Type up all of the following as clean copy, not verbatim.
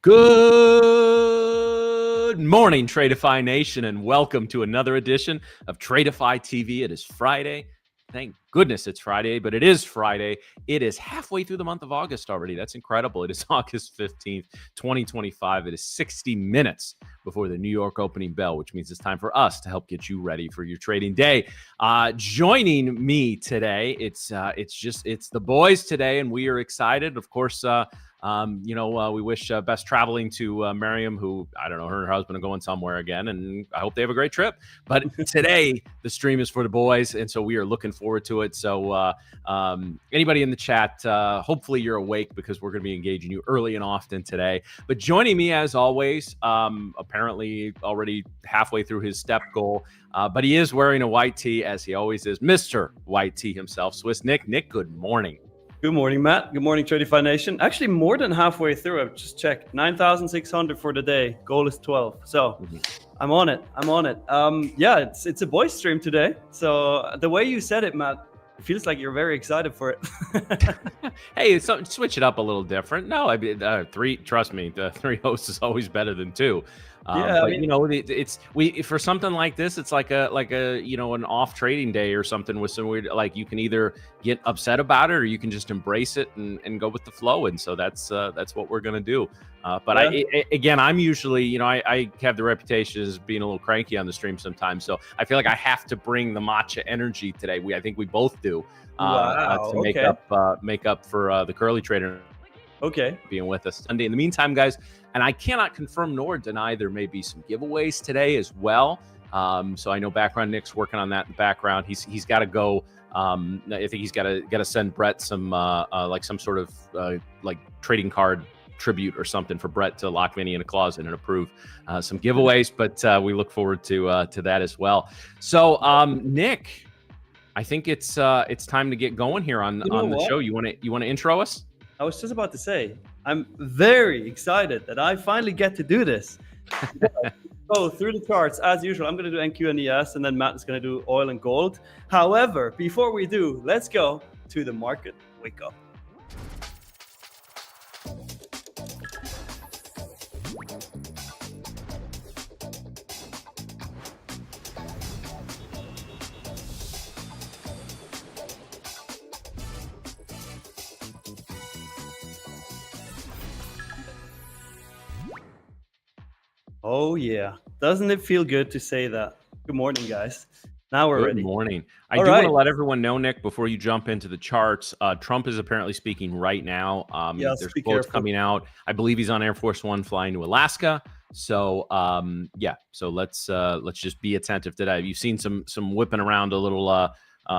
Good morning, Tradeify Nation, and welcome to another edition of Tradeify TV. It is Friday. Thank goodness it's Friday, but it is Friday. It is halfway through the month of August already. That's incredible. It is August 15th, 2025. It is 60 minutes before the New York opening bell, which means it's time for us to help get you ready for your trading day. Joining me today, it's the boys today, and we are excited. Of course, we wish best traveling to Miriam, who, I don't know, her and her husband are going somewhere again, and I hope they have a great trip. But today, the stream is for the boys, and so we are looking forward to it. So anybody in the chat, hopefully you're awake because we're going to be engaging you early and often today. But joining me, as always, apparently already halfway through his step goal, but he is wearing a white tee, as he always is, Mr. White Tee himself, Swiss Nick. Nick, good morning. Good morning, Matt. Good morning, Tradeify Nation. Actually, more than halfway through. I've just checked. 9,600 for the day. Goal is 12. So I'm on it. Yeah, it's a boys stream today. So the way you said it, Matt, it feels like you're very excited for it. Hey, switch it up a little different. No, I mean, trust me, the three hosts is always better than two. But it's for something like this, it's like a an off trading day or something with some weird, like, you can either get upset about it or you can just embrace it and go with the flow. And so that's what we're gonna do. But yeah. I'm usually, I have the reputation as being a little cranky on the stream sometimes. So I feel like I have to bring the matcha energy today. I think we both do to make up for the curly trader. Okay. Being with us Sunday. In the meantime, guys, and I cannot confirm nor deny there may be some giveaways today as well. So I know Background Nick's working on that in the background. He's got to go. I think he's got to send Brett some like some sort of like trading card tribute or something for Brett to lock Vinny in a closet and approve some giveaways. But we look forward to that as well. So Nick, I think it's time to get going here on the show. You want to intro us? I was just about to say, I'm very excited that I finally get to do this. So through the charts, as usual, I'm going to do NQ and ES, and then Matt is going to do oil and gold. However, before we do, let's go to the market wake up. Oh, yeah. Doesn't it feel good to say that? Good morning, guys. Now we're ready. Good morning. I do want to let everyone know, Nick, before you jump into the charts, Trump is apparently speaking right now. There's quotes coming out. I believe he's on Air Force One flying to Alaska. So, so let's just be attentive to that. You've seen some whipping around a little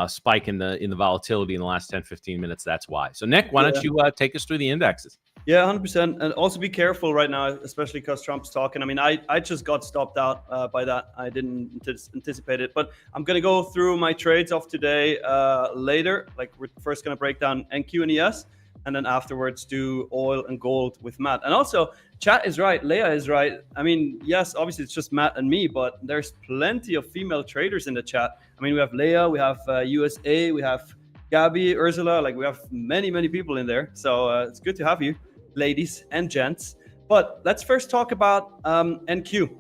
spike in the volatility in the last 10-15 minutes. That's why. So, Nick, why don't you take us through the indexes? Yeah, 100%. And also be careful right now, especially because Trump's talking. I mean, I just got stopped out by that. I didn't anticipate it. But I'm going to go through my trades of today later. Like, we're first going to break down NQ and ES, and then afterwards do oil and gold with Matt. And also, chat is right. Leah is right. I mean, yes, obviously it's just Matt and me, but there's plenty of female traders in the chat. I mean, we have Leah, we have USA, we have Gabby, Ursula. Like, we have many, many people in there. So it's good to have you, ladies and gents. But let's first talk about NQ.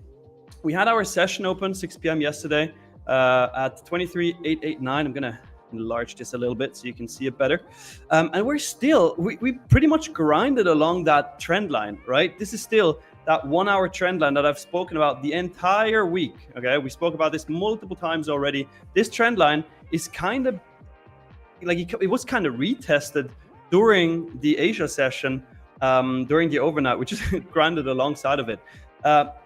We had our session open 6 p.m. yesterday at 23,889. I'm gonna enlarge this a little bit so you can see it better. And we pretty much grinded along that trend line, right? This is still that 1 hour trend line that I've spoken about the entire week. Okay, we spoke about this multiple times already. This trend line is kind of like it was kind of retested during the Asia session. During the overnight, which is grinded alongside of it.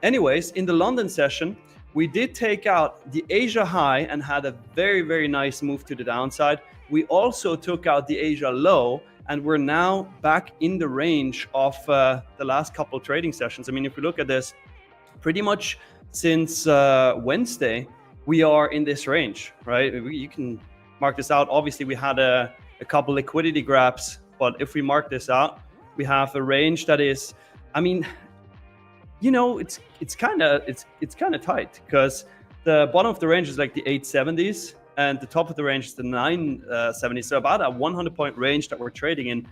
Anyways, in the London session, we did take out the Asia high and had a very, very nice move to the downside. We also took out the Asia low, and we're now back in the range of the last couple trading sessions. I mean, if we look at this, pretty much since Wednesday, we are in this range, right? You can mark this out. Obviously, we had a couple liquidity grabs, but if we mark this out, we have a range that is, I mean, it's kind of tight because the bottom of the range is like the 870s and the top of the range is the 970s. So about a 100-point range that we're trading in.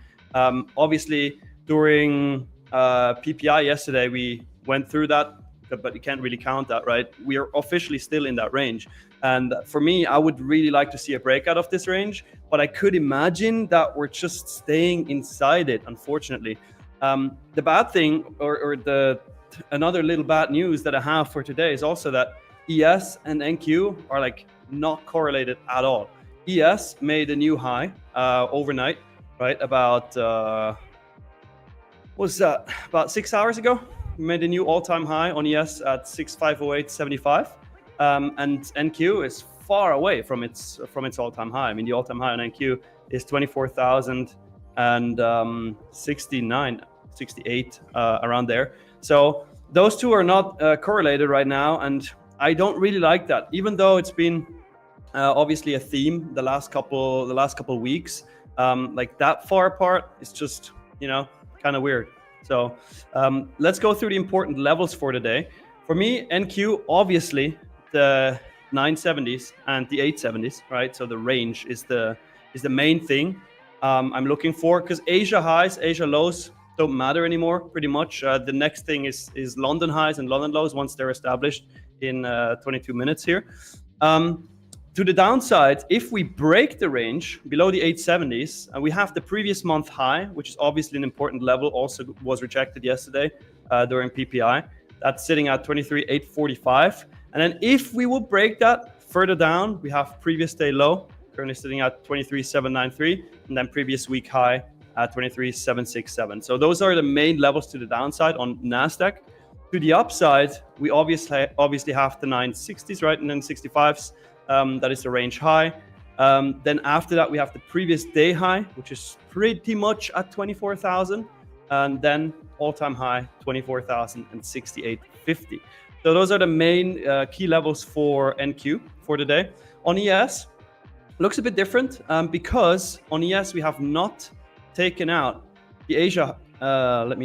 Obviously, during PPI yesterday, we went through that, but you can't really count that, right? We are officially still in that range. And for me, I would really like to see a breakout of this range, but I could imagine that we're just staying inside it, unfortunately. The bad thing, or another little bad news that I have for today is also that ES and NQ are like not correlated at all. ES made a new high overnight, right? About was that about 6 hours ago? We made a new all-time high on ES at 6508.75, and NQ is far away from its all-time high. I mean, the all-time high on NQ is 24,069, 68 around there. So those two are not correlated right now, and I don't really like that. Even though it's been obviously a theme the last couple weeks, like that far apart is just, you know, kind of weird. So let's go through the important levels for today. For me, NQ, obviously the 970s and the 870s, right? So the range is the main thing I'm looking for, because Asia highs, Asia lows don't matter anymore, pretty much. The next thing is London highs and London lows once they're established in 22 minutes here. To the downside, if we break the range below the 870s, and we have the previous month high, which is obviously an important level, also was rejected yesterday during PPI. That's sitting at 23,845. And then if we will break that further down, we have previous day low, currently sitting at 23,793, and then previous week high at 23,767. So those are the main levels to the downside on NASDAQ. To the upside, we obviously have the 960s, right, and then 65s. That is the range high. Then after that, we have the previous day high, which is pretty much at 24,000, and then all-time high 24,068.50. So those are the main key levels for NQ for today. On ES, looks a bit different because on ES we have not taken out the Asia. Let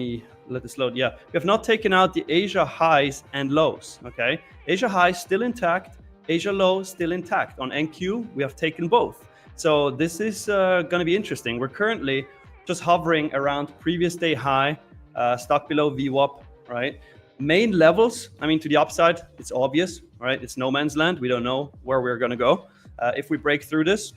this load. Yeah, we have not taken out the Asia highs and lows. Okay, Asia highs still intact. Asia low still intact. On NQ, we have taken both. So this is going to be interesting. We're currently just hovering around previous day high, stuck below VWAP, right? Main levels, I mean, to the upside, it's obvious, right? It's no man's land. We don't know where we're going to go if we break through this.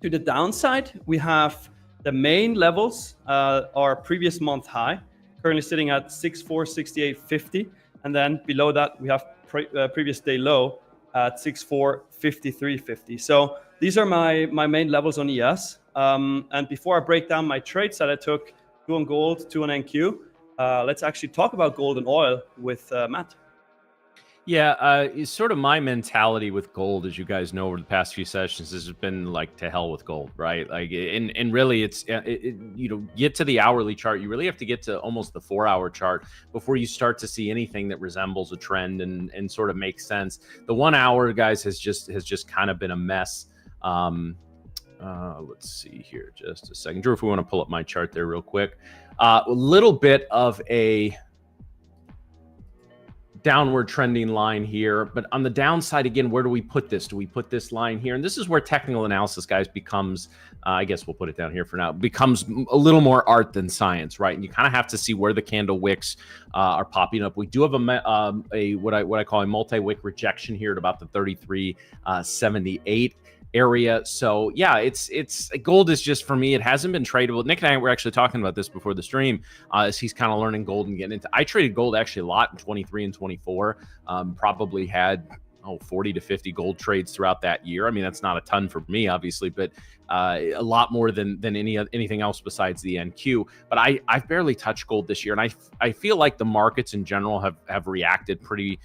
To the downside, we have the main levels are previous month high, currently sitting at 6468.50. And then below that, we have previous day low at 6453.50. So these are my main levels on ES. And before I break down my trades that I took, 2 on gold, 2 on NQ, let's actually talk about gold and oil with Matt. Yeah, it's sort of my mentality with gold, as you guys know, over the past few sessions, has been like, to hell with gold, right? Like, and really, it's you know, get to the hourly chart. You really have to get to almost the 4-hour chart before you start to see anything that resembles a trend and sort of makes sense. The 1 hour, guys, has just kind of been a mess. Let's see here, just a second, Drew. If we want to pull up my chart there real quick, a little bit of a downward trending line here, but on the downside, again, where do we put this? Do we put this line here? And this is where technical analysis, guys, becomes, I guess we'll put it down here for now, becomes a little more art than science, right? And you kind of have to see where the candle wicks are popping up. We do have a what I call a multi-wick rejection here at about the 33.78 area. So yeah, it's gold is just, for me, it hasn't been tradable. Nick and I were actually talking about this before the stream, as he's kind of learning gold and getting into. I traded gold actually a lot in 23 and 24. Probably had 40 to 50 gold trades throughout that year. I mean, that's not a ton for me, obviously, but a lot more than anything else besides the NQ. But I've barely touched gold this year, and I feel like the markets in general have reacted pretty.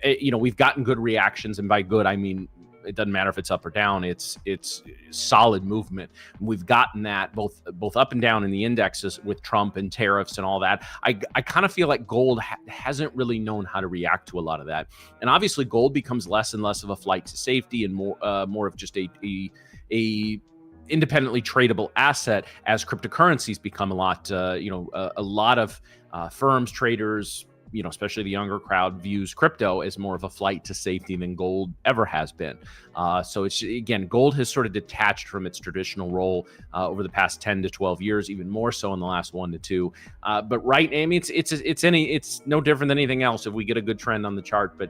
You know, we've gotten good reactions, and by good I mean, it doesn't matter if it's up or down. It's solid movement. We've gotten that both up and down in the indexes with Trump and tariffs and all that. I kind of feel like gold hasn't really known how to react to a lot of that. And obviously, gold becomes less and less of a flight to safety and more of just a independently tradable asset as cryptocurrencies become a lot. A lot of firms, traders, especially the younger crowd, views crypto as more of a flight to safety than gold ever has been. So it's, again, gold has sort of detached from its traditional role over the past 10 to 12 years, even more so in the last 1 to 2. But right, I mean, it's no different than anything else if we get a good trend on the chart. But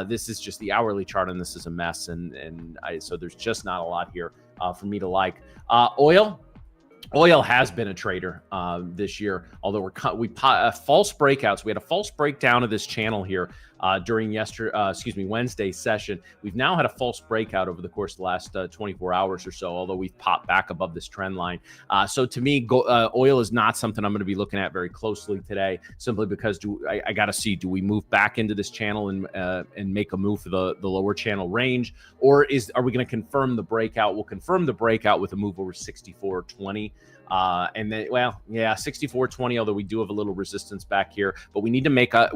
this is just the hourly chart, and this is a mess. So there's just not a lot here for me to like. Oil has been a trader this year, although we false breakouts. We had a false breakdown of this channel here during Wednesday's session. We've now had a false breakout over the course of the last 24 hours or so, although we've popped back above this trend line. So to me, oil is not something I'm going to be looking at very closely today, simply because I got to see, do we move back into this channel and make a move for the lower channel range, or are we going to confirm the breakout? We'll confirm the breakout with a move over 64.20. And then, 64.20, although we do have a little resistance back here, but we need to make a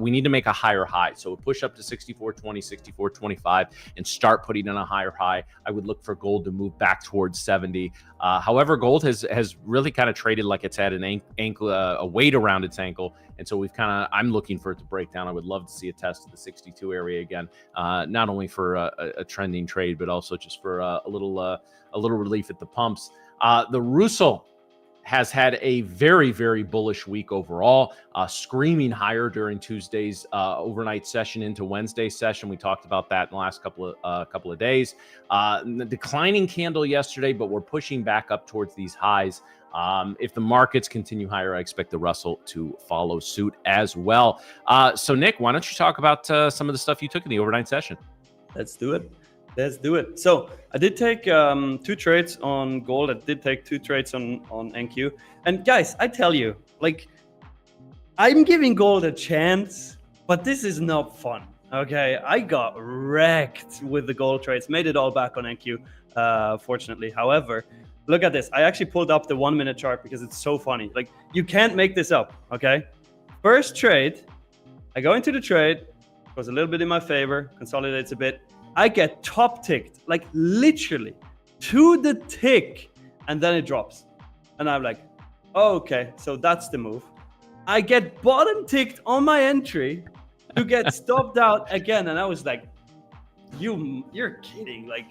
higher high. So we'll push up to 64.20, 64.25 and start putting in a higher high. I would look for gold to move back towards 70. However, gold has really kind of traded like it's had an ankle, a weight around its ankle. And so I'm looking for it to break down. I would love to see a test of the 62 area again, not only for a trending trade, but also just for a little relief at the pumps. The Russell has had a very, very bullish week overall, screaming higher during Tuesday's overnight session into Wednesday's session. We talked about that in the last couple of days. The declining candle yesterday, but we're pushing back up towards these highs. If the markets continue higher, I expect the Russell to follow suit as well. So Nick, why don't you talk about some of the stuff you took in the overnight session? Let's do it. So I did take 2 trades on gold. I did take 2 trades on NQ. And guys, I tell you, like, I'm giving gold a chance, but this is not fun. Okay, I got wrecked with the gold trades. Made it all back on NQ, fortunately. However, look at this. I actually pulled up the 1-minute chart because it's so funny. Like, you can't make this up. Okay, first trade, I go into the trade. Goes a little bit in my favor. Consolidates a bit. I get top ticked, like literally to the tick, and then it drops. And I'm like, oh, okay, so that's the move. I get bottom ticked on my entry to get stopped out again. And I was like, you're kidding. Like,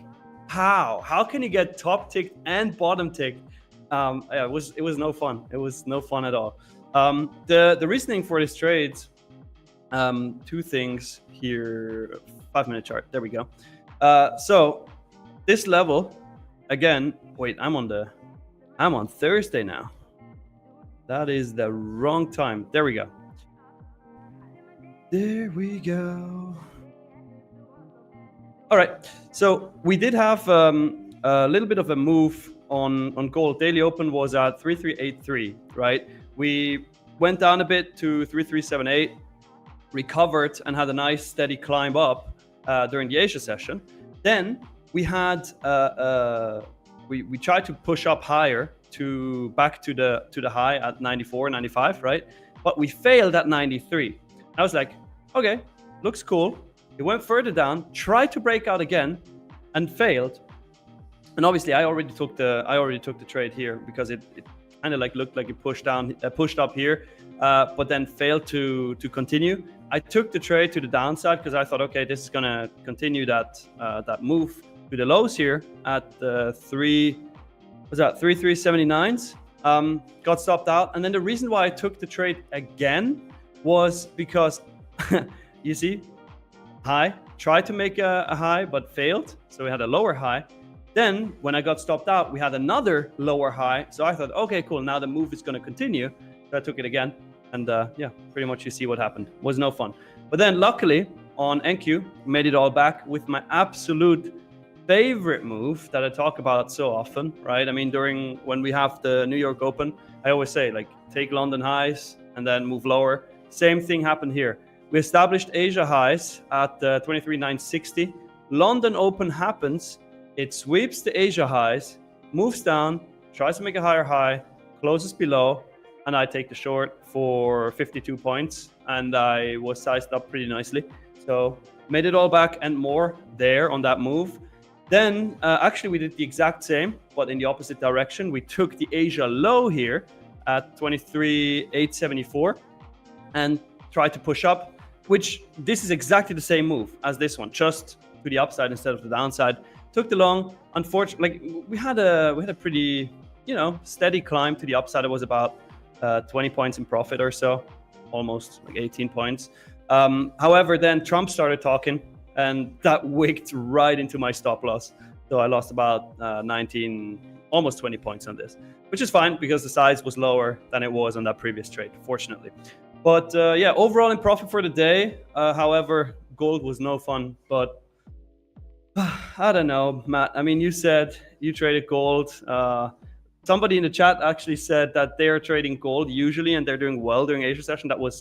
how can you get top ticked and bottom ticked? It was no fun. It was no fun at all. The reasoning for this trade, 2 things here. 5-minute chart. There we go. So this level again. Wait, I'm on Thursday now. That is the wrong time. There we go. All right. So we did have a little bit of a move on gold. Daily open was at 3383. Right. We went down a bit to 3378. Recovered and had a nice steady climb up during the Asia session. Then we had we tried to push up higher back to the high at 94, 95, right? But we failed at 93. I was like, okay, looks cool. It went further down, tried to break out again, and failed. And obviously, I already took the trade here because it kind of like looked like it pushed up here, but then failed to continue. I took the trade to the downside because I thought, okay, this is gonna continue that move to the lows here at the 3379s. Got stopped out, and then the reason why I took the trade again was because you see, high, tried to make a high but failed, so we had a lower high. Then when I got stopped out, we had another lower high, so I thought, okay, cool, now the move is going to continue. So I took it again. And pretty much you see what happened. Was no fun. But then luckily on NQ, made it all back with my absolute favorite move that I talk about so often, right? I mean, when we have the New York Open, I always say, like, take London highs and then move lower. Same thing happened here. We established Asia highs at 23,960. London Open happens. It sweeps the Asia highs, moves down, tries to make a higher high, closes below, and I take the short for 52 points, and I was sized up pretty nicely. So made it all back and more there on that move. Then actually we did the exact same, but in the opposite direction. We took the Asia low here at 23,874 and tried to push up. which this is exactly the same move as this one, just to the upside instead of the downside. Took the long. Unfortunately, like, we had a pretty, steady climb to the upside. It was about 20 points in profit or so, almost like 18 points. However, then Trump started talking, and that wicked right into my stop loss. So I lost about 19, almost 20 points on this, which is fine because the size was lower than it was on that previous trade, fortunately. But yeah, overall in profit for the day. However, gold was no fun, but I don't know, Matt. I mean, you said you traded gold. Somebody in the chat actually said that they're trading gold usually and they're doing well during Asia session. That was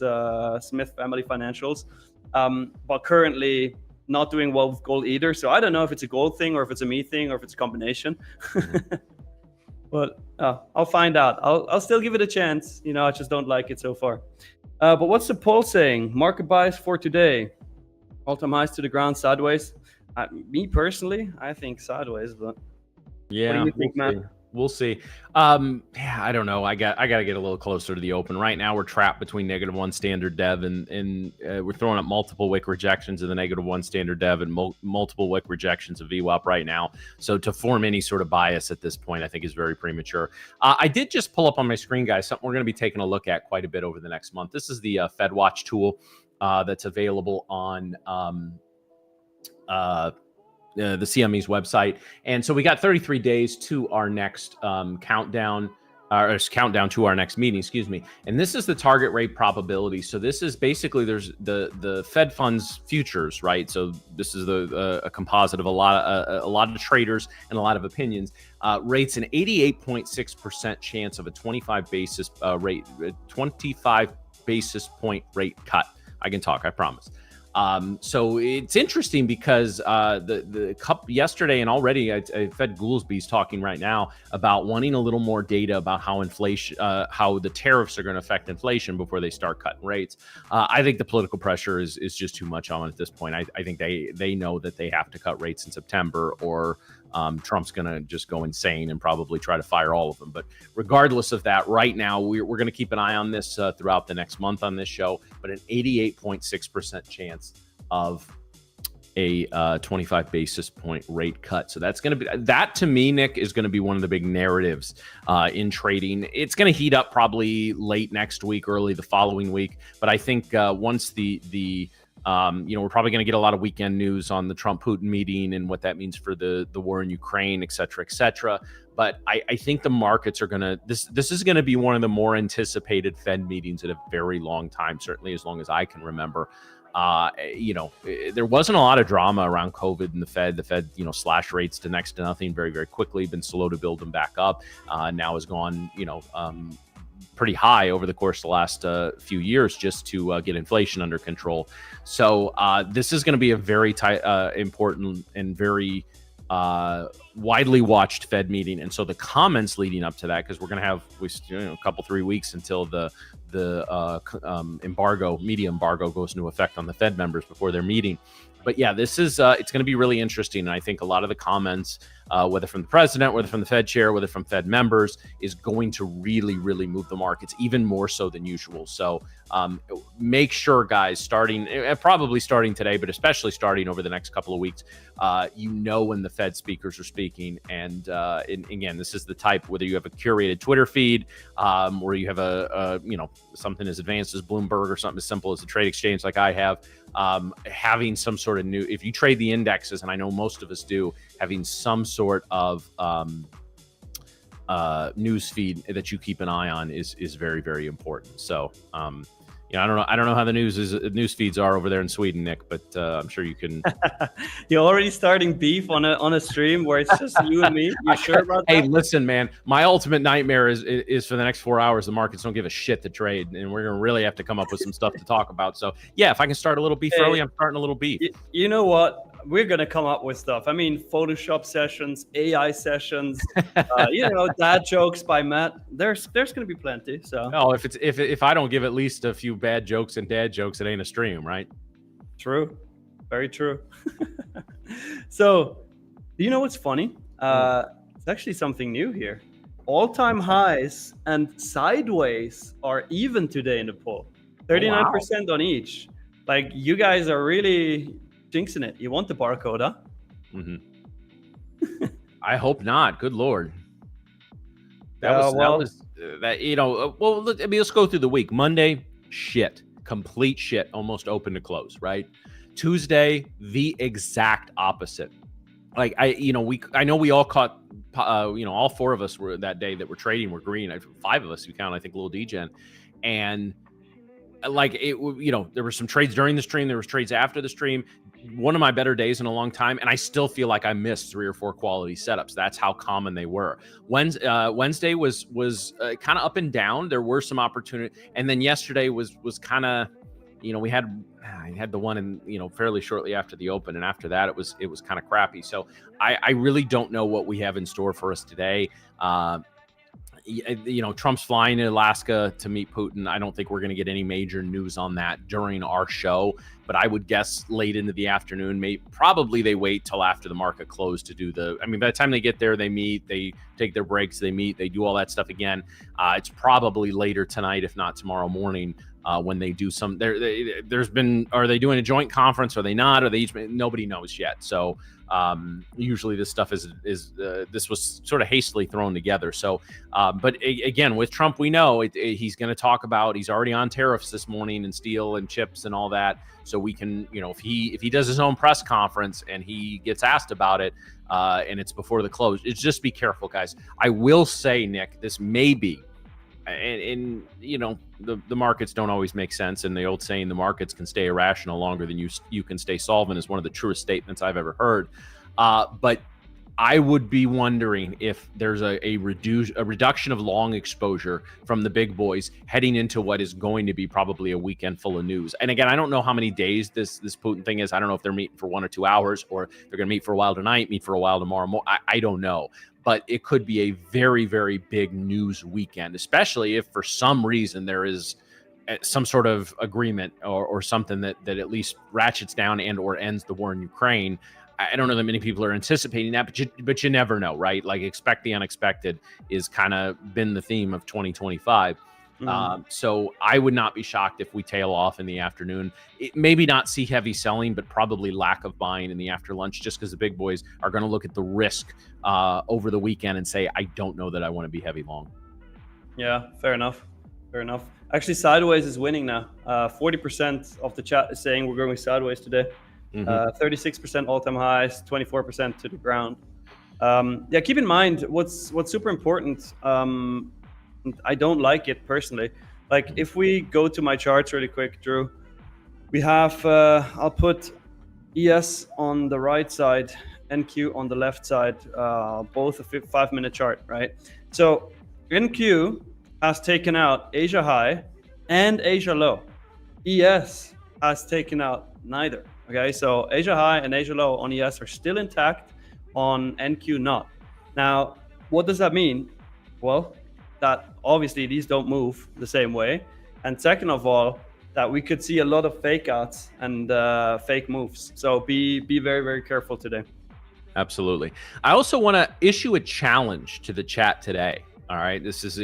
Smith Family Financials. But currently not doing well with gold either. So I don't know if it's a gold thing or if it's a me thing or if it's a combination. But I'll find out. I'll still give it a chance. I just don't like it so far. But what's the poll saying? Market bias for today. All-time highs to the ground sideways. Me personally, I think sideways, but yeah, what do you think, Matt? We'll see. Yeah, I don't know. I got to get a little closer to the open. Right now, we're trapped between -1 standard dev and we're throwing up multiple wick rejections of the -1 standard dev and multiple wick rejections of VWAP right now. So to form any sort of bias at this point, I think is very premature. I did just pull up on my screen, guys, something we're going to be taking a look at quite a bit over the next month. This is the FedWatch tool that's available on the CME's website. And so we got 33 days to our next countdown to our next meeting, excuse me. And this is the target rate probability. So this is basically, there's the Fed funds futures, right? So this is a composite of a lot of traders and a lot of opinions. Rates an 88.6% chance of a 25 basis point rate cut. I can talk, I promise. So it's interesting because the cup yesterday and already Fed Goolsby's talking right now about wanting a little more data about how inflation, how the tariffs are going to affect inflation before they start cutting rates. I think the political pressure is just too much on it at this point. I think they know that they have to cut rates in September or Trump's going to just go insane and probably try to fire all of them. But regardless of that, right now, we're going to keep an eye on this throughout the next month on this show. But an 88.6% chance of a 25 basis point rate cut. So that's going to be, that to me, Nick, is going to be one of the big narratives in trading. It's going to heat up probably late next week, early the following week. But I think once we're probably going to get a lot of weekend news on the Trump-Putin meeting and what that means for the war in Ukraine, et cetera, et cetera. But I think the markets are going to, this is going to be one of the more anticipated Fed meetings in a very long time, certainly as long as I can remember. There wasn't a lot of drama around COVID and the Fed. The Fed, slashed rates to next to nothing very, very quickly, been slow to build them back up. Now has gone, pretty high over the course of the last few years just to get inflation under control. So this is going to be a very important and very widely watched Fed meeting. And so the comments leading up to that, because we're going to have a couple, 3 weeks until the media embargo goes into effect on the Fed members before their meeting. But yeah, this is it's going to be really interesting. And I think a lot of the comments, whether from the president, whether from the Fed chair, whether from Fed members, is going to really, really move the markets even more so than usual. So make sure, guys, probably starting today, but especially starting over the next couple of weeks, when the Fed speakers are speaking. And again, this is the type, whether you have a curated Twitter feed, or you have something as advanced as Bloomberg or something as simple as a trade exchange like I have, having some sort of if you trade the indexes, and I know most of us do, having some sort of news feed that you keep an eye on is very, very important. So I don't know how the news feeds are over there in Sweden, Nick, but I'm sure you can. You're already starting beef on a stream where it's just you and me. You sure about that? Hey, listen, man. My ultimate nightmare is for the next 4 hours, the markets don't give a shit to trade, and we're gonna really have to come up with some stuff to talk about. So yeah, if I can start a little beef early, I'm starting a little beef. You know what? We're gonna come up with stuff. I mean, Photoshop sessions, AI sessions, dad jokes by Matt. There's gonna be plenty. So no, if I don't give at least a few bad jokes and dad jokes, it ain't a stream, right? True, very true. So, do you know what's funny? It's actually something new here. All-time highs and sideways are even today in the poll. 39% on each. Like, you guys are really jinxing it. You want the barcode, huh? Mm-hmm. I hope not. Good Lord. That was well, I mean, let's go through the week. Monday, shit. Complete shit. Almost open to close, right? Tuesday, the exact opposite. Like, I know we all caught, all four of us were that day that were trading were green. Five of us, we count, I think, Little Degen. And like, there were some trades during the stream. There was trades after the stream. One of my better days in a long time, and I still feel like I missed 3 or 4 quality setups. That's how common they were. Wednesday was kind of up and down. There were some opportunity, and then yesterday was kind of, I had the one in, fairly shortly after the open, and after that it was kind of crappy. So I really don't know what we have in store for us today. Trump's flying to Alaska to meet Putin. I don't think we're going to get any major news on that during our show, but I would guess late into the afternoon. Probably they wait till after the market close to do by the time they get there, they meet, they take their breaks, they meet, they do all that stuff again. It's probably later tonight, if not tomorrow morning, when they do some. Are they doing a joint conference? Are they not? Are they each? Nobody knows yet. So usually this stuff this was sort of hastily thrown together. So, but again, with Trump, we know he's going to talk about, he's already on tariffs this morning and steel and chips and all that. So we can, if he does his own press conference and he gets asked about it, and it's before the close, just be careful, guys. I will say, Nick, this may be, and the markets don't always make sense, and the old saying, the markets can stay irrational longer than you can stay solvent, is one of the truest statements I've ever heard. But I would be wondering if there's a reduction of long exposure from the big boys heading into what is going to be probably a weekend full of news. And again, I don't know how many days this Putin thing is. I don't know if they're meeting for 1 or 2 hours, or they're going to meet for a while tonight, meet for a while tomorrow. I don't know. But it could be a very, very big news weekend, especially if for some reason there is some sort of agreement or something that at least ratchets down and or ends the war in Ukraine. I don't know that many people are anticipating that, but you never know, right? Like, expect the unexpected is kind of been the theme of 2025. So I would not be shocked if we tail off in the afternoon. Maybe not see heavy selling, but probably lack of buying in the after lunch, just because the big boys are going to look at the risk over the weekend and say, I don't know that I want to be heavy long. Yeah, fair enough. Actually, sideways is winning now. 40% of the chat is saying we're going sideways today. 36% all-time highs, 24% to the ground. Keep in mind what's super important. I don't like it personally. Like, if we go to my charts really quick, Drew, we have, I'll put ES on the right side, NQ on the left side, both a 5-minute chart, right? So NQ has taken out Asia high and Asia low. ES has taken out neither. Okay, so Asia high and Asia low on ES are still intact, on NQ not. Now, what does that mean? Well, that obviously these don't move the same way. And second of all, that we could see a lot of fake outs and fake moves. So be very, very careful today. Absolutely. I also want to issue a challenge to the chat today. All right, this is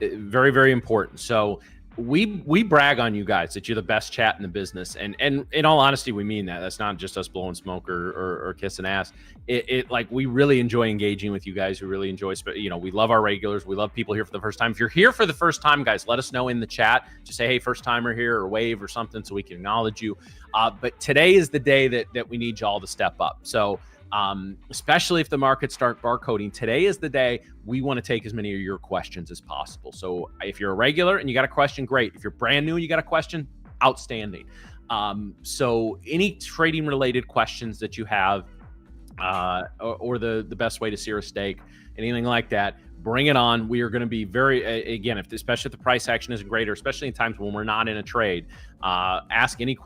very, very important. So we brag on you guys that you're the best chat in the business, and in all honesty, we mean that. That's not just us blowing smoke or kissing ass. It like, we really enjoy engaging with you guys. We really enjoy, we love our regulars. We love people here for the first time. If you're here for the first time, guys, let us know in the chat. Just say, hey, first timer here, or wave or something, so we can acknowledge you. But today is the day that we need y'all to step up. So especially if the markets start barcoding, today is the day we want to take as many of your questions as possible. So if you're a regular and you got a question, great. If you're brand new and you got a question, outstanding. So any trading related questions that you have, or the best way to sear a steak, anything like that, bring it on. We are going to be very, again, especially if the price action isn't great, or especially in times when we're not in a trade, ask any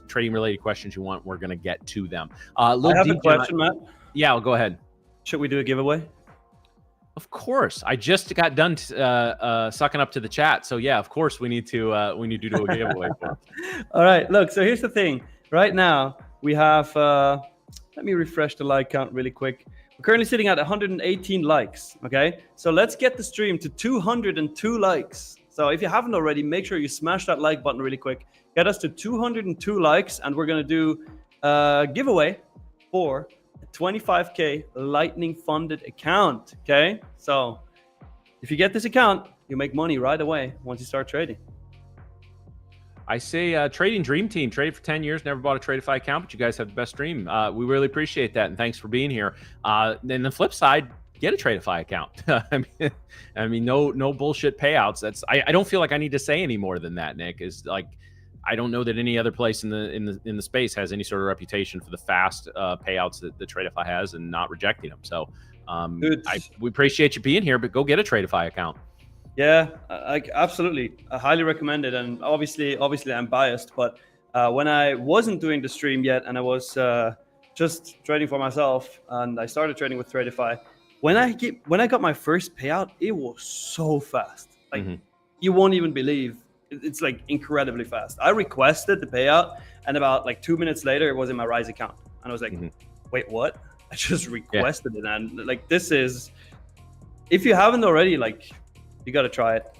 trading related questions you want. We're going to get to them. I have a question, Matt. Yeah, I'll go ahead. Should we do a giveaway? Of course. I just got done sucking up to the chat. So yeah, of course we need to do a giveaway. All right. Look, so here's the thing. Right now we have, let me refresh the like count really quick. We're currently sitting at 118 likes. Okay. So let's get the stream to 202 likes. So if you haven't already, make sure you smash that like button really quick. Get us to 202 likes, and we're going to do a giveaway for a 25K Lightning funded account. Okay, so if you get this account, you make money right away once you start trading. I say trading dream team. Traded for 10 years, never bought a Tradeify account, but you guys have the best dream. We really appreciate that, and thanks for being here. Then the flip side, get a Tradeify account. I mean, no bullshit payouts. I don't feel like I need to say any more than that, Nick. Is like, I don't know that any other place in the space has any sort of reputation for the fast payouts that Tradeify has, and not rejecting them. So we appreciate you being here, but go get a Tradeify account. Yeah, absolutely. I highly recommend it. And obviously I'm biased, but when I wasn't doing the stream yet, and I was just trading for myself, and I started trading with Tradeify, when I got my first payout, it was so fast. Like you won't even believe. It's like incredibly fast. I requested the payout, and about like 2 minutes later, it was in my Rise account, and I was like, "Wait, what? I just requested it." And like, this is, if you haven't already, like, you got to try it.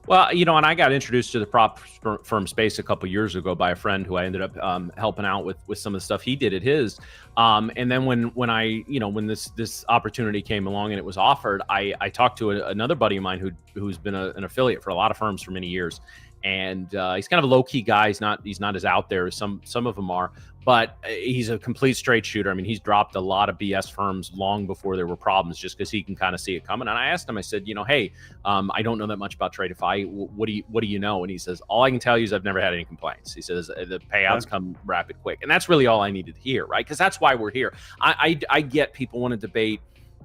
Well, you know, and I got introduced to the prop firm space a couple years ago by a friend who I ended up helping out with some of the stuff he did at his. And then when this opportunity came along and it was offered, I talked to another buddy of mine who's been an affiliate for a lot of firms for many years. And he's kind of a low key guy. He's not as out there as some of them are, but he's a complete straight shooter. I mean, he's dropped a lot of BS firms long before there were problems, just because he can kind of see it coming. And I asked him, I said, you know, hey, I don't know that much about Tradeify. What do you know? And he says, all I can tell you is I've never had any complaints. He says the payouts come rapid, quick, and that's really all I needed to hear, right? Because that's why we're here. I get people want to debate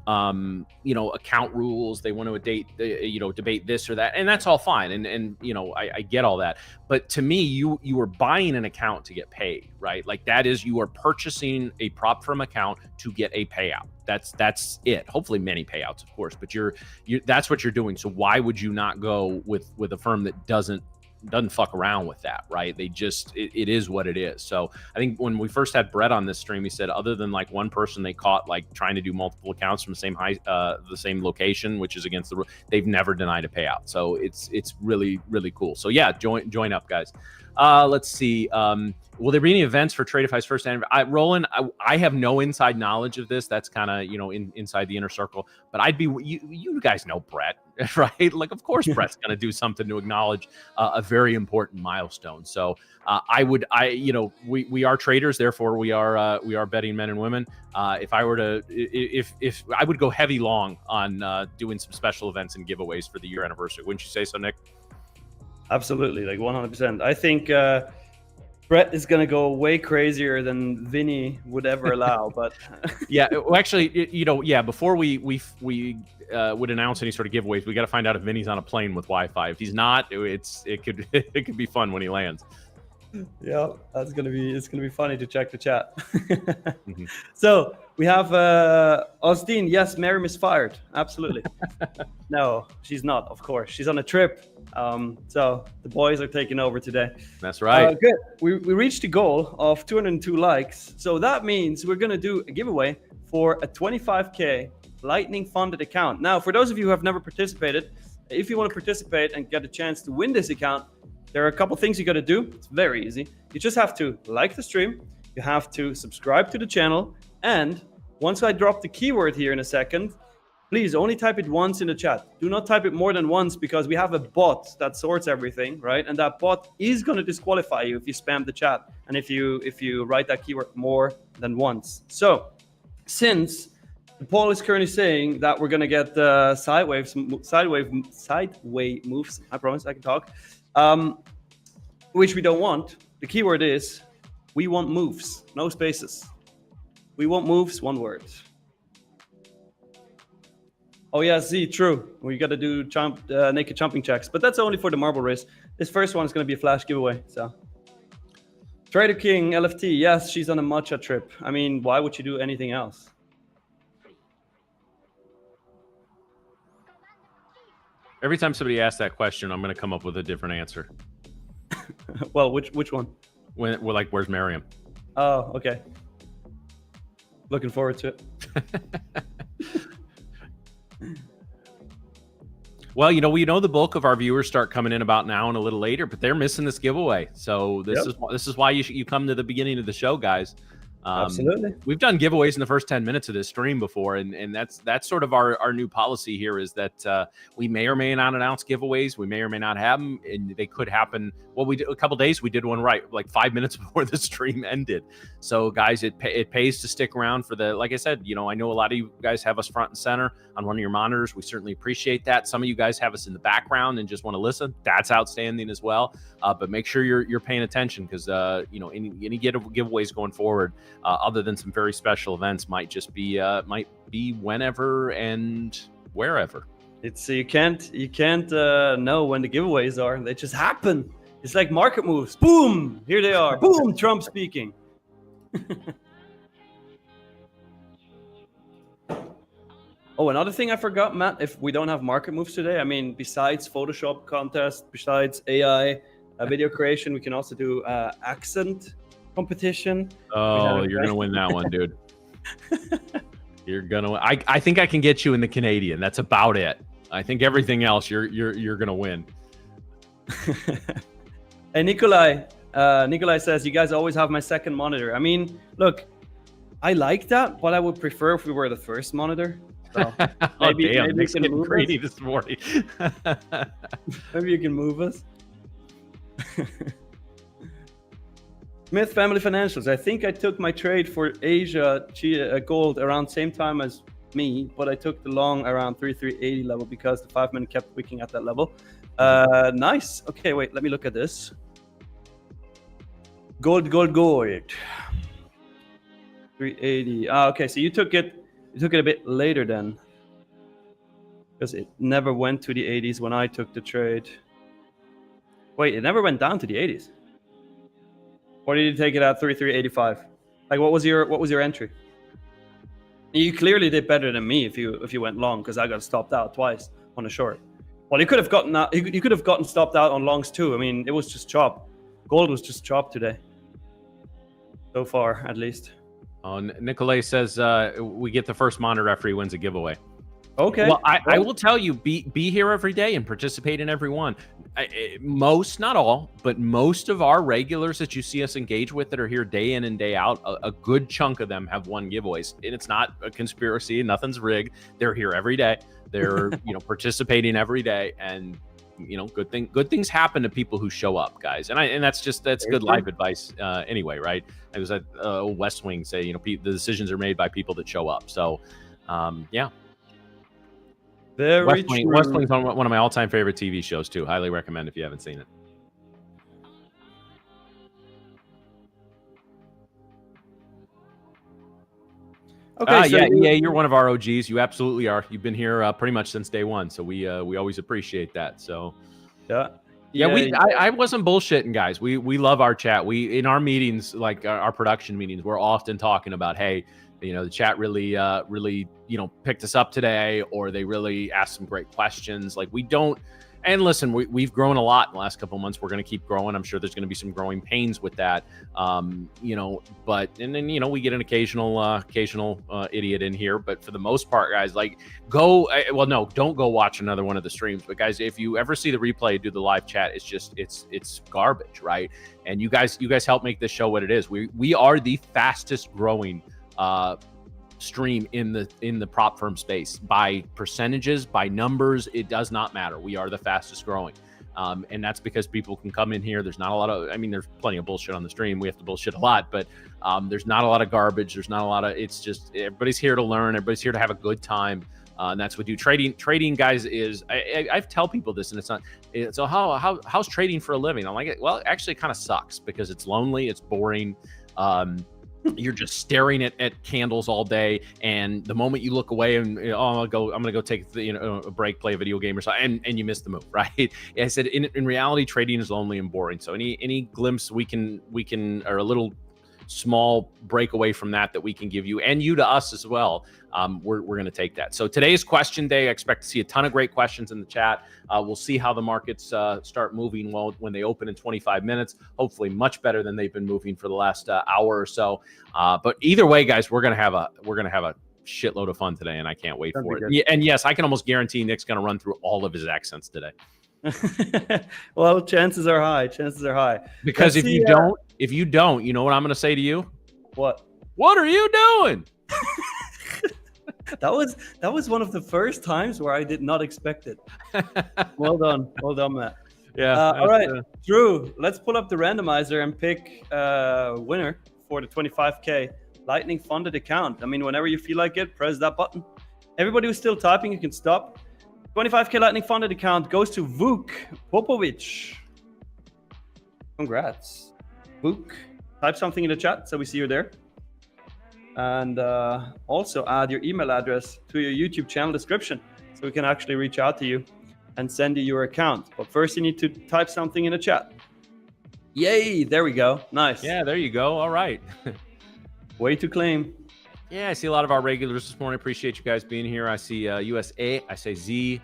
account rules. They want to debate this or that, and that's all fine. And I get all that. But to me, you are buying an account to get paid, right? Like, that is, you are purchasing a prop firm account to get a payout. That's it. Hopefully many payouts, of course, but that's what you're doing. So why would you not go with a firm that doesn't fuck around with that, right? They just, it is what it is. So I think when we first had Brett on this stream, he said other than like one person they caught like trying to do multiple accounts from the same location, which is against the rule, they've never denied a payout. So it's really, really cool. So yeah, join up, guys. Let's see. Will there be any events for Tradeify's first anniversary? Roland, I have no inside knowledge of this. That's kind of, inside the inner circle. But you guys know Brett, right? Like, of course, Brett's going to do something to acknowledge a very important milestone. So we are traders, therefore we are betting men and women. If I were to, if I would go heavy long on doing some special events and giveaways for the year anniversary. Wouldn't you say so, Nick? Absolutely, like 100%. I think Brett is going to go way crazier than Vinny would ever allow. But yeah, well, actually, before we would announce any sort of giveaways, we got to find out if Vinny's on a plane with Wi-Fi. If he's not, it could be fun when he lands. Yeah, it's gonna be funny to check the chat. So we have Austin. Yes, Mary misfired. Absolutely. No, she's not. Of course, she's on a trip. So the boys are taking over today. That's right. Good. We reached the goal of 202 likes. So that means we're gonna do a giveaway for a 25K Lightning funded account. Now, for those of you who have never participated, if you want to participate and get a chance to win this account, there are a couple things you got to do. It's very easy. You just have to like the stream. You have to subscribe to the channel. And once I drop the keyword here in a second, please only type it once in the chat. Do not type it more than once, because we have a bot that sorts everything, right? And that bot is going to disqualify you if you spam the chat and if you write that keyword more than once. So since the poll is currently saying that we're going to get sideway moves, I promise I can talk, which we don't want. The keyword is we want moves, no spaces. We want moves, one word. Oh yeah, Z, true. We got to do naked jumping checks, but that's only for the marble race. This first one is going to be a flash giveaway. So Trader King LFT, yes, she's on a matcha trip. I mean, why would you do anything else? Every time somebody asks that question, I'm going to come up with a different answer. Well, which one? When we're like, where's Miriam? Oh, okay. Looking forward to it. Well, we know the bulk of our viewers start coming in about now and a little later, but they're missing this giveaway. So this is why you come to the beginning of the show, guys. Absolutely. We've done giveaways in the first 10 minutes of this stream before, and that's sort of our new policy here is that we may or may not announce giveaways. We may or may not have them, and they could happen. Well, we did a couple days. We did one right like 5 minutes before the stream ended. So, guys, it pays to stick around for the. Like I said, I know a lot of you guys have us front and center on one of your monitors. We certainly appreciate that. Some of you guys have us in the background and just want to listen. That's outstanding as well. But make sure you're paying attention because any giveaways going forward. Other than some very special events, might be whenever and wherever. It's you can't know when the giveaways are. They just happen. It's like market moves. Boom, here they are. Boom, Trump speaking. Oh, another thing I forgot, Matt. If we don't have market moves today, I mean, besides Photoshop contest, besides AI video creation, we can also do accent competition. Oh, you're gonna win that one, dude. You're gonna. I think I can get you in the Canadian. That's about it. I think everything else you're gonna win. And Nikolai says, "You guys always have my second monitor." I mean, look, I like that, but I would prefer if we were the first monitor. So maybe you can move greedy us this morning. Maybe you can move us. Smith Family Financials. I think I took my trade for Asia gold around same time as me, but I took the long around 3380 level because the 5 minute kept wicking at that level. Nice. Okay, wait, let me look at this. Gold. 380. Okay, so you took it a bit later then, because it never went to the 80s when I took the trade. Wait, it never went down to the 80s. Or did you take it at 3385? Like, what was your entry? You clearly did better than me if you went long, because I got stopped out twice on a short. Well, you could have gotten stopped out on longs too. I mean, it was just chop. Gold was just chop today. So far, at least. Oh, Nicolay says we get the first monitor referee wins a giveaway. Okay. Well, I will tell you, be here every day and participate in every one. Most, not all, but most of our regulars that you see us engage with that are here day in and day out, a good chunk of them have won giveaways. And it's not a conspiracy. Nothing's rigged. They're here every day. They're participating every day, and good things happen to people who show up, guys. And that's good life advice anyway, right? I was at West Wing say the decisions are made by people that show up. So yeah. Very true. West Wing's one of my all-time favorite TV shows too. Highly recommend if you haven't seen it. Okay, so yeah, you're one of our OGs. You absolutely are. You've been here pretty much since day one, so we always appreciate that. So I wasn't bullshitting, guys. We love our chat. We in our meetings, like our production meetings, we're often talking about, hey, the chat really picked us up today, or they really asked some great questions. Like, we don't. And listen, we've grown a lot in the last couple of months. We're going to keep growing. I'm sure there's going to be some growing pains with that. But then we get an occasional idiot in here. But for the most part, guys, don't go watch another one of the streams. But guys, if you ever see the replay, do the live chat. It's garbage, right? And you guys help make this show what it is. We are the fastest growing stream in the prop firm space by percentages, by numbers. It does not matter. We are the fastest growing, and that's because people can come in here. There's not a lot of, there's plenty of bullshit on the stream. We have to bullshit a lot, but there's not a lot of garbage. There's not a lot of, it's just everybody's here to learn. Everybody's here to have a good time, and that's what we do. Trading, guys, is I tell people this, and it's not. So how's trading for a living? I'm like, well, actually, it kind of sucks because it's lonely, it's boring. You're just staring at candles all day, and the moment you look away and I'm gonna go take a break, play a video game or something, and you miss the move, right? I said in reality, trading is lonely and boring. So any glimpse we can or a little small break away from that we can give you, and you to us as well, we're going to take that. So today's question day, I expect to see a ton of great questions in the chat. We'll see how the markets start moving when they open in 25 minutes. Hopefully much better than they've been moving for the last hour or so. But either way, guys, we're going to have a shitload of fun today, and I can't wait That'd for be it. good. Yeah, and yes, I can almost guarantee Nick's going to run through all of his accents today. Well, chances are high. Chances are high. Because Let's if see, you don't, you know what I'm going to say to you? what? What are you doing? That was one of the first times where I did not expect it. Well done, Matt. Yeah. All right, Drew, let's pull up the randomizer and pick a winner for the 25K Lightning funded account. I mean, whenever you feel like it, press that button. Everybody who's still typing, you can stop. 25K Lightning funded account goes to Vuk Popovic. Congrats. Vuk, type something in the chat so we see you there. And also add your email address to your YouTube channel description so we can actually reach out to you and send you your account. But first you need to type something in the chat. Yay, there we go. Nice. Yeah, there you go. All right. Way to claim. Yeah, I see a lot of our regulars this morning. Appreciate you guys being here. I see USA. I say Z.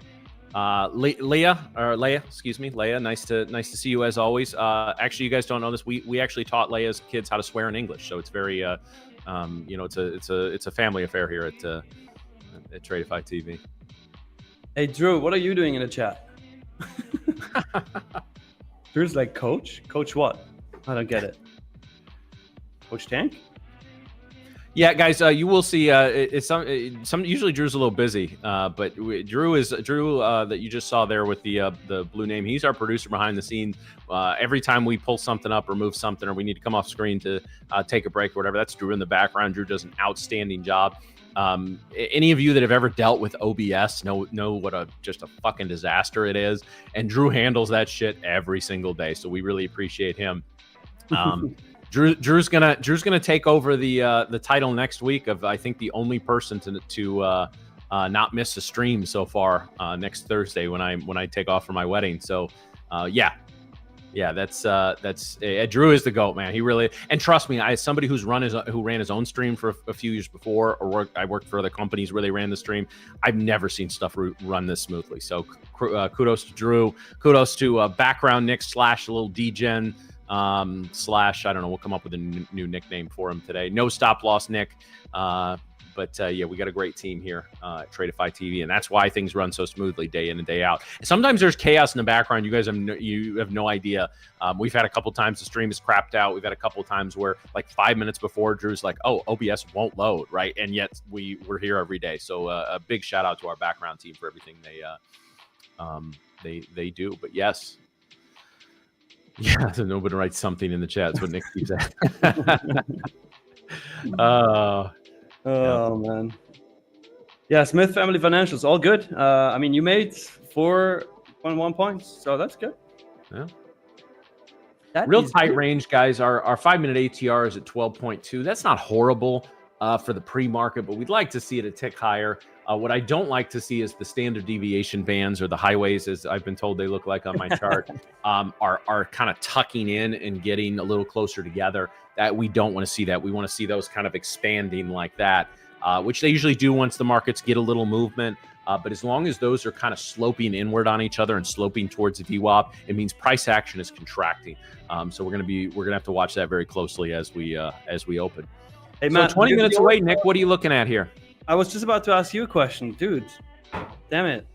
Leah, excuse me, Leah. Nice to see you as always. Actually, you guys don't know this. We actually taught Leah's kids how to swear in English, so it's very it's a family affair here at Tradeify TV. Hey Drew, what are you doing in the chat? Drew's like, coach what? I don't get it. Coach Tank? Yeah, guys, you will see. It's some. Usually, Drew's a little busy, but Drew that you just saw there with the blue name. He's our producer behind the scenes. Every time we pull something up or move something, or we need to come off screen to take a break or whatever, that's Drew in the background. Drew does an outstanding job. Any of you that have ever dealt with OBS know what just a fucking disaster it is, and Drew handles that shit every single day. So we really appreciate him. Drew's gonna take over the title next week of, I think, the only person to not miss a stream so far next Thursday when I take off for my wedding. So that's Drew is the GOAT, man. He really, and trust me, as somebody who ran his own stream for a few years before, or I worked for other companies where they ran the stream. I've never seen stuff run this smoothly. So kudos to Drew. Kudos to background Nick / a little degen. / I don't know, we'll come up with a new nickname for him today. No stop loss Nick. But we got a great team here at Tradeify TV, and that's why things run so smoothly day in and day out. Sometimes there's chaos in the background. You guys have no idea. We've had a couple times the stream is crapped out. We've had a couple times where like 5 minutes before Drew's like, oh, OBS won't load, right? And yet we're here every day. So a big shout out to our background team for everything they do. But yes. Yeah, so nobody writes something in the chat. That's what Nick keeps asking. Man. Yeah, Smith Family Financials, all good. I mean, you made 4.1 points, so that's good. Yeah. That Real is tight good. range, guys. Our 5-minute ATR is at 12.2. That's not horrible for the pre-market, but we'd like to see it a tick higher. What I don't like to see is the standard deviation bands, or the highways, as I've been told they look like on my chart, are kind of tucking in and getting a little closer together. That we don't want to see that. We want to see those kind of expanding like that, which they usually do once the markets get a little movement. But as long as those are kind of sloping inward on each other and sloping towards the VWAP, it means price action is contracting. So we're gonna have to watch that very closely as we open. Hey, Matt, so 20 minutes away, Nick. What are you looking at here? I was just about to ask you a question, dude. Damn it.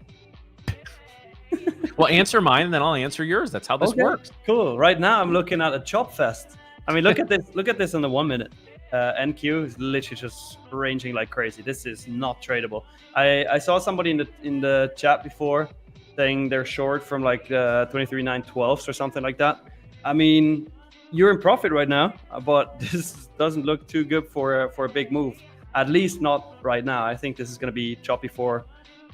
Well, answer mine, and then I'll answer yours. That's how this works. Cool. Right now, I'm looking at a chop fest. I mean, look at this. Look at this in the 1 minute. NQ is literally just ranging like crazy. This is not tradable. I saw somebody in the chat before saying they're short from like 23.912s or something like that. I mean, you're in profit right now, but this doesn't look too good for a big move. At least not right now. I think this is going to be choppy for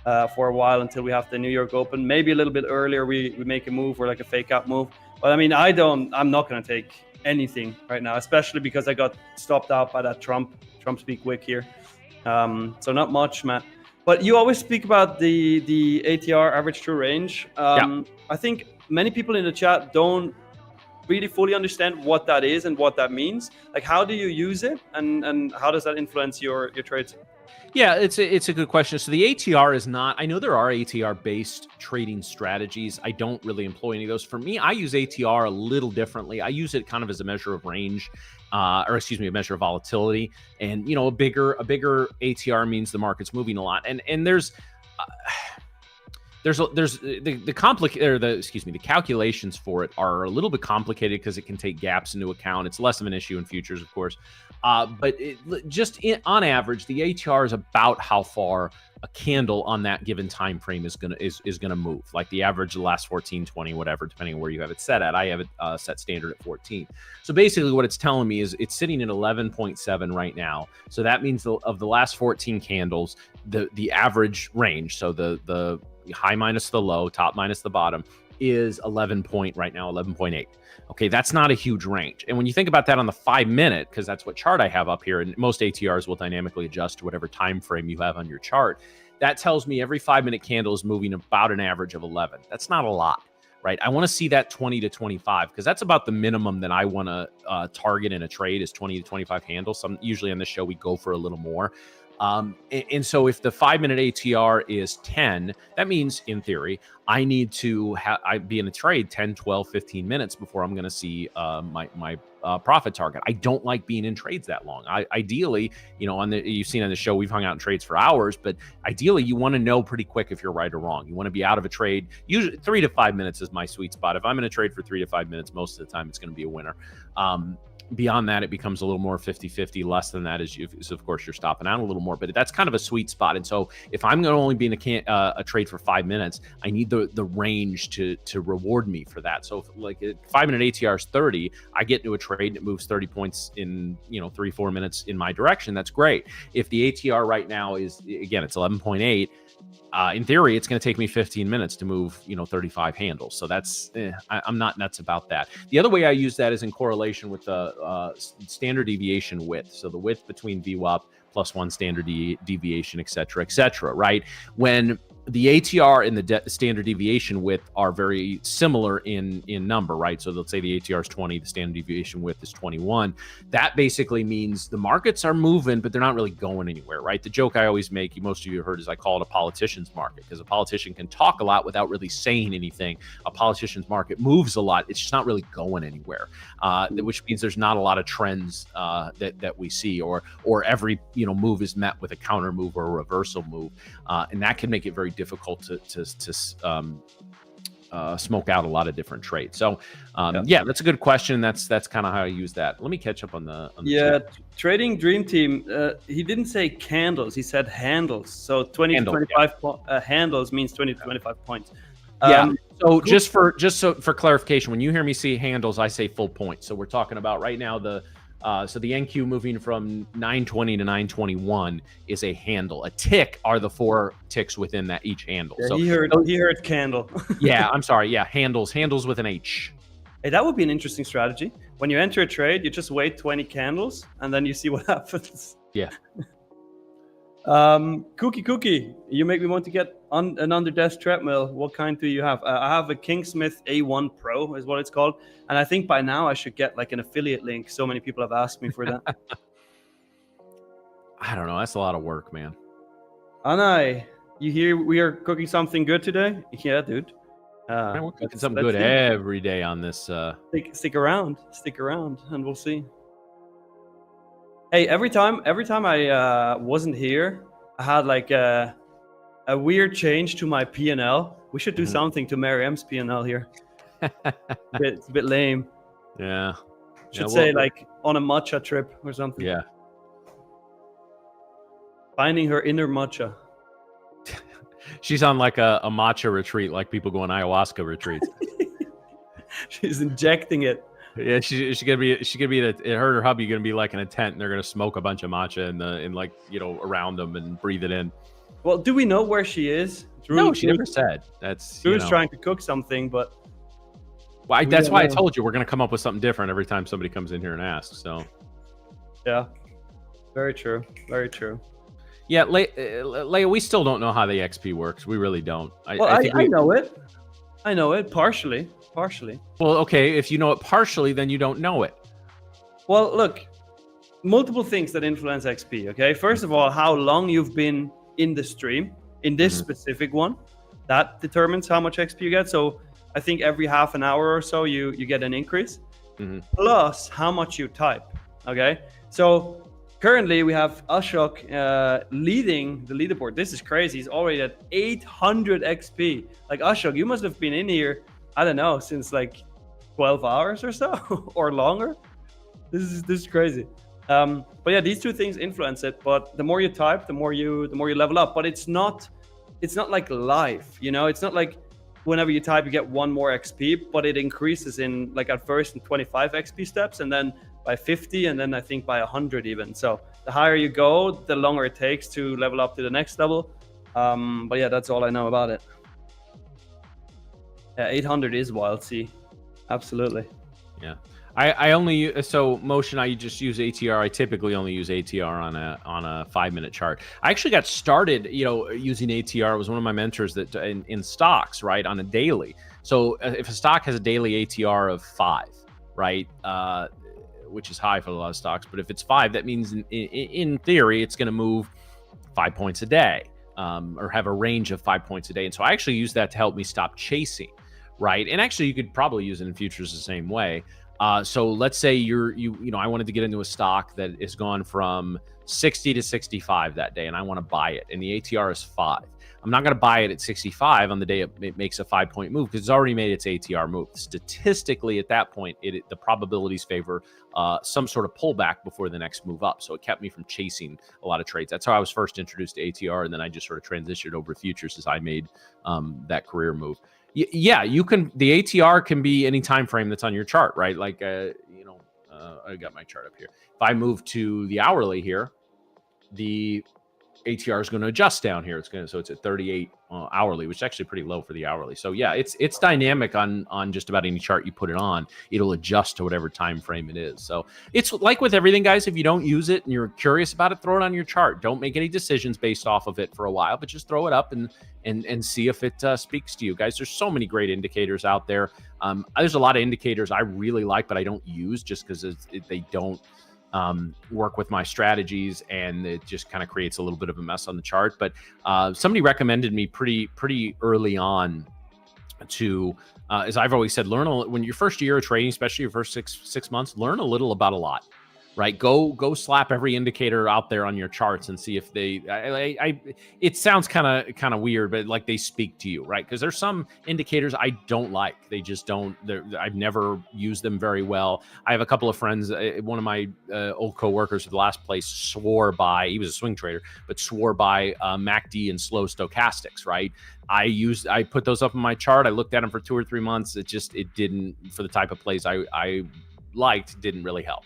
a while until we have the New York Open. Maybe a little bit earlier we make a move, or like a fake out move. But I mean, I'm not going to take anything right now, especially because I got stopped out by that Trump speak wick here. So not much, Matt. But you always speak about the ATR, average true range. I think many people in the chat don't really fully understand what that is and what that means. Like, how do you use it, and how does that influence your trades? Yeah, it's a good question. So the ATR is not. I know there are ATR based trading strategies. I don't really employ any of those. For me, I use ATR a little differently. I use it kind of as a measure of range, or excuse me, a measure of volatility. And a bigger ATR means the market's moving a lot. And there's the calculations for it are a little bit complicated because it can take gaps into account. It's less of an issue in futures, of course. But on average, the ATR is about how far a candle on that given time frame is gonna move. Like the average of the last 14, 20, whatever, depending on where you have it set at. I have it set standard at 14. So basically what it's telling me is it's sitting at 11.7 right now. So that means of the last 14 candles, the average range, so the high minus the low, top minus the bottom, is 11.8. Okay, that's not a huge range. And when you think about that on the 5-minute, because that's what chart I have up here, and most ATRs will dynamically adjust to whatever time frame you have on your chart, that tells me every 5-minute candle is moving about an average of 11. That's not a lot, right? I want to see that 20 to 25 because that's about the minimum that I want to target in a trade is 20 to 25 handles. Usually on this show, we go for a little more. And so if the 5-minute ATR is 10, that means in theory, I need to be in a trade 10, 12, 15 minutes before I'm going to see my profit target. I don't like being in trades that long. Ideally, you've seen on the show, we've hung out in trades for hours, but ideally you want to know pretty quick if you're right or wrong. You want to be out of a trade. Usually 3 to 5 minutes is my sweet spot. If I'm in a trade for 3 to 5 minutes, most of the time it's going to be a winner. Beyond that, it becomes a little more 50-50. Less than that is of course, you're stopping out a little more, but that's kind of a sweet spot. And so if I'm going to only be in a trade for 5 minutes, I need the range to reward me for that. So if, like, 5-minute ATR is 30, I get into a trade and it moves 30 points in 3-4 minutes in my direction. That's great. If the ATR right now is, again, it's 11.8, in theory, it's going to take me 15 minutes to move, 35 handles. So that's, I'm not nuts about that. The other way I use that is in correlation with the standard deviation width. So the width between VWAP plus one standard deviation, et cetera, right? When the ATR and the standard deviation width are very similar in number, right? So let's say the ATR is 20, the standard deviation width is 21. That basically means the markets are moving, but they're not really going anywhere, right? The joke I always make, most of you have heard, is I call it a politician's market, because a politician can talk a lot without really saying anything. A politician's market moves a lot. It's just not really going anywhere, which means there's not a lot of trends that we see, or every move is met with a counter move or a reversal move, and that can make it very difficult to smoke out a lot of different trades. So yeah, that's a good question. That's kind of how I use that. Let me catch up on the chat. Trading Dream Team, he didn't say candles, he said handles. So 20 to 25 handles means 20 to 25 points. Yeah. So just for clarification, when you hear me say handles, I say full points. So we're talking about right now so the NQ moving from 920 to 921 is a handle. A tick are the 4 ticks within that each handle. Yeah, so he heard candle. Yeah, I'm sorry. Yeah, handles with an H. Hey, that would be an interesting strategy. When you enter a trade, you just wait 20 candles and then you see what happens. Yeah. Cookie, you make me want to get on an under-desk treadmill. What kind do you have? I have a Kingsmith A1 Pro is what it's called. And I think by now I should get like an affiliate link. So many people have asked me for that. I don't know. That's a lot of work, man. Anai, you hear we are cooking something good today? Yeah, dude. Man, we're cooking something good every day on this. Stick around, and we'll see. Hey, every time I wasn't here, I had like a weird change to my P&L. We should do something to Mary-M's P&L here. It's a bit lame. Yeah. Should say like on a matcha trip or something. Yeah. Finding her inner matcha. She's on like a matcha retreat, like people go on ayahuasca retreats. She's injecting it. Yeah, she's gonna be her and her hubby gonna be like in a tent, and they're gonna smoke a bunch of matcha and like around them and breathe it in. Well, do we know where she is? No, she never said. That's Drew's trying to cook something, but that's why I told you we're gonna come up with something different every time somebody comes in here and asks. So yeah, very true, very true. Yeah, Leia, we still don't know how the XP works. We really don't. I know it. I know it partially. Well, okay, if you know it partially, then you don't know it. Well, look, multiple things that influence XP. Okay, first of all, how long you've been in the stream in this specific one, that determines how much XP you get. So I think every half an hour or so you get an increase, plus how much you type. Okay, so currently we have Ashok leading the leaderboard. This is crazy. He's already at 800 XP. Like, Ashok, you must have been in here, I don't know, since like 12 hours or so or longer. This is crazy. But yeah, these two things influence it. But the more you type, the more you level up. But it's not like life, you know. It's not like whenever you type you get 1 more XP, but it increases in, like, at first in 25 XP steps, and then by 50, and then I think by 100 even. So the higher you go, the longer it takes to level up to the next level. But yeah, that's all I know about it. Yeah, 800 is wild. See, absolutely. Yeah. I only so Motion. I just use ATR. I typically only use ATR on a 5-minute chart. I actually got started, using ATR. It was one of my mentors that in stocks, right, on a daily. So if a stock has a daily ATR of 5, right, which is high for a lot of stocks, but if it's 5, that means in theory it's going to move 5 points a day, or have a range of 5 points a day. And so I actually use that to help me stop chasing, right? And actually, you could probably use it in futures the same way. So let's say I wanted to get into a stock that is gone from 60 to 65 that day, and I want to buy it, and the ATR is 5. I'm not going to buy it at 65 on the day it makes a 5-point move, because it's already made its ATR move. Statistically, at that point, the probabilities favor some sort of pullback before the next move up. So it kept me from chasing a lot of trades. That's how I was first introduced to ATR, and then I just sort of transitioned over to futures as I made that career move. Yeah, you can. The ATR can be any time frame that's on your chart, right? Like, I got my chart up here. If I move to the hourly here, the ATR is going to adjust down here. So it's at 38 hourly, which is actually pretty low for the hourly. So yeah, it's dynamic on just about any chart you put it on. It'll adjust to whatever time frame it is. So it's like with everything, guys. If you don't use it and you're curious about it, throw it on your chart. Don't make any decisions based off of it for a while, but just throw it up and see if it speaks to you, guys. There's so many great indicators out there. There's a lot of indicators I really like, but I don't use just because they don't work with my strategies, and it just kind of creates a little bit of a mess on the chart. But somebody recommended me pretty early on to, as I've always said, when your first year of trading, especially your first six months, learn a little about a lot. Right, go slap every indicator out there on your charts and see if they. It sounds kind of weird, but like they speak to you, right? Because there's some indicators I don't like. They just don't. I've never used them very well. I have a couple of friends. One of my old coworkers at the last place swore by. He was a swing trader, but swore by MACD and slow stochastics. Right. I put those up on my chart. I looked at them for 2 or 3 months. It didn't, for the type of plays I liked, didn't really help.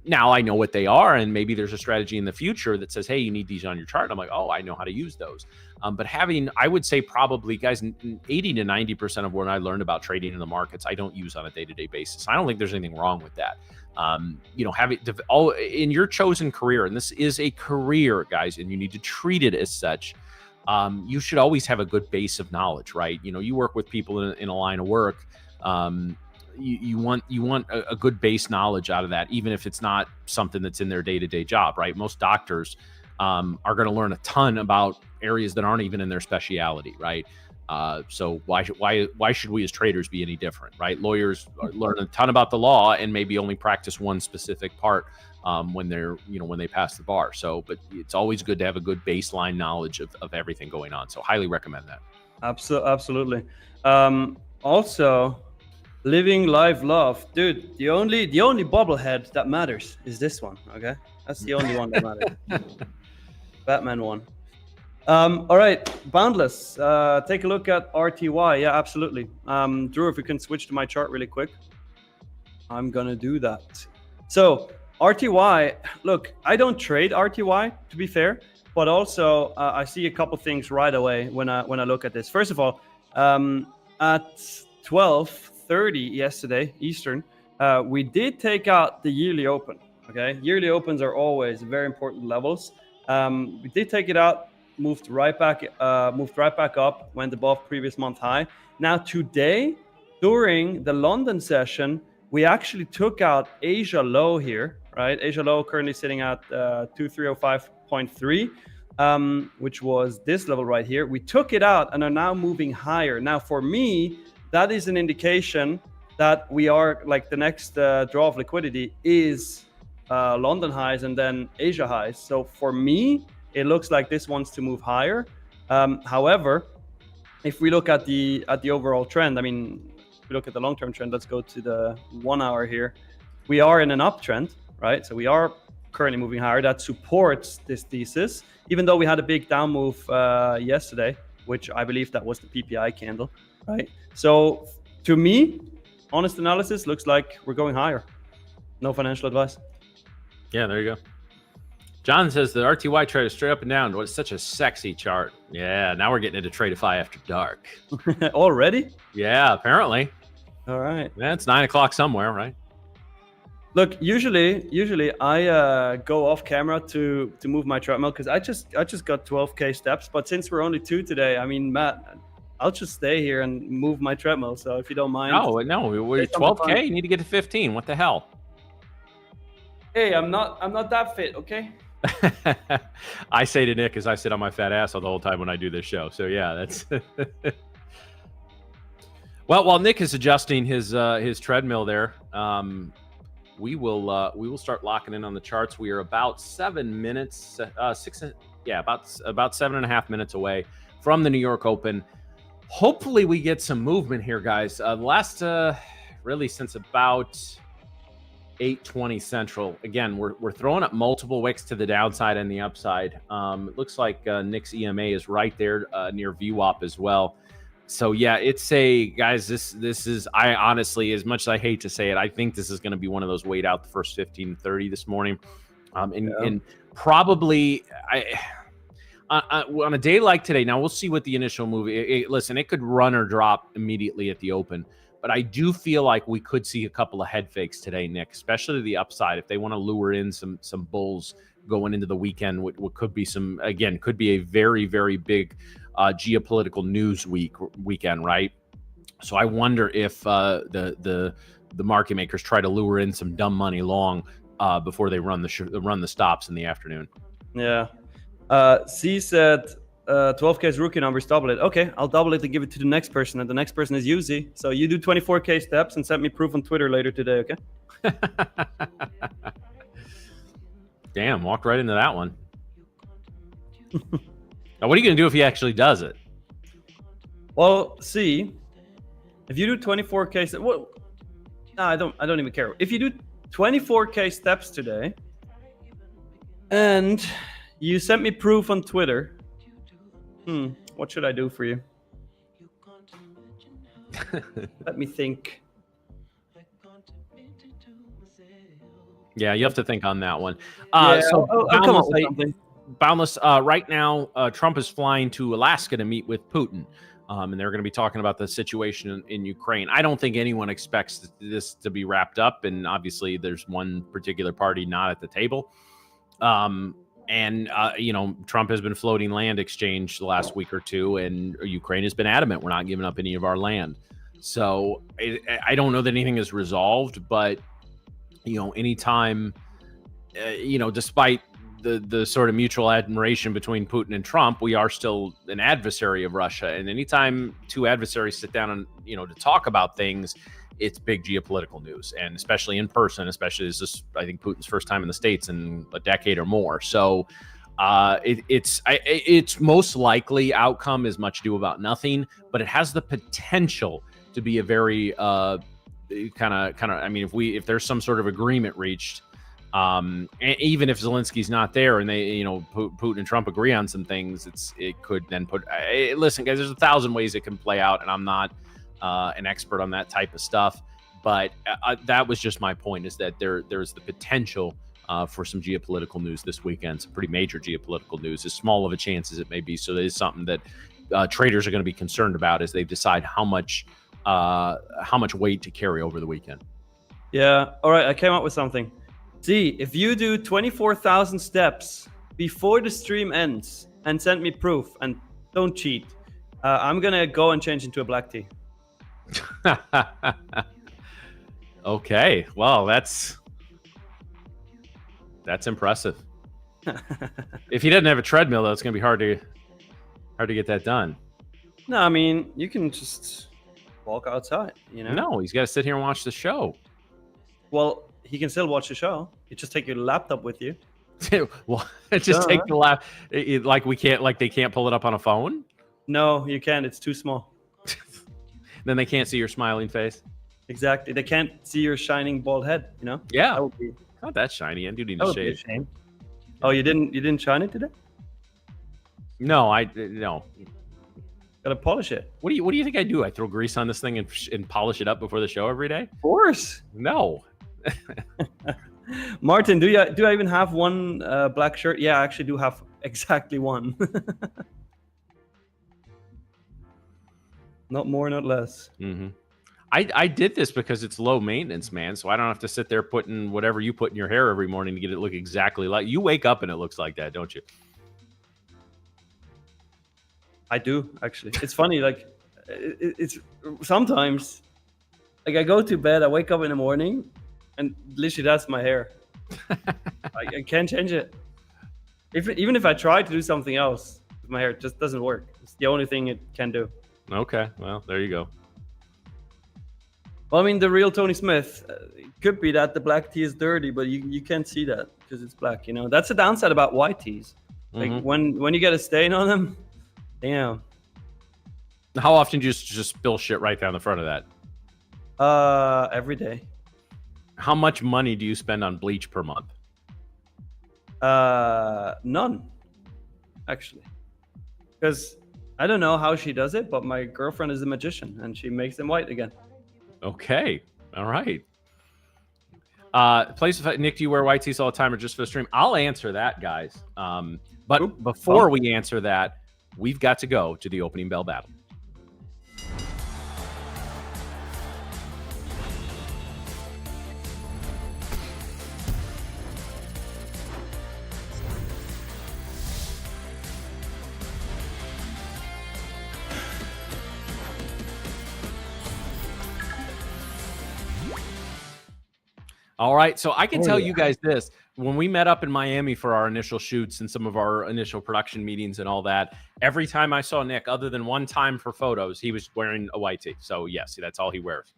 Now I know what they are, and maybe there's a strategy in the future that says, hey, you need these on your chart. And I'm like, oh, I know how to use those. But I would say probably, guys, 80 to 90% of what I learned about trading in the markets, I don't use on a day-to-day basis. I don't think there's anything wrong with that. Having all in your chosen career, and this is a career, guys, and you need to treat it as such. You should always have a good base of knowledge, right? You work with people in a line of work. You want a good base knowledge out of that, even if it's not something that's in their day-to-day job, right? Most doctors are going to learn a ton about areas that aren't even in their speciality, right? So why should we as traders be any different, right? Lawyers learn a ton about the law and maybe only practice one specific part when they pass the bar. So, but it's always good to have a good baseline knowledge of everything going on. So highly recommend that. Absolutely. Also, living life love, dude. The only bobblehead that matters is this one. Okay, that's the only one that matters. Batman one. All right, Boundless. Take a look at RTY. Yeah, absolutely. Drew, if we can switch to my chart really quick, I'm gonna do that. So RTY. Look, I don't trade RTY, to be fair, but also I see a couple things right away when I look at this. First of all, at 12:30 yesterday Eastern, we did take out the yearly open. Okay, yearly opens are always very important levels. We did take it out, moved right back up, went above previous month high. Now today, during the London session, we actually took out Asia low here, right? Asia low currently sitting at 2305.3, which was this level right here. We took it out and are now moving higher. Now, for me, that is an indication that we are like the next draw of liquidity is London highs and then Asia highs. So for me, it looks like this wants to move higher. However, if we look at the overall trend, I mean, if we look at the long-term trend, let's go to the 1 hour here. We are in an uptrend, right? So we are currently moving higher. That supports this thesis, even though we had a big down move yesterday, which I believe that was the PPI candle, right? So to me, honest analysis looks like we're going higher. No financial advice. Yeah, there you go. John says the RTY trade is straight up and down. It's such a sexy chart. Yeah, now we're getting into Tradeify after dark. Already? Yeah, apparently. All right. Yeah, it's 9 o'clock somewhere, right? Look, usually I go off camera to move my treadmill because I just got 12K steps. But since we're only 2 today, I mean, Matt, I'll just stay here and move my treadmill. So if you don't mind. No, we're 12K. You need to get to 15. What the hell? Hey, I'm not that fit, okay? I say to Nick as I sit on my fat ass all the whole time when I do this show. So yeah, that's well. While Nick is adjusting his treadmill there, we will start locking in on the charts. We are about 7 minutes, about 7.5 minutes away from the New York Open. Hopefully, we get some movement here, guys. Last really since about 8:20 Central. Again, we're throwing up multiple wicks to the downside and the upside. It looks like Nick's EMA is right there near VWAP as well. So yeah, it's guys. This is, I honestly, as much as I hate to say it, I think this is going to be one of those wait out the first 15:30 this morning, and probably on a day like today. Now we'll see what the initial move. Listen, it could run or drop immediately at the open. But I do feel like we could see a couple of head fakes today, Nick, especially to the upside. If they want to lure in some bulls going into the weekend, what could be could be a very, very big geopolitical news weekend, right? So I wonder if the market makers try to lure in some dumb money long before they run the stops in the afternoon. Yeah. C said 12K's rookie numbers, double it. Okay, I'll double it and give it to the next person, and the next person is Yuzi. So you do 24K steps and send me proof on Twitter later today, okay? Damn, walked right into that one. Now, what are you going to do if he actually does it? Well, see, if you do 24K steps, well, no, I don't even care. If you do 24K steps today, and you sent me proof on Twitter, what should I do for you? Let me think. Yeah, you have to think on that one. So I'll come up with something. Boundless, right now, Trump is flying to Alaska to meet with Putin, and they're going to be talking about the situation in Ukraine. I don't think anyone expects this to be wrapped up, and obviously there's one particular party not at the table. Trump has been floating land exchange the last week or two, and Ukraine has been adamant we're not giving up any of our land. So I don't know that anything is resolved, but anytime, despite the sort of mutual admiration between Putin and Trump, we are still an adversary of Russia. And anytime two adversaries sit down and, to talk about things, it's big geopolitical news, and especially in person, especially as this, I think, Putin's first time in the States in a decade or more. So it's most likely outcome is much ado about nothing, but it has the potential to be a very kind of. I mean, if there's some sort of agreement reached, even if Zelensky's not there and they, Putin and Trump agree on some things, it could then put. Listen, guys, there's 1,000 ways it can play out, and I'm not an expert on that type of stuff, but that was just my point, is that there's the potential for some geopolitical news this weekend, some pretty major geopolitical news, as small of a chance as it may be. So that is something that traders are going to be concerned about as they decide how much weight to carry over the weekend. Yeah. All right. I came up with something. See, if you do 24,000 steps before the stream ends and send me proof, and don't cheat, I'm going to go and change into a black tea. Okay, well, that's That's impressive. If he doesn't have a treadmill, though, it's going to be hard to get that done. No, I mean, you can just walk outside, you know? No, he's got to sit here and watch the show. Well, he can still watch the show. You just take your laptop with you. Well, just take the lap. Like they can't pull it up on a phone. No, you can't. It's too small. Then they can't see your smiling face. Exactly. They can't see your shining bald head, you know? Yeah. That would be, Not that shiny. I do need that to would be a shave. shame. Oh, you didn't shine it today? No, no. Gotta polish it. What do you think I do? I throw grease on this thing and polish it up before the show every day? Of course. No. Martin, do I even have one black shirt? Yeah, I actually do have exactly one. Not more, not less. Mm-hmm. I did this because it's low maintenance, man. So I don't have to sit there putting whatever you put in your hair every morning to get it look exactly like you wake up and it looks like that, don't you? I do, actually. It's funny, like it's sometimes like I go to bed, I wake up in the morning, and literally that's my hair. I can't change it. Even if I try to do something else with my hair, it just doesn't work. It's the only thing it can do. Okay, well, there you go. Well, I mean, the real Tony Smith, it could be that the black tee is dirty, but you can't see that because it's black, you know? That's the downside about white tees. Like when you get a stain on them, damn. How often do you just spill shit right down the front of that? Every day. How much money do you spend on bleach per month? None, actually. Because I don't know how she does it, but my girlfriend is a magician and she makes them white again. Okay. All right. Nick, do you wear white tees all the time or just for the stream? I'll answer that, guys. But before we answer that, we've got to go to the opening bell battle. All right, so I can tell you guys this. When we met up in Miami for our initial shoots and some of our initial production meetings and all that, every time I saw Nick, other than one time for photos, he was wearing a white tee. So, yes, that's all he wears.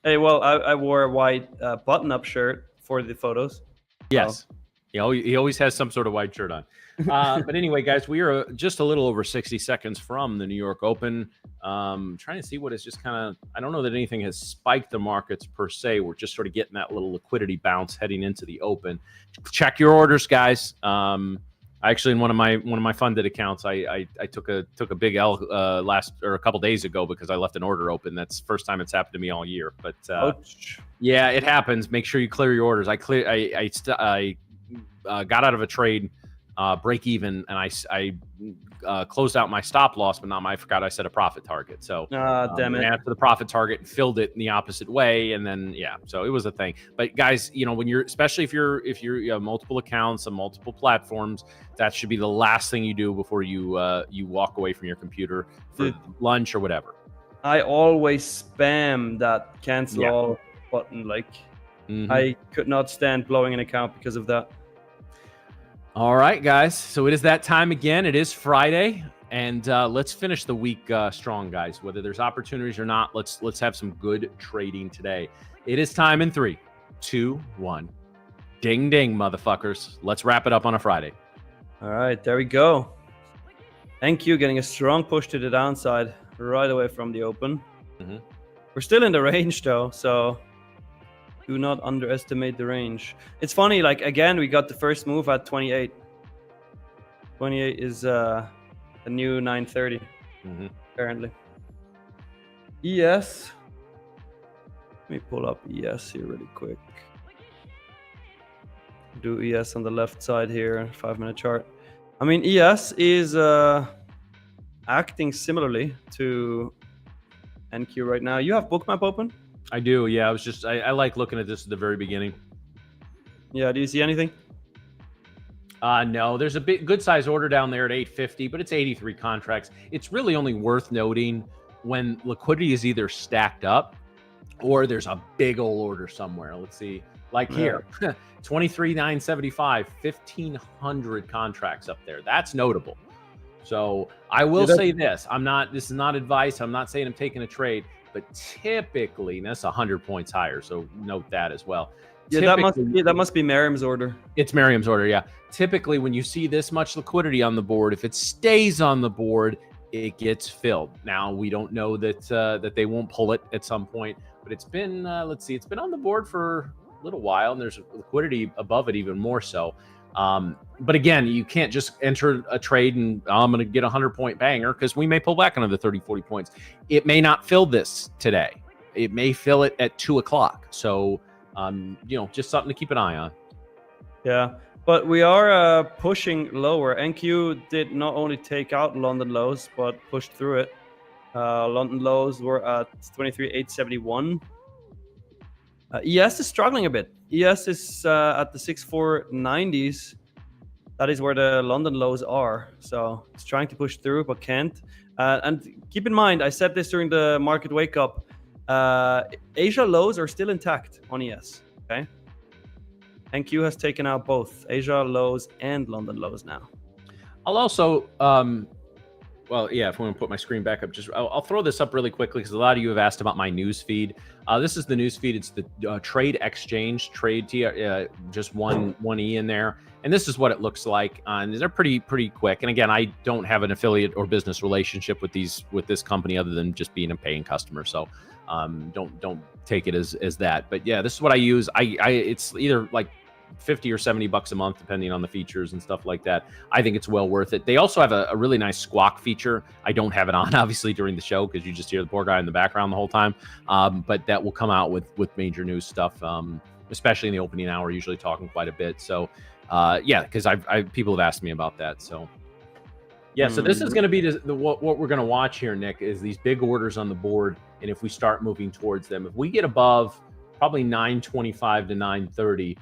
Hey, well, I wore a white button-up shirt for the photos. Yes. He always has some sort of white shirt on. But anyway, guys, we are just a little over 60 seconds from the New York Open. Trying to see what is just kind of, I don't know that anything has spiked the markets per se. We're just sort of getting that little liquidity bounce heading into the Open. Check your orders, guys. Actually, in one of my funded accounts, I took a big L a couple days ago because I left an order open. That's the first time it's happened to me all year. But yeah, it happens. Make sure you clear your orders. I got out of a trade, break even, and I closed out my stop loss, but I forgot I set a profit target. So damn it. After the profit target and filled it in the opposite way, and then so it was a thing. But guys, when you're, especially if you have multiple accounts on multiple platforms, that should be the last thing you do before you walk away from your computer for lunch or whatever. I always spam that cancel all button. Like I could not stand blowing an account because of that. All right, guys. So it is that time again. It is Friday, and let's finish the week strong, guys. Whether there's opportunities or not, let's have some good trading today. It is time in 3, 2, 1. Ding, ding, motherfuckers. Let's wrap it up on a Friday. All right, there we go. Thank you. Getting a strong push to the downside right away from the Open. We're still in the range, though, so do not underestimate the range. It's funny, like, again, we got the first move at 28. 28 is the new 930, apparently. ES. Let me pull up ES here really quick. Do ES on the left side here, 5-minute chart. I mean, ES is acting similarly to NQ right now. You have Bookmap open? I do, yeah. I like looking at this at the very beginning. Yeah, do you see anything? No, there's a good size order down there at 850, but it's 83 contracts. It's really only worth noting when liquidity is either stacked up or there's a big old order somewhere. Let's see, like here, 23,975, 1,500 contracts up there. That's notable. So I will say this: this is not advice. I'm not saying I'm taking a trade, but typically, and that's 100 points higher. So note that as well. Yeah, that must be Merriam's order. It's Merriam's order, yeah. Typically, when you see this much liquidity on the board, if it stays on the board, it gets filled. Now, we don't know that they won't pull it at some point, but it's been, let's see, it's been on the board for a little while, and there's liquidity above it even more so. But again, you can't just enter a trade and I'm going to get a 100-point banger, because we may pull back another 30, 40 points. It may not fill this today. It may fill it at 2 o'clock. So, just something to keep an eye on. Yeah, but we are pushing lower. NQ did not only take out London lows, but pushed through it. London lows were at 23,871. ES is struggling a bit. ES is at the 6490s. That is where the London lows are. So it's trying to push through, but can't. And keep in mind, I said this during the market wake up. Asia lows are still intact on ES. Okay. NQ has taken out both Asia lows and London lows now. I'll also, well, yeah, if I want to put my screen back up, I'll throw this up really quickly, because a lot of you have asked about my news feed. This is the news feed. It's the Trade Exchange, just one E in there. And this is what it looks like. And they're pretty quick. And again, I don't have an affiliate or business relationship with this company other than just being a paying customer. So don't take it as that. But yeah, this is what I use. It's either like 50 or 70 bucks a month, depending on the features and stuff like that. I think it's well worth it. They also have a really nice squawk feature. I don't have it on, obviously, during the show, because you just hear the poor guy in the background the whole time. But that will come out with major news stuff, especially in the opening hour, usually talking quite a bit. So yeah, because people have asked me about that. So yeah, so this is going to be what we're going to watch here, Nick, is these big orders on the board. And if we start moving towards them, if we get above probably 925 to 930,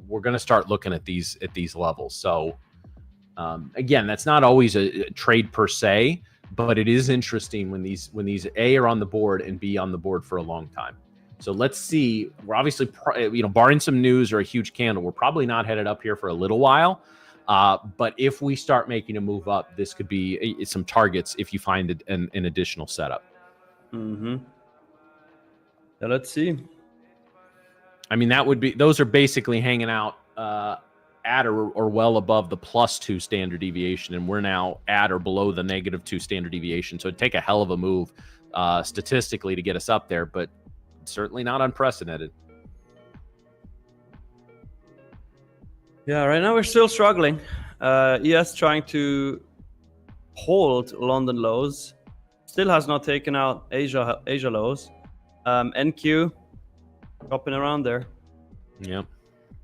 we're going to start looking at these levels. So again, that's not always a trade per se, but it is interesting when these A are on the board and B on the board for a long time. So let's see. We're obviously, barring some news or a huge candle, we're probably not headed up here for a little while. But if we start making a move up, this could be some targets if you find an additional setup. Yeah, let's see. I mean, those are basically hanging out at or well above the +2 standard deviation, and we're now at or below the -2 standard deviation. So it'd take a hell of a move statistically to get us up there, but certainly not unprecedented. Yeah, right now we're still struggling. ES trying to hold London lows. Still has not taken out Asia lows. NQ dropping around there. Yep.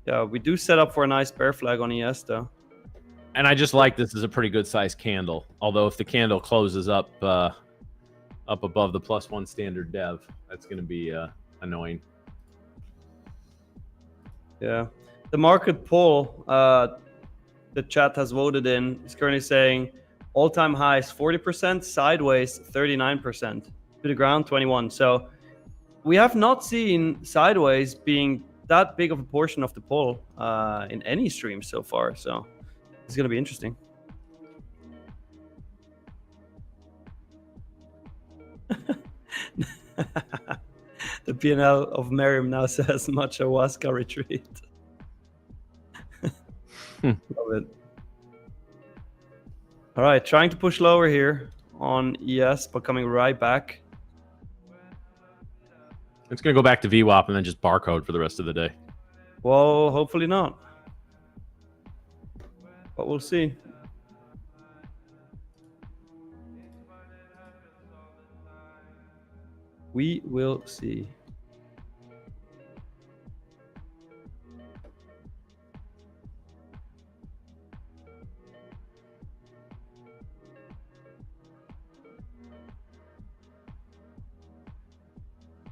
Yeah, we do set up for a nice bear flag on ES though. And I just like this is a pretty good sized candle. Although if the candle closes up above the +1 standard dev, that's going to be annoying. Yeah. The market poll the chat has voted in is currently saying all-time highs 40%, sideways 39%, to the ground 21%. So we have not seen sideways being that big of a portion of the poll in any stream so far. So it's going to be interesting. The P&L of Merriam now says much ayahuasca retreat. Love it. All right, trying to push lower here on ES, but coming right back. It's going to go back to VWAP and then just barcode for the rest of the day. Well, hopefully not. But we'll see. We will see.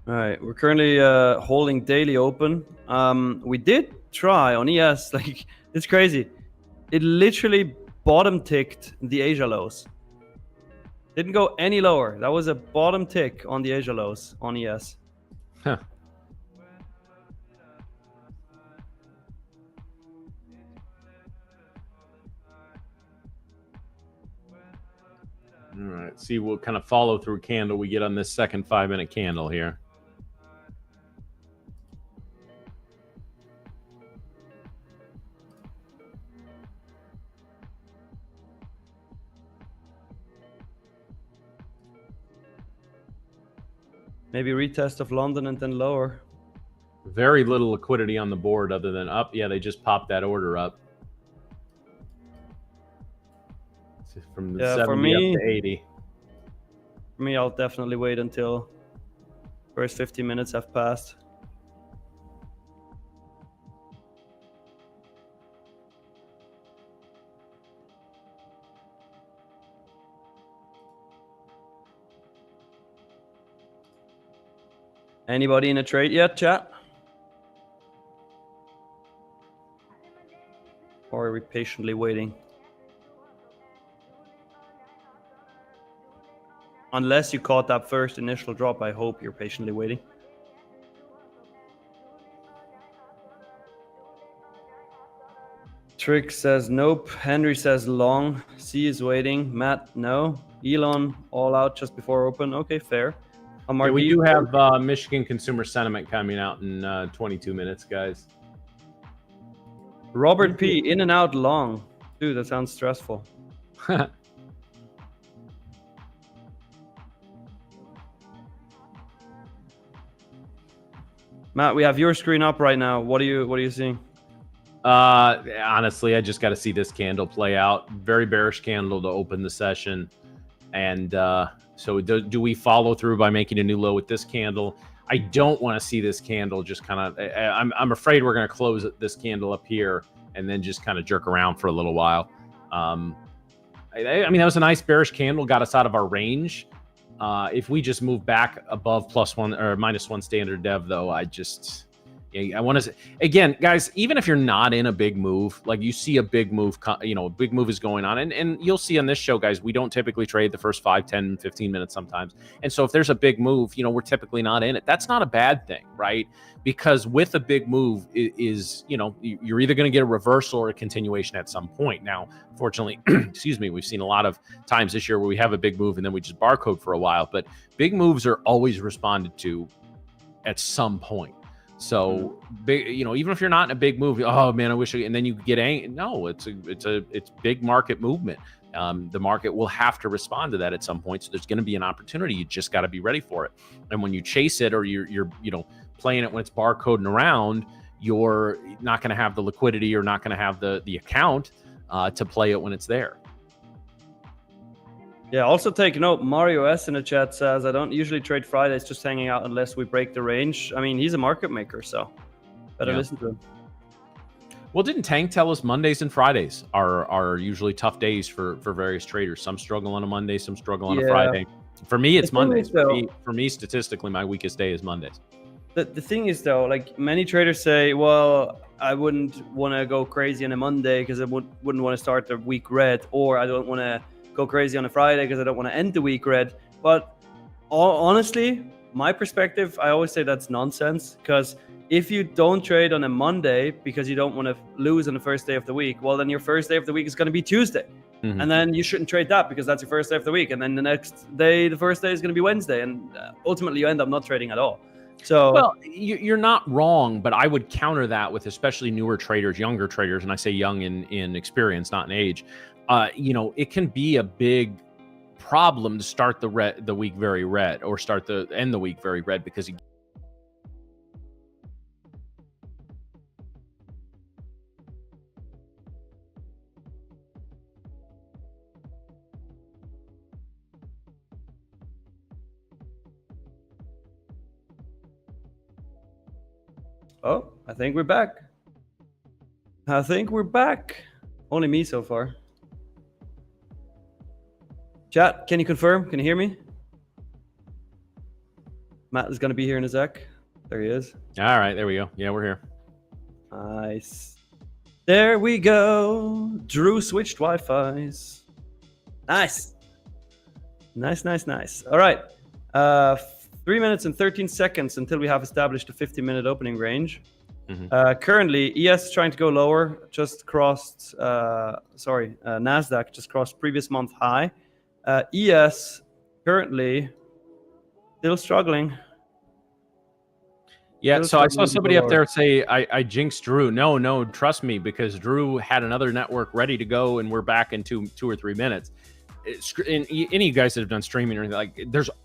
All right, we're currently holding daily open. We did try on ES, like, it's crazy. It literally bottom ticked the Asia lows. Didn't go any lower. That was a bottom tick on the Asia lows on ES. Huh. All right, see what kind of follow through candle we get on this second 5-minute candle here. Maybe retest of London and then lower. Very little liquidity on the board other than up. Yeah, they just popped that order up. From the 70 up to 80. For me, I'll definitely wait until first 15 minutes have passed. Anybody in a trade yet, chat? Or are we patiently waiting? Unless you caught that first initial drop, I hope you're patiently waiting. Trick says nope. Henry says long. C is waiting. Matt, no. Elon, all out just before open. Okay, fair. Yeah, we do have Michigan consumer sentiment coming out in 22 minutes, guys. Robert P, in and out long. Dude, that sounds stressful. Matt, we have your screen up right now. What are you seeing? Honestly, I just got to see this candle play out. Very bearish candle to open the session. And so do we follow through by making a new low with this candle? I don't want to see this candle just kind of, I'm afraid we're going to close this candle up here and then just kind of jerk around for a little while. I mean, that was a nice bearish candle, got us out of our range. If we just move back above +1 or -1 standard dev, though, I want to, again, guys, even if you're not in a big move, like you see a big move, a big move is going on. And you'll see on this show, guys, we don't typically trade the first 5, 10, 15 minutes sometimes. And so if there's a big move, we're typically not in it. That's not a bad thing, right? Because with a big move is you're either going to get a reversal or a continuation at some point. Now, fortunately, excuse me, we've seen a lot of times this year where we have a big move and then we just barcode for a while. But big moves are always responded to at some point. So big, even if you're not in a big move, oh man, I wish, and then you get angry. No, it's big market movement. The market will have to respond to that at some point. So there's going to be an opportunity. You just got to be ready for it. And when you chase it, or you're playing it when it's barcoding around, you're not going to have the liquidity, or not going to have the account to play it when it's there. Yeah, also take note, Mario S in the chat says, I don't usually trade Fridays, just hanging out unless we break the range. I mean, he's a market maker, so better listen to him. Well, didn't Tank tell us Mondays and Fridays are usually tough days for various traders? Some struggle on a Monday, some struggle on a Friday. For me, it's Mondays. For me, statistically, my weakest day is Mondays. The thing is, though, like many traders say, well, I wouldn't want to go crazy on a Monday because I wouldn't want to start the week red, or I don't want to go crazy on a Friday because I don't want to end the week red. But honestly, my perspective, I always say that's nonsense, because if you don't trade on a Monday because you don't want to lose on the first day of the week, well, then your first day of the week is going to be Tuesday. Mm-hmm. And then you shouldn't trade that because that's your first day of the week. And then the next day, the first day is going to be Wednesday. And ultimately, you end up not trading at all. So, well, you're not wrong, but I would counter that with especially newer traders, younger traders, and I say young in experience, not in age. It can be a big problem to start the week very red, or end the week very red, because oh, I think we're back. Only me so far. Chat, can you confirm? Can you hear me? Matt is going to be here in a sec. There he is. All right, there we go. Yeah, we're here. Nice. There we go. Drew switched Wi-Fi's. Nice. Nice. All right. 3 minutes and 13 seconds until we have established a 50-minute opening range. Mhm. Currently, ES is trying to go lower, just crossed, NASDAQ just crossed previous month high. ES currently still struggling. Yeah, Still so I saw struggling to go somebody up lower. there say I jinxed Drew. No, trust me, because Drew had another network ready to go, and we're back in two or 3 minutes. Any of you guys that have done streaming or anything, like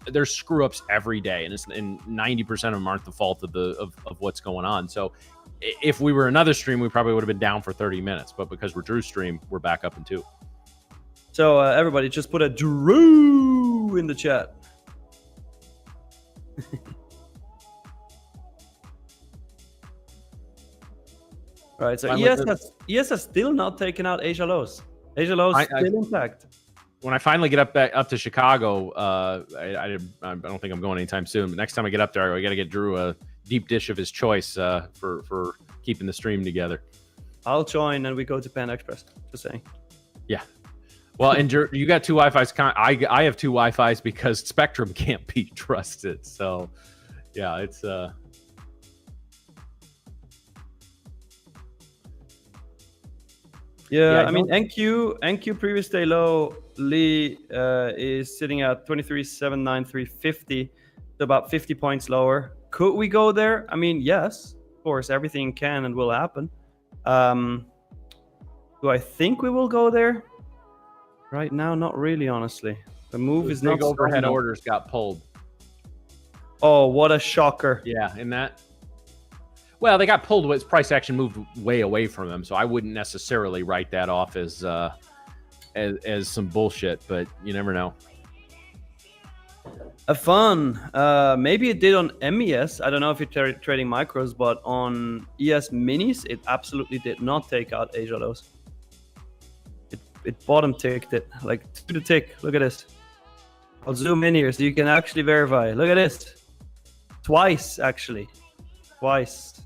there's screw ups every day, and 90% of them aren't the fault of what's going on. So if we were another stream, we probably would have been down for 30 minutes, but because we're Drew's stream, we're back up in 2. So everybody, just put a Drew in the chat. All right, so ES has still not taken out Asia lows. Asia lows still intact. When I finally get up to Chicago, I don't think I'm going anytime soon. But next time I get up there, I got to get Drew a deep dish of his choice for keeping the stream together. I'll join and we go to Pan Express. Just saying. Yeah. Well, and you got 2 Wi-Fi's. I have 2 Wi-Fi's because Spectrum can't be trusted. So, yeah, it's Yeah, I mean, NQ previous day low, Lee is sitting at 23,793.50, so about 50 points lower. Could we go there? I mean, yes, of course, everything can and will happen. Do I think we will go there? Right now, not really, honestly. The move is not big overhead orders got pulled. Oh, what a shocker. Yeah, in that. Well, they got pulled. Its price action moved way away from them, so I wouldn't necessarily write that off as some bullshit. But you never know. Fun. Maybe it did on MES. I don't know if you're trading micros, but on ES minis, it absolutely did not take out Asia lows. It bottom ticked it like to the tick. Look at this. I'll zoom in here so you can actually verify. Look at this. Twice, actually. Twice.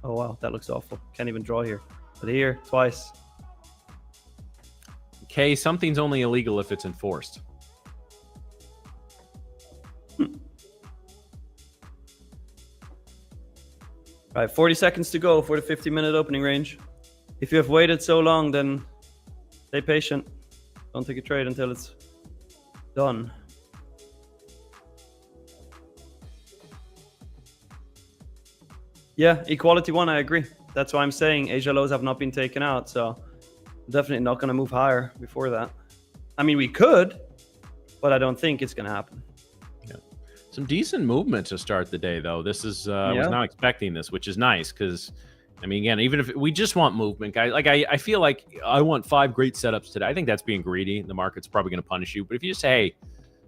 Oh, wow. That looks awful. Can't even draw here. But here, twice. Okay, something's only illegal if it's enforced. All right, 40 seconds to go for the 50-minute opening range. If you have waited so long, then stay patient. Don't take a trade until it's done. Yeah, equality 1, I agree. That's why I'm saying Asia lows have not been taken out, so definitely not going to move higher before that. I mean, we could, but I don't think it's going to happen. Yeah. Some decent movement to start the day, though. This is I was not expecting this, which is nice because, I mean, again, even if we just want movement, guys, like I feel like I want 5 great setups today. I think that's being greedy. The market's probably going to punish you. But if you just say, hey,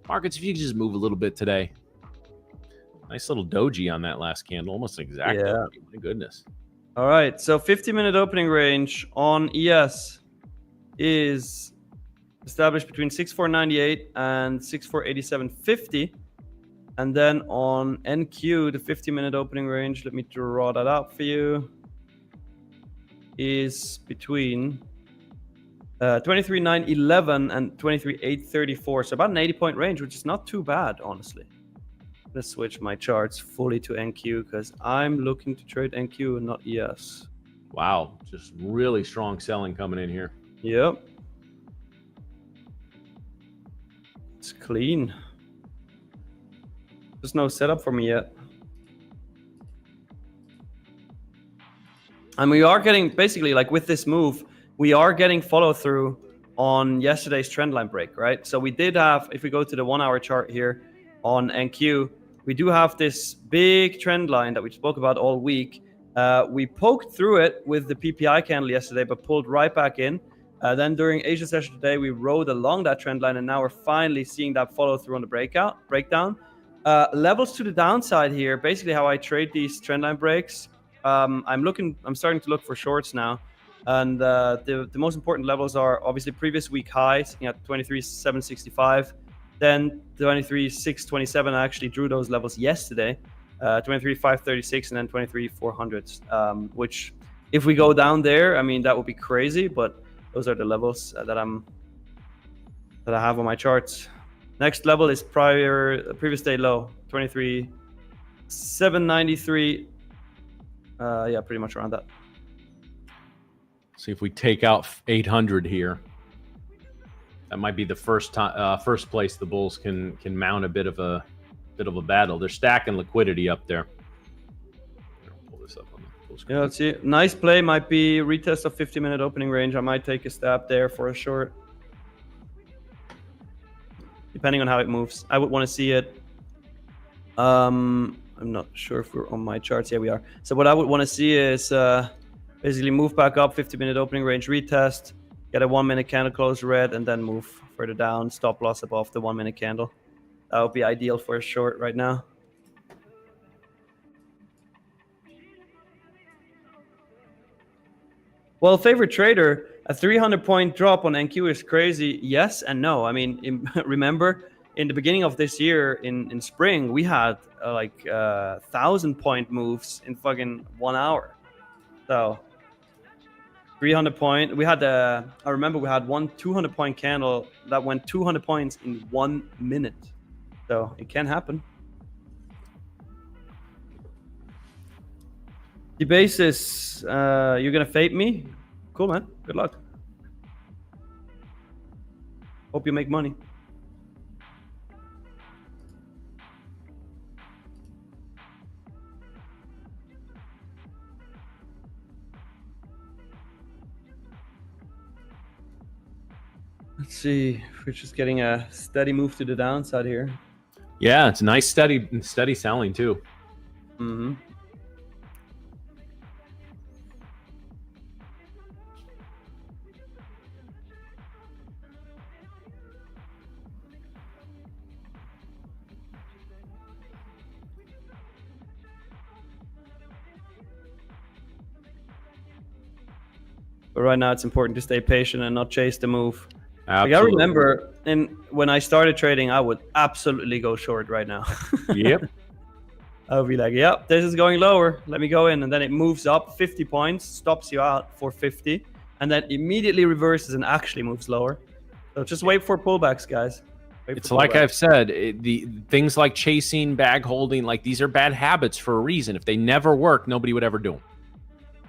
markets, if you could just move a little bit today. Nice little doji on that last candle. Almost an exact doji. My goodness. All right. So 50-minute opening range on ES is established between 6498 and 6487.50. And then on NQ, the 50-minute opening range, let me draw that out for you, is between 23,911 and 23,834. So about an 80-point range, which is not too bad, honestly. Let's switch my charts fully to NQ because I'm looking to trade NQ and not ES. Wow, just really strong selling coming in here. Yep. It's clean. There's no setup for me yet. And we are getting, basically, like with this move, we are getting follow through on yesterday's trend line break, right? So we did have, if we go to the 1-hour chart here on NQ, we do have this big trend line that we spoke about all week. We poked through it with the PPI candle yesterday, but pulled right back in. Then during Asia session today, we rode along that trend line, and now we're finally seeing that follow through on the breakdown. Levels to the downside here, basically how I trade these trend line breaks. I'm starting to look for shorts now. And the most important levels are obviously previous week high, sitting at 23,765. Then 23,627, I actually drew those levels yesterday. 23,536 and then 23,400. Which, if we go down there, I mean, that would be crazy. But those are the levels that I have on my charts. Next level is previous day low, 23,793. Yeah, pretty much around that. See if we take out 800 here. That might be the first place the bulls can mount a bit of a battle. They're stacking liquidity up there. Pull this up on the full screen. Yeah, let's see. Nice play might be retest of 50-minute opening range. I might take a stab there for a short, depending on how it moves. I would want to see it. I'm not sure if we're on my charts. Yeah, we are. So what I would want to see is basically move back up, 50-minute opening range retest, get a 1-minute candle close red, and then move further down, stop loss above the 1-minute candle. That would be ideal for a short right now. Well, favorite trader, a 300-point drop on NQ is crazy. Yes and no. I mean, remember in the beginning of this year in spring, we had like 1,000-point moves in fucking 1 hour. So 300-point. We had I remember we had one 200-point candle that went 200 points in 1 minute. So it can happen. The basis, you're gonna fade me? Cool, man. Good luck. Hope you make money. Let's see. We're just getting a steady move to the downside here. Yeah, it's nice steady selling too. Mm-hmm. But right now, it's important to stay patient and not chase the move. Like I remember, when I started trading, I would absolutely go short right now. Yep. I would be like, yep, this is going lower. Let me go in. And then it moves up 50 points, stops you out for 50, and then immediately reverses and actually moves lower. So just wait for pullbacks, guys. It's like I've said, the things like chasing, bag holding, like these are bad habits for a reason. If they never work, nobody would ever do them.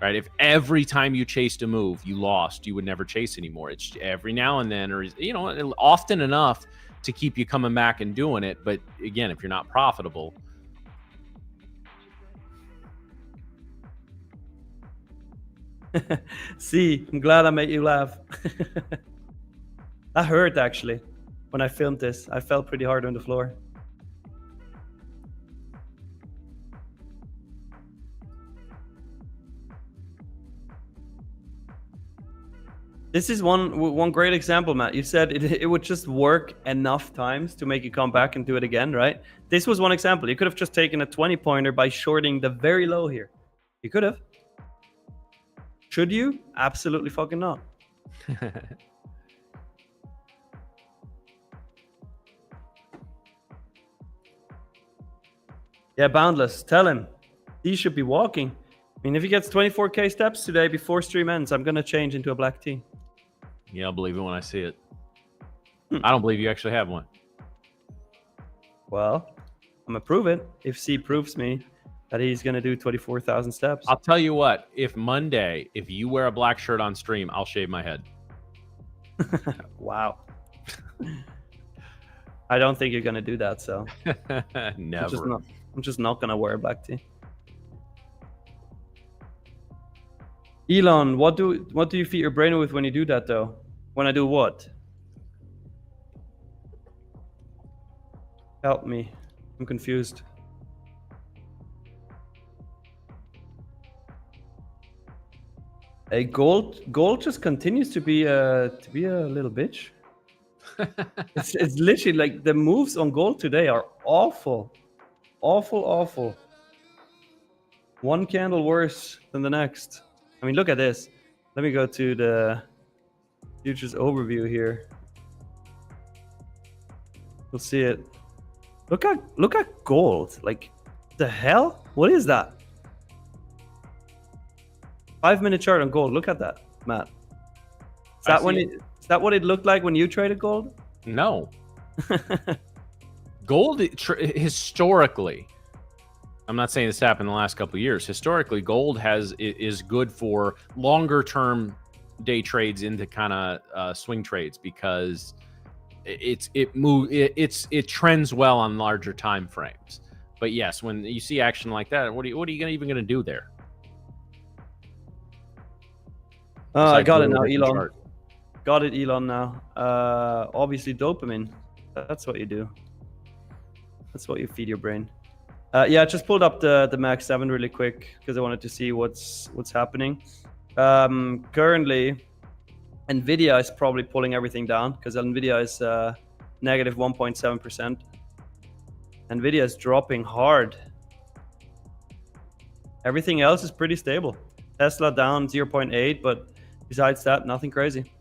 Right? If every time you chased a move, you lost, you would never chase anymore. It's every now and then, or, you know, often enough to keep you coming back and doing it. But again, if you're not profitable. See, I'm glad I made you laugh. That hurt, actually. When I filmed this, I fell pretty hard on the floor. This is one great example, Matt. You said it would just work enough times to make you come back and do it again, right? This was one example. You could have just taken a 20-pointer by shorting the very low here. You could have. Should you? Absolutely fucking not. Yeah, Boundless. Tell him. He should be walking. I mean, if he gets 24K steps today before stream ends, I'm going to change into a black tee. Yeah, I'll believe it when I see it. I don't believe you actually have one. Well, I'm going to prove it if C proves me that he's going to do 24,000 steps. I'll tell you what, if Monday, if you wear a black shirt on stream, I'll shave my head. Wow. I don't think you're going to do that, so. Never. I'm just not going to wear a black tee. Elon, what do you feed your brain with when you do that, though? When I do what? Help me. I'm confused. Hey, gold just continues to be a little bitch. it's literally like the moves on gold today are awful. Awful. One candle worse than the next. I mean, look at this. Let me go to the futures overview here. We'll see it. Look at gold. Like, the hell? What is that? 5-minute chart on gold. Look at that, Matt. Is that what it looked like when you traded gold? No. Gold historically, I'm not saying this happened in the last couple of years. Historically, gold is good for longer term day trades into kind of swing trades because it trends well on larger time frames. But yes, when you see action like that, what are you even going to do there? I got it now, Elon. Chart. Got it, Elon. Now, obviously dopamine. That's what you do. That's what you feed your brain. Yeah, I just pulled up the Max 7 really quick because I wanted to see what's happening. Currently, Nvidia is probably pulling everything down because Nvidia is negative 1.7%. Nvidia is dropping hard. Everything else is pretty stable. Tesla down 0.8, but besides that, nothing crazy.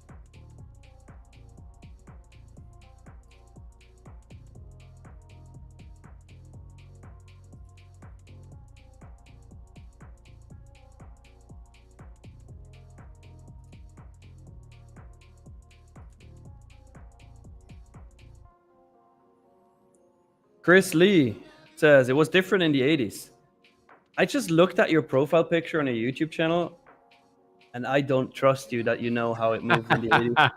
Chris Lee says, it was different in the 80s. I just looked at your profile picture on a YouTube channel, and I don't trust you that you know how it moved in the 80s.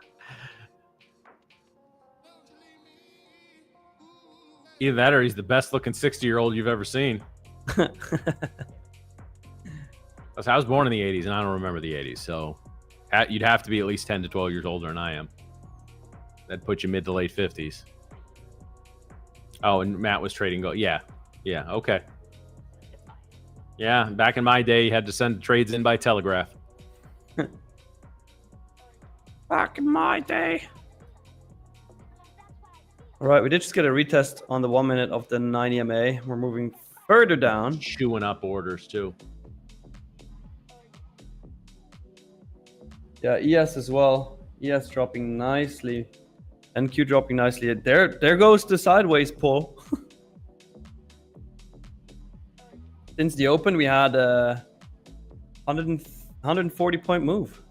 Either that or he's the best looking 60-year-old you've ever seen. I was born in the 80s, and I don't remember the 80s, so you'd have to be at least 10 to 12 years older than I am. That'd put you mid to late 50s. Oh, and Matt was trading gold. Yeah, okay. Yeah, back in my day, you had to send trades in by telegraph. Back in my day. All right, we did just get a retest on the 1 minute of the 9 EMA. We're moving further down. Chewing up orders, too. Yeah, ES as well. ES dropping nicely. NQ dropping nicely. There goes the sideways pull. Since the open, we had a 140-point move.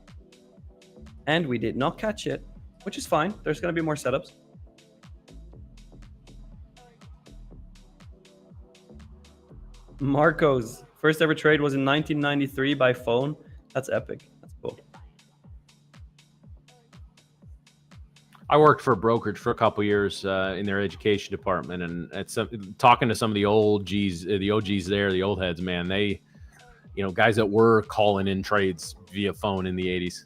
And we did not catch it, which is fine. There's going to be more setups. Marco's first ever trade was in 1993 by phone. That's epic. That's cool. I worked for a brokerage for a couple years in their education department, and talking to some of the OGs there, the old heads, man, they, guys that were calling in trades via phone in the 80s.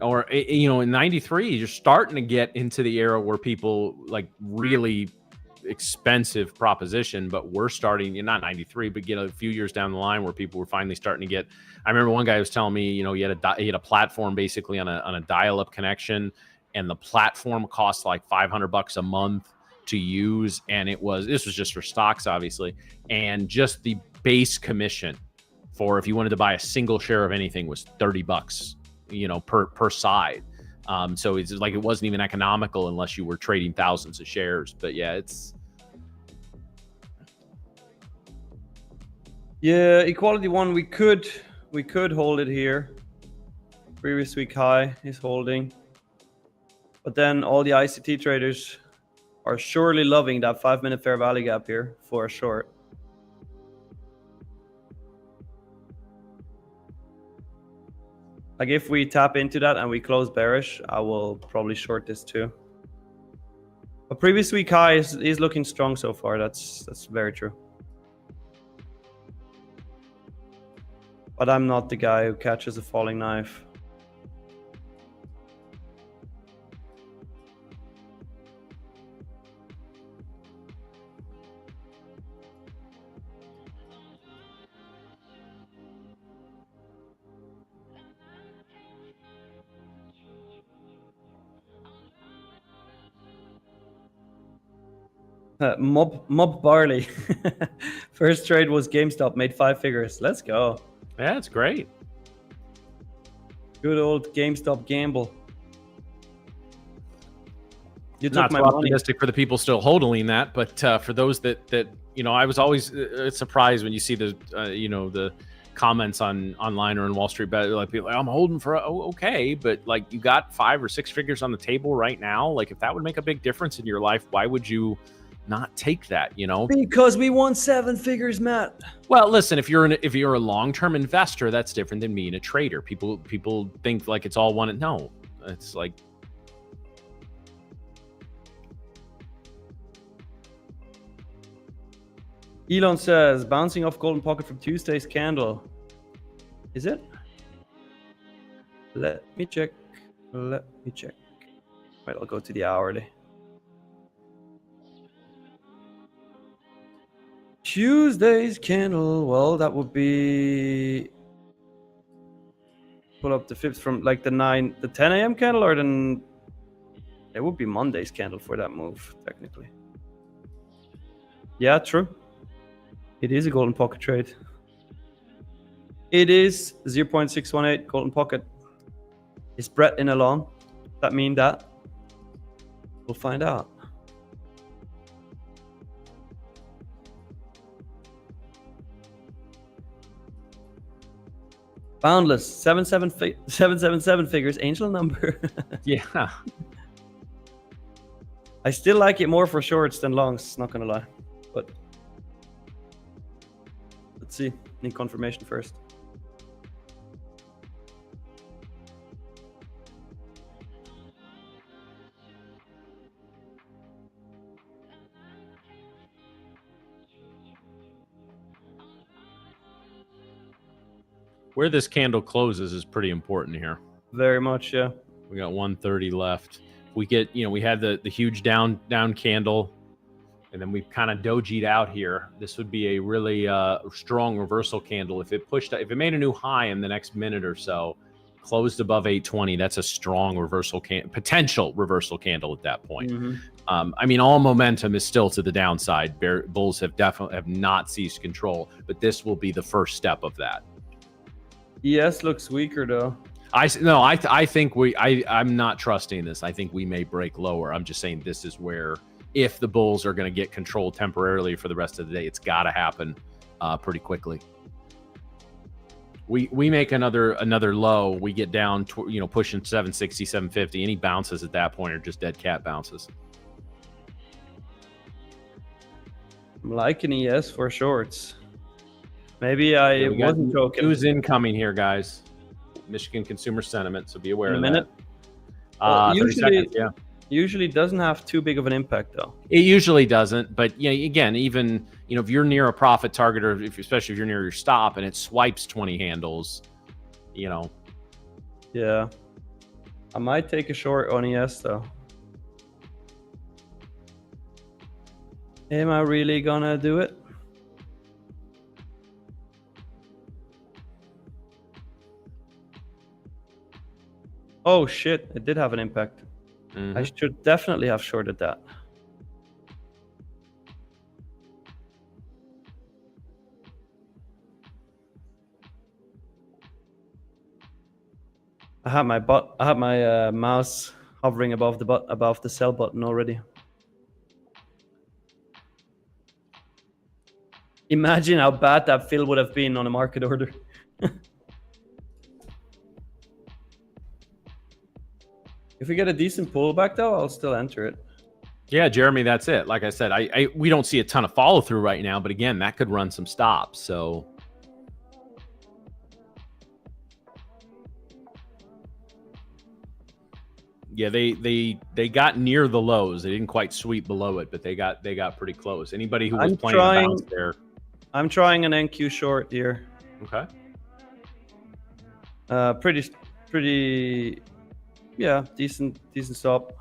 Or, in 93, you're starting to get into the era where people like really expensive proposition, but we're starting, not 93, but a few years down the line where people were finally starting to get. I remember one guy was telling me, he had a platform basically on a dial-up connection, and the platform cost like $500 a month to use, and this was just for stocks, obviously, and just the base commission for if you wanted to buy a single share of anything was $30, per side. So it's like it wasn't even economical unless you were trading thousands of shares. But yeah, equality one, we could hold it here. Previous week high is holding, but then all the ICT traders are surely loving that 5 minute fair value gap here for a short. Like if we tap into that and we close bearish, I will probably short this too. A previous week high is looking strong so far. That's very true. But I'm not the guy who catches a falling knife. Mob Barley. First trade was GameStop, made 5 figures. Let's go. Yeah, it's great. Good old GameStop gamble. You took Not my so money. optimistic for the people still holding that, but for those that I was always surprised when you see the comments online or in Wall Street Bet, like people, I'm holding for okay, but like you got 5 or 6 figures on the table right now. Like if that would make a big difference in your life, why would you not take that? You know, because we won 7 figures, Matt. Well, listen, if you're a long-term investor, that's different than being a trader. People think like it's all one. No, it's like. Elon says, bouncing off golden pocket from Tuesday's candle. Is it? Let me check. Right, I'll go to the hourly. Tuesday's candle. Well, that would be... Pull up the fibs from like the 10 a.m. candle, or then it would be Monday's candle for that move, technically. Yeah, true. It is a golden pocket trade. It is 0.618 golden pocket. Is Brett in along? That mean that? We'll find out. Boundless 777 figures, angel number. Yeah. I still like it more for shorts than longs, not gonna lie. But let's see. Need confirmation first. Where this candle closes is pretty important here. Very much, yeah. We got 130 left. We get, we had the huge down candle, and then we kind of dojied out here. This would be a really strong reversal candle. If it made a new high in the next minute or so, closed above 820, that's a strong potential reversal candle at that point. I mean, all momentum is still to the downside. Bulls have not seized control, but this will be the first step of that. ES looks weaker though. I think I'm not trusting this. I think we may break lower. I'm just saying this is where, if the Bulls are going to get control temporarily for the rest of the day, it's got to happen pretty quickly. We make another low. We get down, pushing 760, 750. Any bounces at that point are just dead cat bounces. I'm liking ES for shorts. Maybe I wasn't joking. Who's incoming here, guys? Michigan consumer sentiment, so be aware of that. Well, 30 seconds, yeah. Usually doesn't have too big of an impact, though. It usually doesn't, but again, even if you're near a profit target, or especially if you're near your stop and it swipes 20 handles, Yeah, I might take a short on ES though. Am I really gonna do it? Oh shit, it did have an impact. I should definitely have shorted that. I had my mouse hovering above the sell button already. Imagine how bad that fill would have been on a market order. If we get a decent pullback, though, I'll still enter it. Yeah, Jeremy, that's it. Like I said, we don't see a ton of follow through right now, but again, that could run some stops. So, yeah, they got near the lows. They didn't quite sweep below it, but they got pretty close. Anybody who was playing a bounce there, I'm trying an NQ short here. Okay. Pretty. Yeah, decent stop.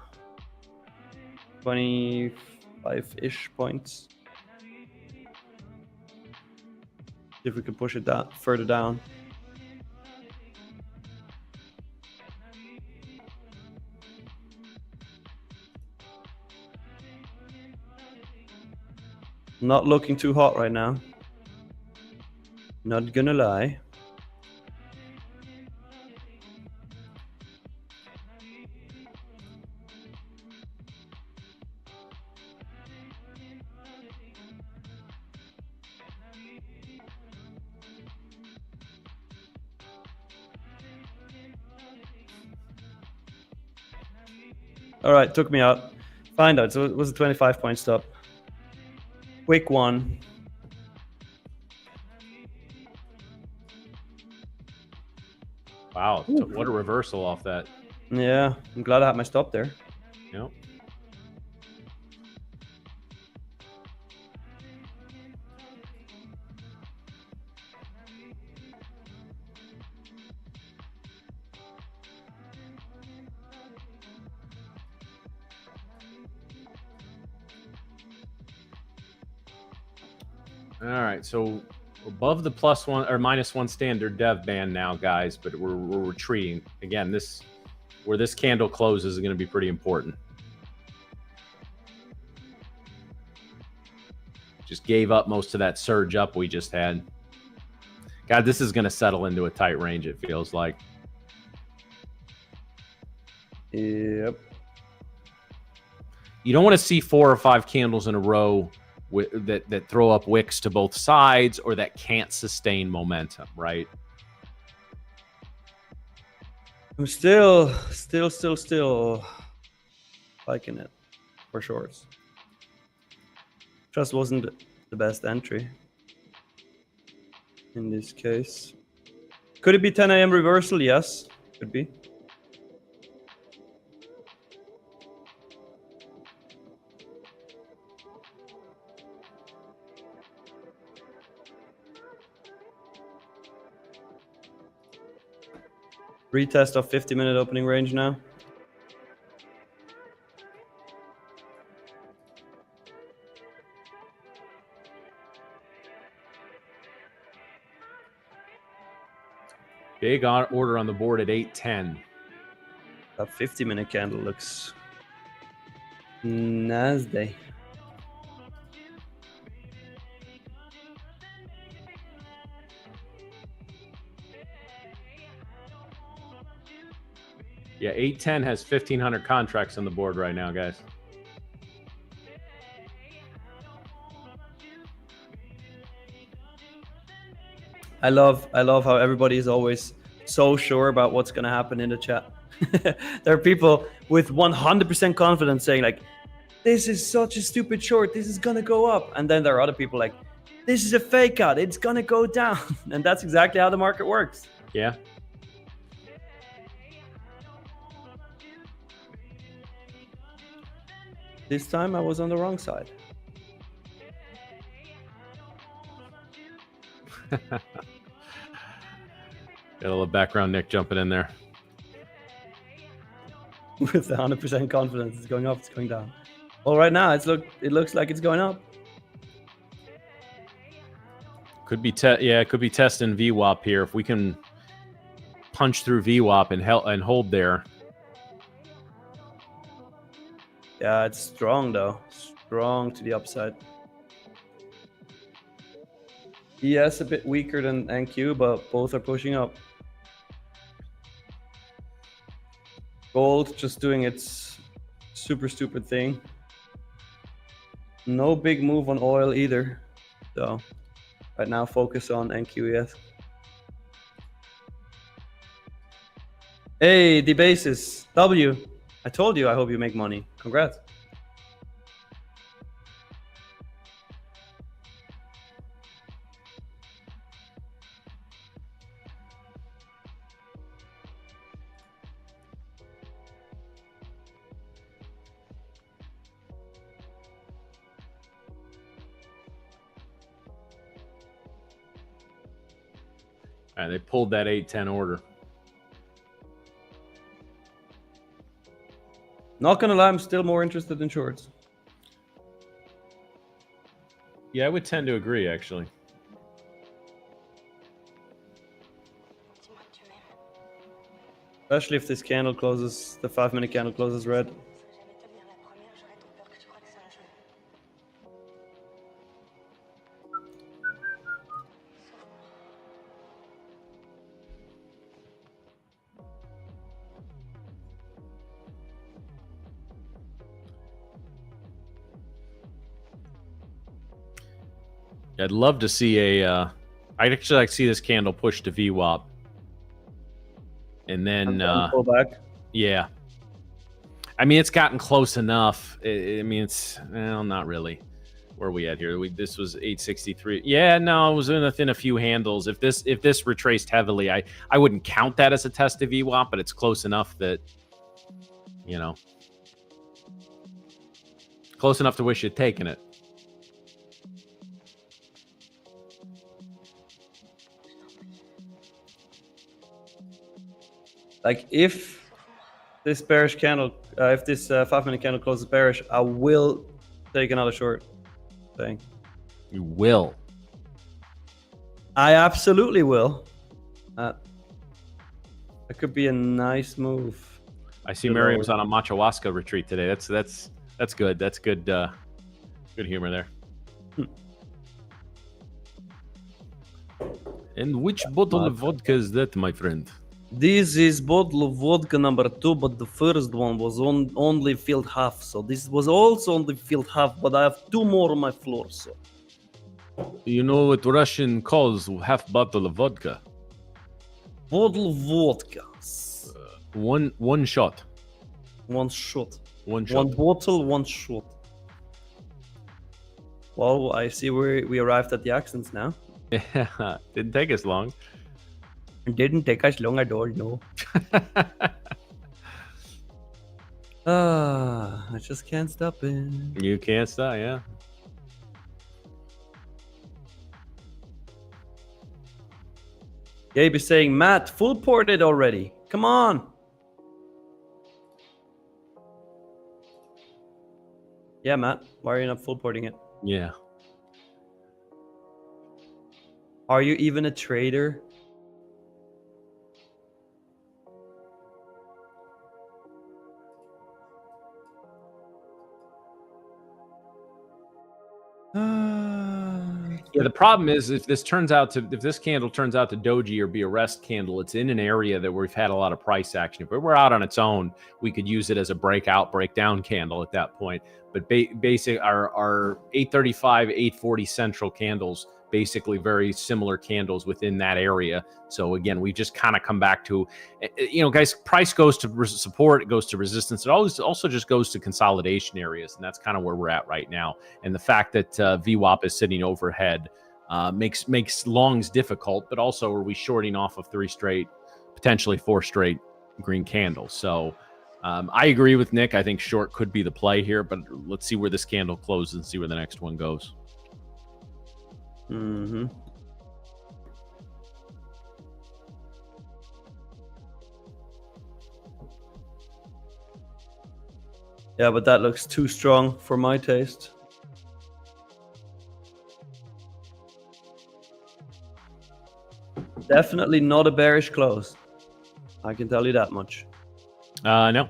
25-ish points. See if we can push it further down. Not looking too hot right now. Not gonna lie. All right, took me out. Find out. So it was a 25-point stop. Quick one. Wow, what a reversal off that. Yeah, I'm glad I had my stop there. Yep. All right, so above the +1 or -1 standard dev band now, guys, but we're retreating. Again, where this candle closes is going to be pretty important. Just gave up most of that surge up we just had. God, this is going to settle into a tight range, it feels like. Yep. You don't want to see 4 or 5 candles in a row that throw up wicks to both sides or that can't sustain momentum, right? I'm still liking it for shorts. Just wasn't the best entry in this case. Could it be 10 a.m. reversal? Yes, could be. Retest of 50-minute opening range now. Big order on the board at 8:10. That 50-minute candle looks nasty. Yeah, 8:10 has 1,500 contracts on the board right now, guys. I love how everybody is always so sure about what's going to happen in the chat. There are people with 100% confidence saying like, this is such a stupid short, this is going to go up. And then there are other people like, this is a fake out, it's going to go down. And that's exactly how the market works. Yeah. This time I was on the wrong side. Got a little background Nick jumping in there. With 100% confidence, it's going up, it's going down. Well, right now it looks like it's going up. Could be it could be testing VWAP here. If we can punch through VWAP and hold there. Yeah, it's strong though. Strong to the upside. ES a bit weaker than NQ, but both are pushing up. Gold just doing its super stupid thing. No big move on oil either. So right now focus on NQES. Hey, the basis. W. I told you I hope you make money. Congrats. All right, they pulled that 8:10 order. Not gonna lie, I'm still more interested in shorts. Yeah, I would tend to agree, actually. Especially if this candle closes, the 5-minute candle closes red. I'd love to see I'd actually like to see this candle push to VWAP. And then Pull back. yeah. I mean, it's gotten close enough. I mean, it's not really. Where are we at here? This was 863. Yeah, no, it was within a few handles. If this retraced heavily, I wouldn't count that as a test of VWAP, but it's close enough that, you know, close enough to wish you'd taken it. Like if this bearish candle, if this 5-minute candle closes bearish, I will take another short thing. You will. I absolutely will. That could be a nice move. I see Miriam's on a Machawaska retreat today. That's good. That's good. Good humor there. And which bottle of vodka is that, my friend? This is bottle of vodka number 2, but the first one was only filled half. So this was also only filled half, but I have 2 more on my floor. So you know what Russian calls half bottle of vodka? Bottle of vodka. One shot. One shot. One shot. One bottle, one shot. Well, I see we arrived at the accents now. Yeah, didn't take us long. It didn't take us long at all, no. I just can't stop it. You can't stop, yeah. Gabe is saying, Matt, full ported already. Come on. Yeah, Matt. Why are you not full porting it? Yeah. Are you even a trader? Yeah, the problem is if this candle turns out to doji or be a rest candle, it's in an area that we've had a lot of price action. If we're out on its own, we could use it as a breakdown candle at that point. But basic our 835, 840 central candles, basically very similar candles within that area. So again, we just kind of come back to, guys, price goes to support, it goes to resistance. It always also just goes to consolidation areas. And that's kind of where we're at right now. And the fact that VWAP is sitting overhead makes longs difficult, but also are we shorting off of 3 straight, potentially 4 straight green candles. So I agree with Nick. I think short could be the play here, but let's see where this candle closes and see where the next one goes. Mm-hmm. Yeah, but that looks too strong for my taste. Definitely not a bearish close. I can tell you that much. No.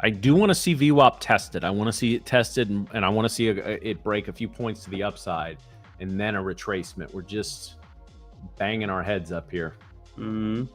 I do want to see VWAP tested. I want to see it tested, and I want to see it break a few points to the upside, and then a retracement. We're just banging our heads up here. Mm-hmm.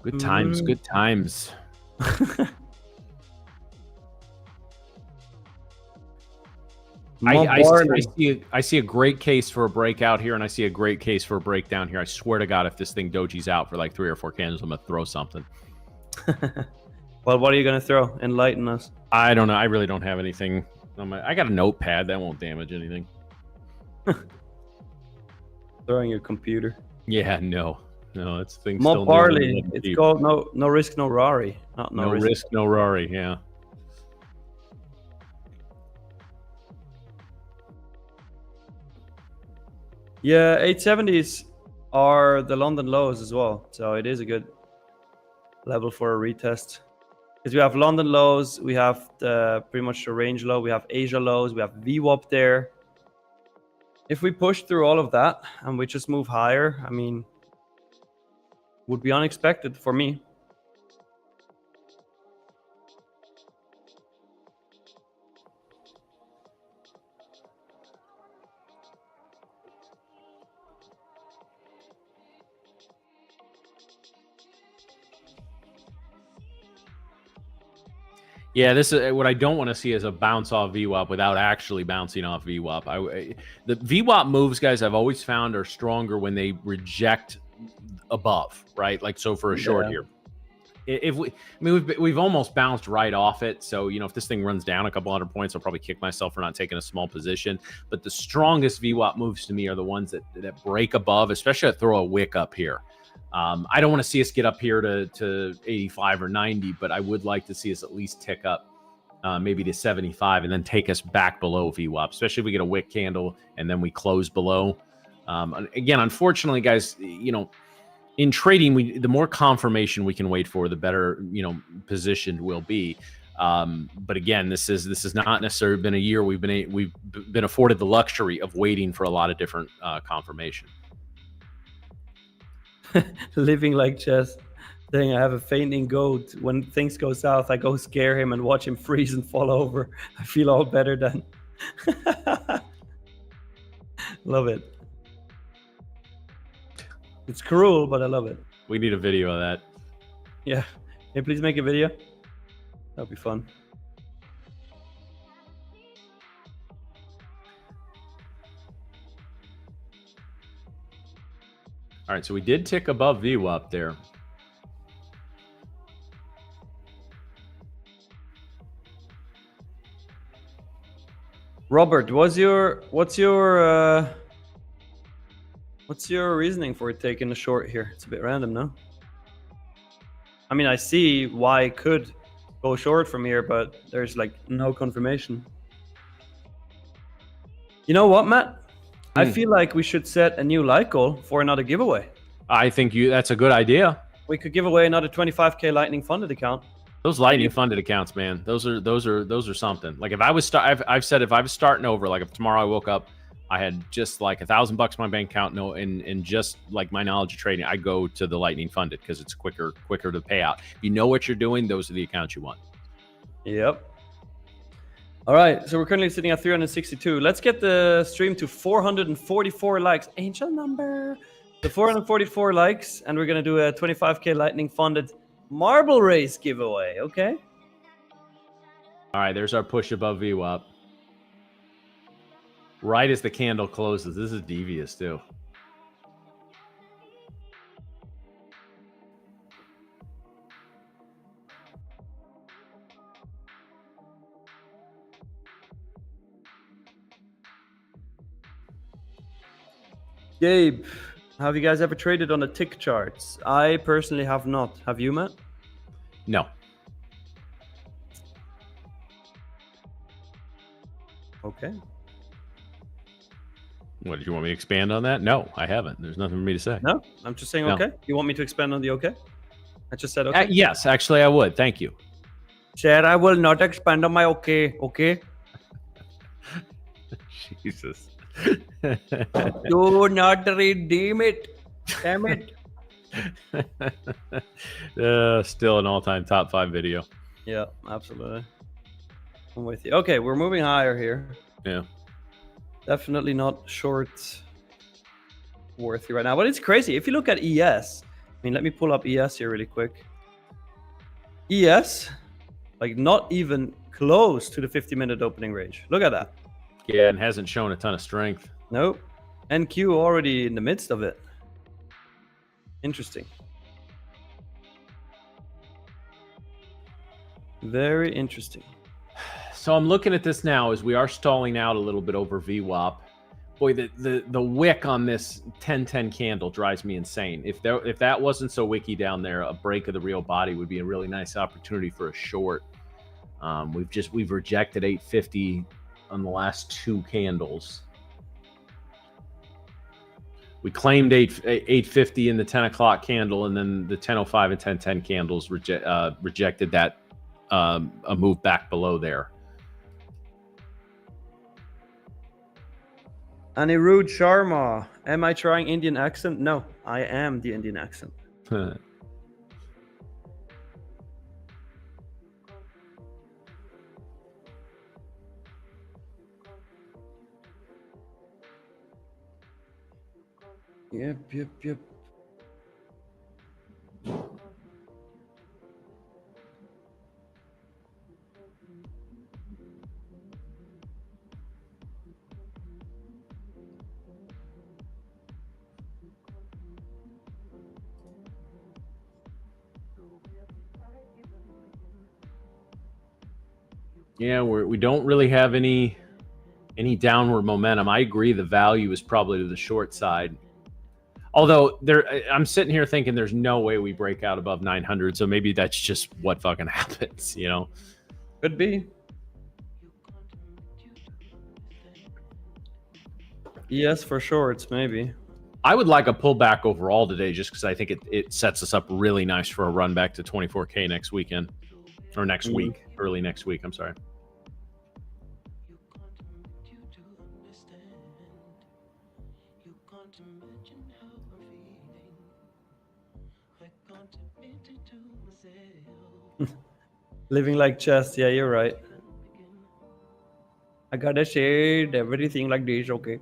Good times, good times. I see a great case for a breakout here, and I see a great case for a breakdown here. I swear to God, if this thing doji's out for like 3 or 4 candles, I'm going to throw something. Well, what are you going to throw? Enlighten us. I don't know. I really don't have anything. I got a notepad. That won't damage anything. Throwing your computer. Yeah, no, it's thing. Mob barley. It's called no risk, no Rari. No risk, no Rari. Yeah. Yeah, 870s are the London lows as well, so it is a good level for a retest. Because we have London lows, we have pretty much the range low, we have Asia lows, we have VWAP there. If we push through all of that and we just move higher, I mean, would be unexpected for me. Yeah, this is what I don't want to see is a bounce off VWAP without actually bouncing off VWAP. The VWAP moves, guys, I've always found are stronger when they reject above, right? Like so for a short here. If we, I mean, we've almost bounced right off it. So, you know, if this thing runs down a couple hundred points, I'll probably kick myself for not taking a small position. But the strongest VWAP moves to me are the ones that break above, especially I throw a wick up here. I don't want to see us get up here to 85 or 90, but I would like to see us at least tick up maybe to 75 and then take us back below VWAP, especially if we get a wick candle and then we close below. Again, unfortunately, guys, you know, in trading, the more confirmation we can wait for, the better, you know, positioned we'll be. But again, this is not necessarily been a year we've been afforded the luxury of waiting for a lot of different confirmation. Living like chess, saying I have a fainting goat. When things go south, I go scare him and watch him freeze and fall over. I feel all better then. Love it. It's cruel, but I love it. We need a video of that. Yeah. Hey, please make a video. That'll be fun. All right, so we did tick above VWAP there. Robert, what's your reasoning for taking a short here? It's a bit random, no? I mean, I see why it could go short from here, but there's like no confirmation. You know what, Matt? I feel like we should set a new like goal for another giveaway. I think that's a good idea. We could give away another 25K Lightning funded account. Those Lightning funded accounts, man, those are something. Like if I was I've said if I was starting over, like if tomorrow I woke up, I had just like $1,000 in my bank account, and just like my knowledge of trading, I go to the Lightning funded because it's quicker to pay out. If you know what you're doing, those are the accounts you want. Yep. All right, so we're currently sitting at 362. Let's get the stream to 444 likes. Angel number. The 444 likes, and we're going to do a 25K Lightning funded marble race giveaway, okay? All right, there's our push above VWAP. Right as the candle closes. This is devious, too. Gabe, have you guys ever traded on the tick charts? I personally have not. Have you, Matt? No. Okay. What, did you want me to expand on that? No, I haven't. There's nothing for me to say. No, I'm just saying okay. You want me to expand on the okay? I just said okay. Yes, actually I would. Thank you. Sir, I will not expand on my okay. Jesus. Do not redeem it. Damn it. Still an all-time top 5 video. Yeah, absolutely. I'm with you. Okay, we're moving higher here. Yeah. Definitely not short worthy right now. But it's crazy. If you look at ES, I mean, let me pull up ES here really quick. ES, like not even close to the 50-minute opening range. Look at that. Yeah, and hasn't shown a ton of strength. Nope. NQ already in the midst of it. Interesting. Very interesting. So I'm looking at this now as we are stalling out a little bit over VWAP. Boy, the wick on this 10-10 candle drives me insane. If that wasn't so wicky down there, a break of the real body would be a really nice opportunity for a short. We've rejected 850 on the last 2 candles. We claimed 850 in the 10 o'clock candle, and then the 10:05 and 10:10 candles rejected that a move back below there. Anirudh Sharma. Am I trying Indian accent? No, I am the Indian accent. Yep. Yeah, we don't really have any downward momentum. I agree the value is probably to the short side. Although I'm sitting here thinking there's no way we break out above 900, so maybe that's just what fucking happens, you know? Could be. Yes, for shorts, maybe. I would like a pullback overall today just because I think it sets us up really nice for a run back to 24K next weekend. Or next week. Early next week, I'm sorry. Living like chess. Yeah, you're right. I gotta shade everything like this, okay?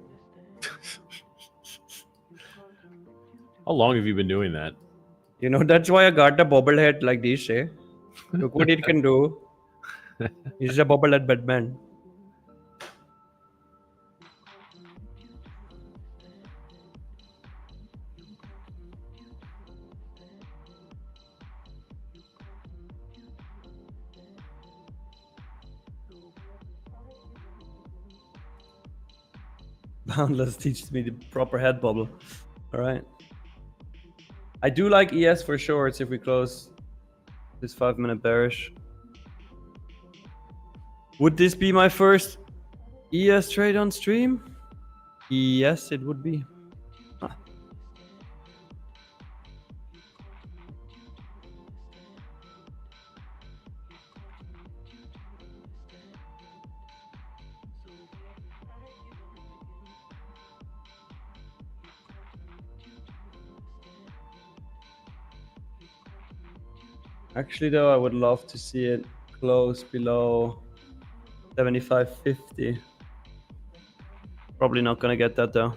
How long have you been doing that? You know, that's why I got the bobblehead like this, eh? Look what it can do. It's a bobblehead Batman. Boundless teaches me the proper head bubble. All right. I do like ES for shorts if we close this 5-minute bearish. Would this be my first ES trade on stream? Yes, it would be. Huh. Actually, though, I would love to see it close below 75.50. Probably not gonna get that though.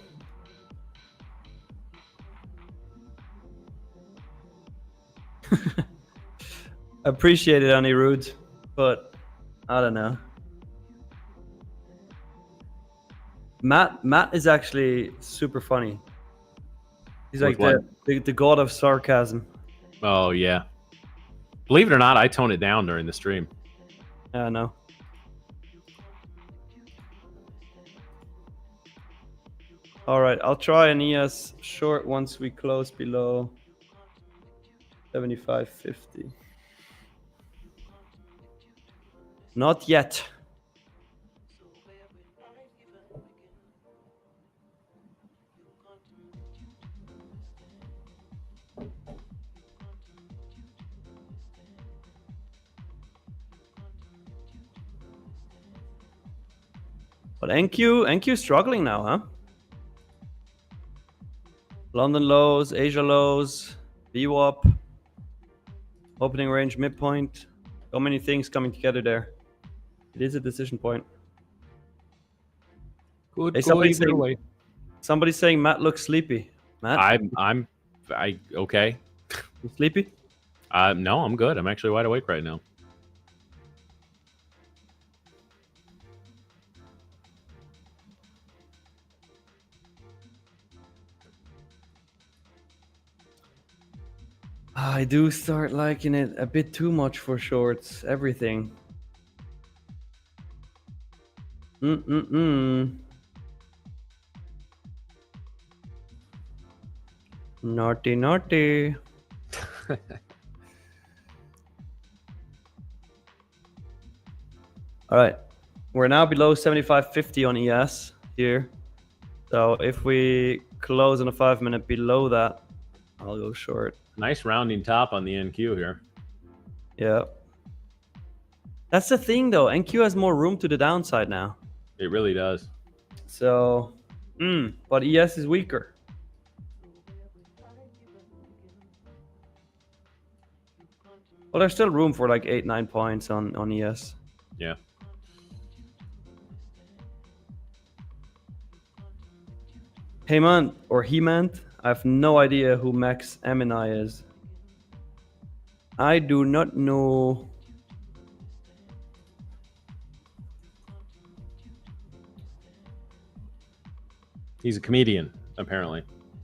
Appreciate it, Anirudh, but I don't know. Matt is actually super funny. He's like the god of sarcasm. Oh yeah. Believe it or not, I tone it down during the stream. Yeah, I know. All right, I'll try an ES short once we close below 75.50. Not yet. But NQ struggling now, huh? London lows, Asia lows, VWAP, opening range midpoint. So many things coming together there. It is a decision point. Good. Hey, somebody's saying Matt looks sleepy. Matt, okay. You sleepy? No, I'm good. I'm actually wide awake right now. I do start liking it a bit too much for shorts. Everything. Naughty, naughty. All right. We're now below 75.50 on ES here. So if we close on a 5-minute below that, I'll go short. Nice rounding top on the NQ here. Yeah. That's the thing, though. NQ has more room to the downside now. It really does. So, but ES is weaker. Well, there's still room for like 8-9 points on ES. Yeah. Heyman or Hemant, I have no idea who Max Emini is. I do not know. He's a comedian, apparently.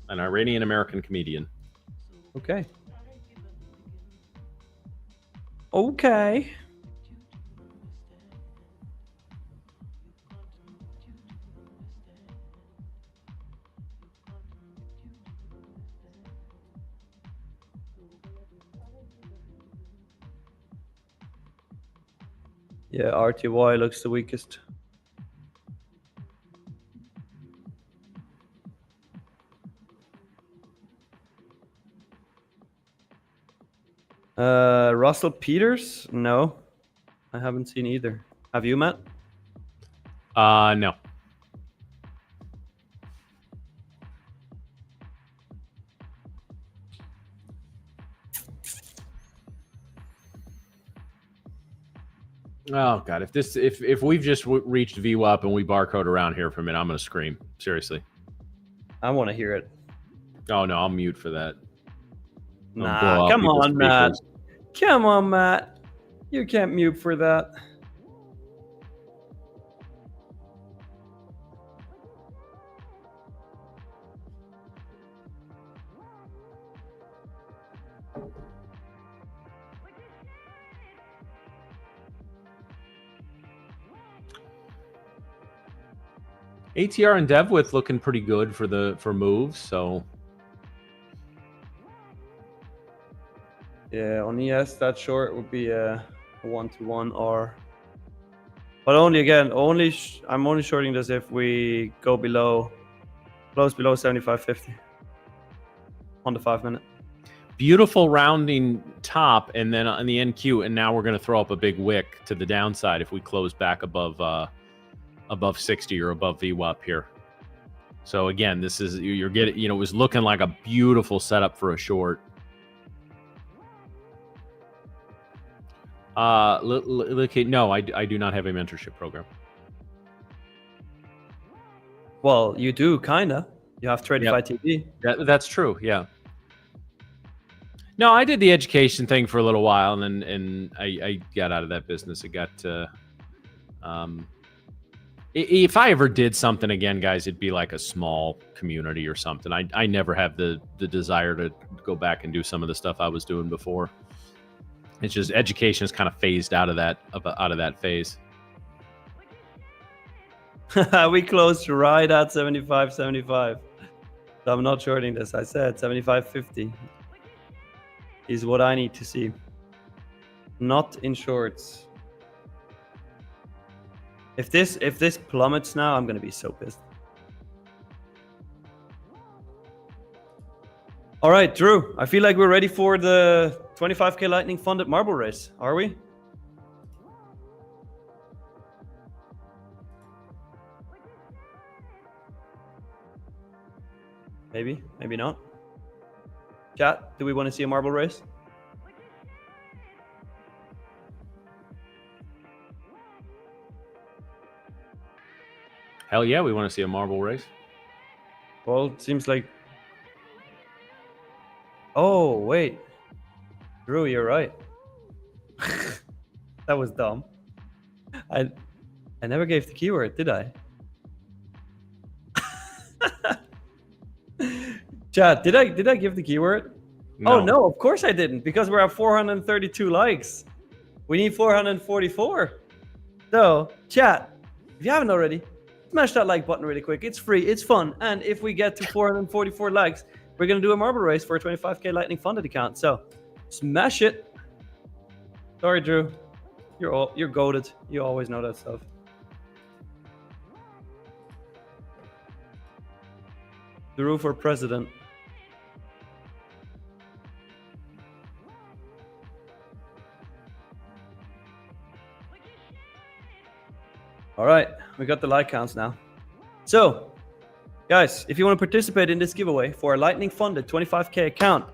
An Iranian-American comedian. Okay. Okay. Yeah, RTY looks the weakest. Russell Peters? No, I haven't seen either. Have you, Matt? No. Oh god, if we've just reached VWAP and we barcode around here for a minute, I'm gonna scream. Seriously. I want to hear it. Oh no, I'll mute for that. Nah, come on, Matt. Come on, Matt. You can't mute for that. ATR and DevWidth looking pretty good for moves, so yeah, on ES that short would be a 1-to-1 or, but I'm only shorting this if we go close below 75.50 on the 5 minute. beautiful rounding top, and then on the NQ, and now we're going to throw up a big wick to the downside if we close back above 60 or above VWAP here. So again, this is you're getting, it was looking like a beautiful setup for a short. No, I do not have a mentorship program. Well, you do kinda. You have Tradeify TV. That's true. Yeah. No, I did the education thing for a little while, and I got out of that business. It got if I ever did something again, guys, it'd be like a small community or something. I never have the desire to go back and do some of the stuff I was doing before. It's just education is kind of phased out of that phase. We closed right at 75.75. So I'm not shorting this. I said 75.50 is what I need to see. Not in shorts. If this plummets now, I'm gonna be so pissed. All right, Drew. I feel like we're ready for the 25K Lightning funded marble race. Are we? Maybe, maybe not. Chat, do we want to see a marble race? Hell yeah, we want to see a marble race. Well, it seems like... Oh, wait. Drew, you're right. That was dumb. I never gave the keyword, did I? Chat, did I give the keyword? No. Oh no, of course I didn't, because we're at 432 likes. We need 444. So, chat, if you haven't already, smash that like button really quick. It's free, it's fun, and if we get to 444 likes, we're gonna do a marble race for a 25K Lightning funded account. So, smash it. Sorry, Drew, you're goated. You always know that stuff. Drew for president. All right, we got the like counts now. So, guys, if you want to participate in this giveaway for a lightning-funded 25K account,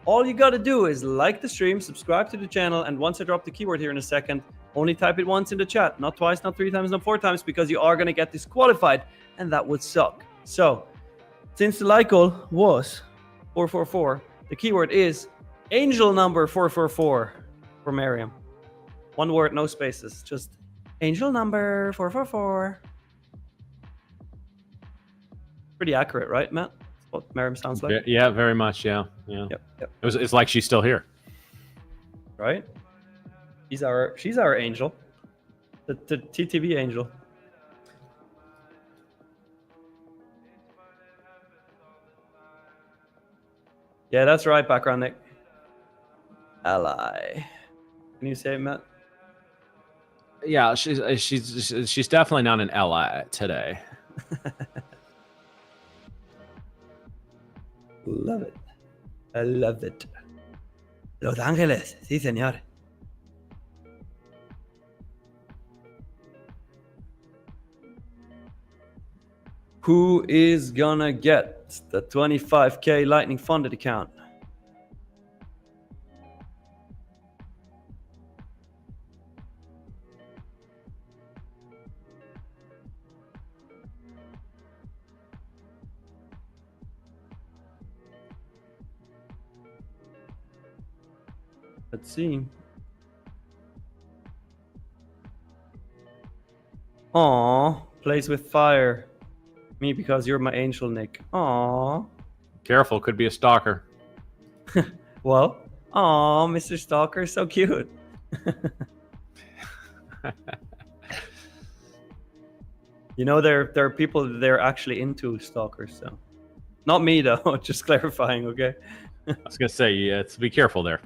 all you got to do is like the stream, subscribe to the channel, and once I drop the keyword here in a second, only type it once in the chat, not twice, not 3 times, not 4 times, because you are going to get disqualified, and that would suck. So, since the like goal was 444, the keyword is angel number 444 for Miriam. One word, no spaces, just angel number 444. Pretty accurate, right, Matt? That's what Miriam sounds like. Yeah, very much. Yeah. Yep. It's like she's still here. Right? She's our angel. The TTV angel. Yeah, that's right, background Nick. Ally. Can you say it, Matt? Yeah, she's definitely not an ally today. Love it. I love it. Los Ángeles, sí, señor. Who is gonna get the 25K Lightning funded account? Let's see. Aww, plays with fire. Me, because you're my angel, Nick. Aww. Careful, could be a stalker. Well, aww, Mr. Stalker, so cute. You know, there are people that they're actually into stalkers, so. Not me, though, just clarifying, okay? I was going to say, yeah, be careful there.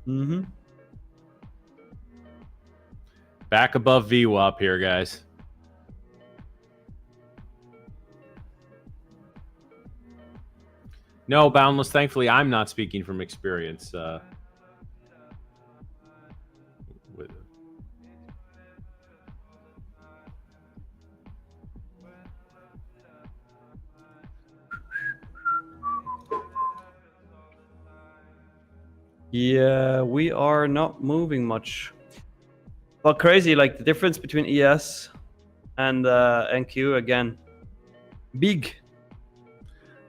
Mm-hmm. Back above VWAP here, guys. No, Boundless, thankfully, I'm not speaking from experience. Yeah, we are not moving much. Well, crazy, like the difference between ES and NQ, again, big.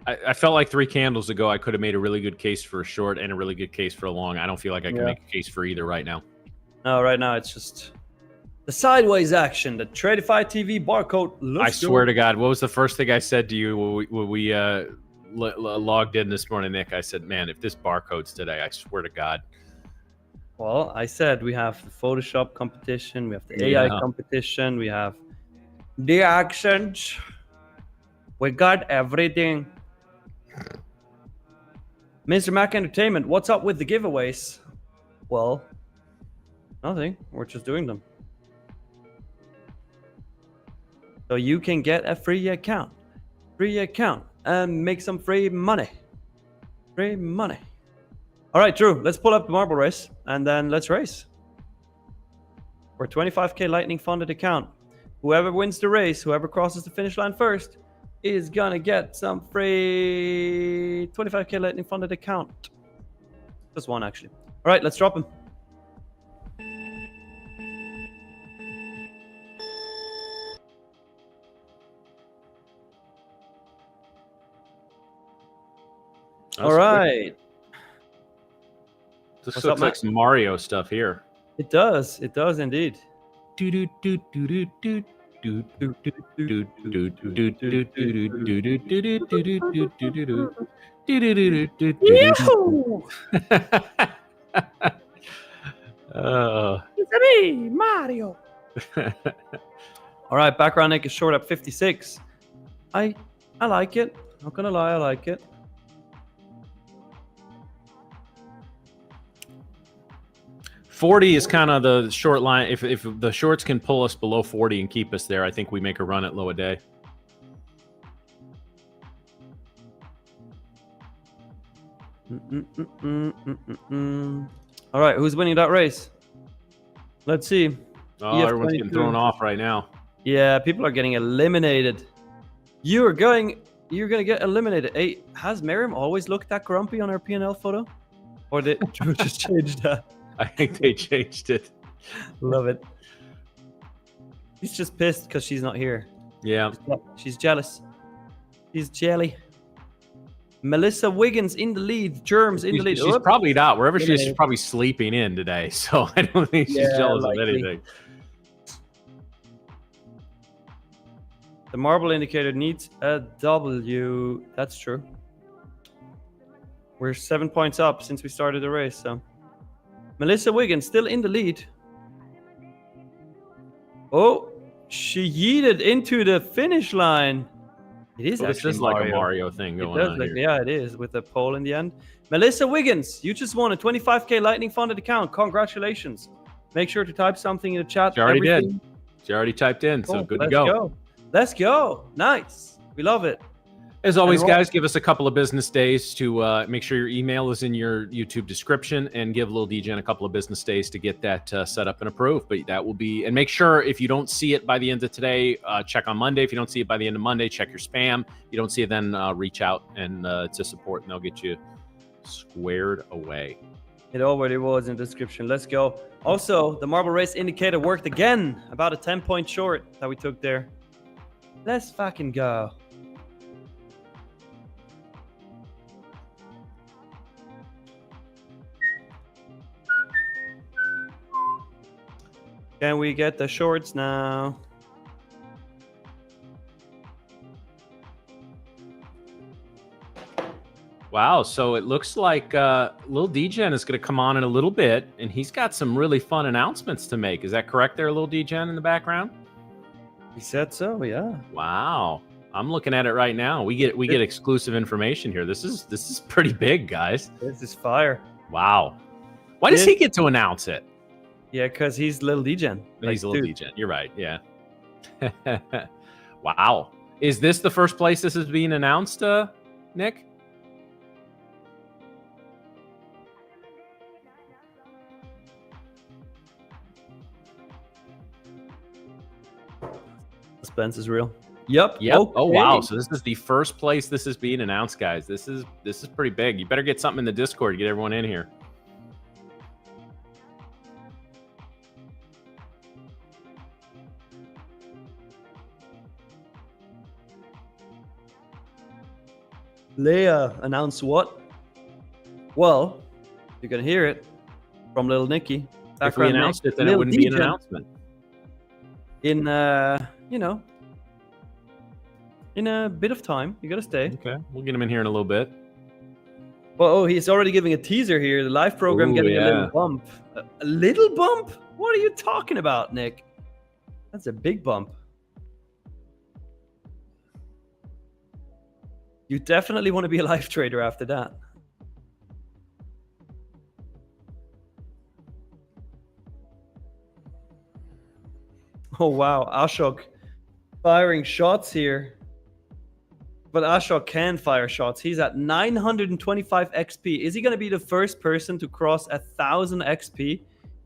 I felt like 3 candles ago I could have made a really good case for a short and a really good case for a long. I don't feel like I can make a case for either right now. No, right now it's just the sideways action. The Tradeify TV barcode looks I swear to God, what was the first thing I said to you when we logged in this morning, Nick? I said, man, if this barcode's today, I swear to God. Well, I said we have the Photoshop competition, we have the AI competition, we have the accent. We got everything. Mr. Mac Entertainment, what's up with the giveaways? Well, nothing. We're just doing them. So you can get a free account. And make some free money. Free money. All right, Drew, let's pull up the marble race and then let's race. For a 25K Lightning funded account. Whoever wins the race, whoever crosses the finish line first, is gonna get some free 25K Lightning funded account. Just one, actually. All right, let's drop him. All right. This looks like some Mario stuff here. It does indeed. It's me, Mario. All right, background Nick is short up 56. I like it. Not gonna lie, I like it. $40 is kind of the short line. If the shorts can pull us below 40 and keep us there, I think we make a run at low a day. All right, who's winning that race? Let's see. Oh, everyone's getting thrown off right now. Yeah, people are getting eliminated. You're gonna get eliminated. Hey, has Miriam always looked that grumpy on her P&L photo? Or did Drew just change that? I think they changed it. Love it. He's just pissed because she's not here. Yeah. She's jealous. She's jelly. Melissa Wiggins in the lead. Germs in the lead. She's probably not. Wherever she is, she's probably sleeping in today. So I don't think she's jealous of anything. The marble indicator needs a W. That's true. We're 7 points up since we started the race. So Melissa Wiggins still in the lead. Oh, she yeeted into the finish line. It is actually this is like a Mario thing going on here. Yeah, it is, with the pole in the end. Melissa Wiggins, you just won a 25K Lightning funded account. Congratulations. Make sure to type something in the chat. She already did. She already typed in, so good to go. Let's go. Nice. We love it. As always, guys, give us a couple of business days to make sure your email is in your YouTube description, and give Lil DJen a couple of business days to get that set up and approved. But that will be, and make sure if you don't see it by the end of today, check on Monday. If you don't see it by the end of Monday, check your spam. If you don't see it, then reach out and to support, and they'll get you squared away. It already was in the description. Let's go. Also, the marble race indicator worked again. About a 10-point short that we took there. Let's fucking go. Can we get the shorts now? Wow, so it looks like Lil DJen is going to come on in a little bit, and he's got some really fun announcements to make. Is that correct there, Lil DJen, in the background? He said so, yeah. Wow. I'm looking at it right now. We get exclusive information here. This is pretty big, guys. This is fire. Wow. Why does he get to announce it? Yeah, because he's Lil DJen. He's Lil DJen. You're right. Yeah. Wow. Is this the first place this is being announced, Nick? Suspense is real. Yep. Okay. Oh wow. So this is the first place this is being announced, guys. This is pretty big. You better get something in the Discord to get everyone in here. Leia announced what? Well, you're gonna hear it from Little Nicky. If we announced it, then it wouldn't be an announcement. In you know, in a bit of time, you gotta stay. Okay, we'll get him in here in a little bit. Well, oh, he's already giving a teaser here. The live program getting a little bump. A little bump? What are you talking about, Nick? That's a big bump. You definitely want to be a live trader after that. Oh, wow. Ashok firing shots here. But Ashok can fire shots. He's at 925 XP. Is he going to be the first person to cross 1,000 XP?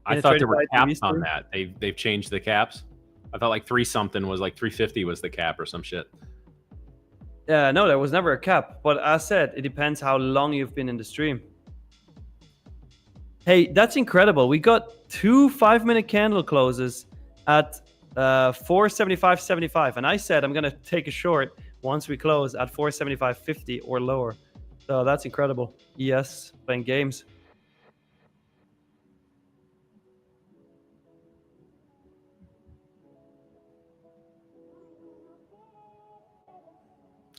I thought there were caps on that. They've changed the caps. I thought like 3-something was like 350 was the cap or some shit. Yeah, no, there was never a cap. But as said, it depends how long you've been in the stream. Hey, that's incredible. We got 2 5-minute candle closes at 475.75. And I said I'm going to take a short once we close at 475.50 or lower. So that's incredible. Yes, playing games.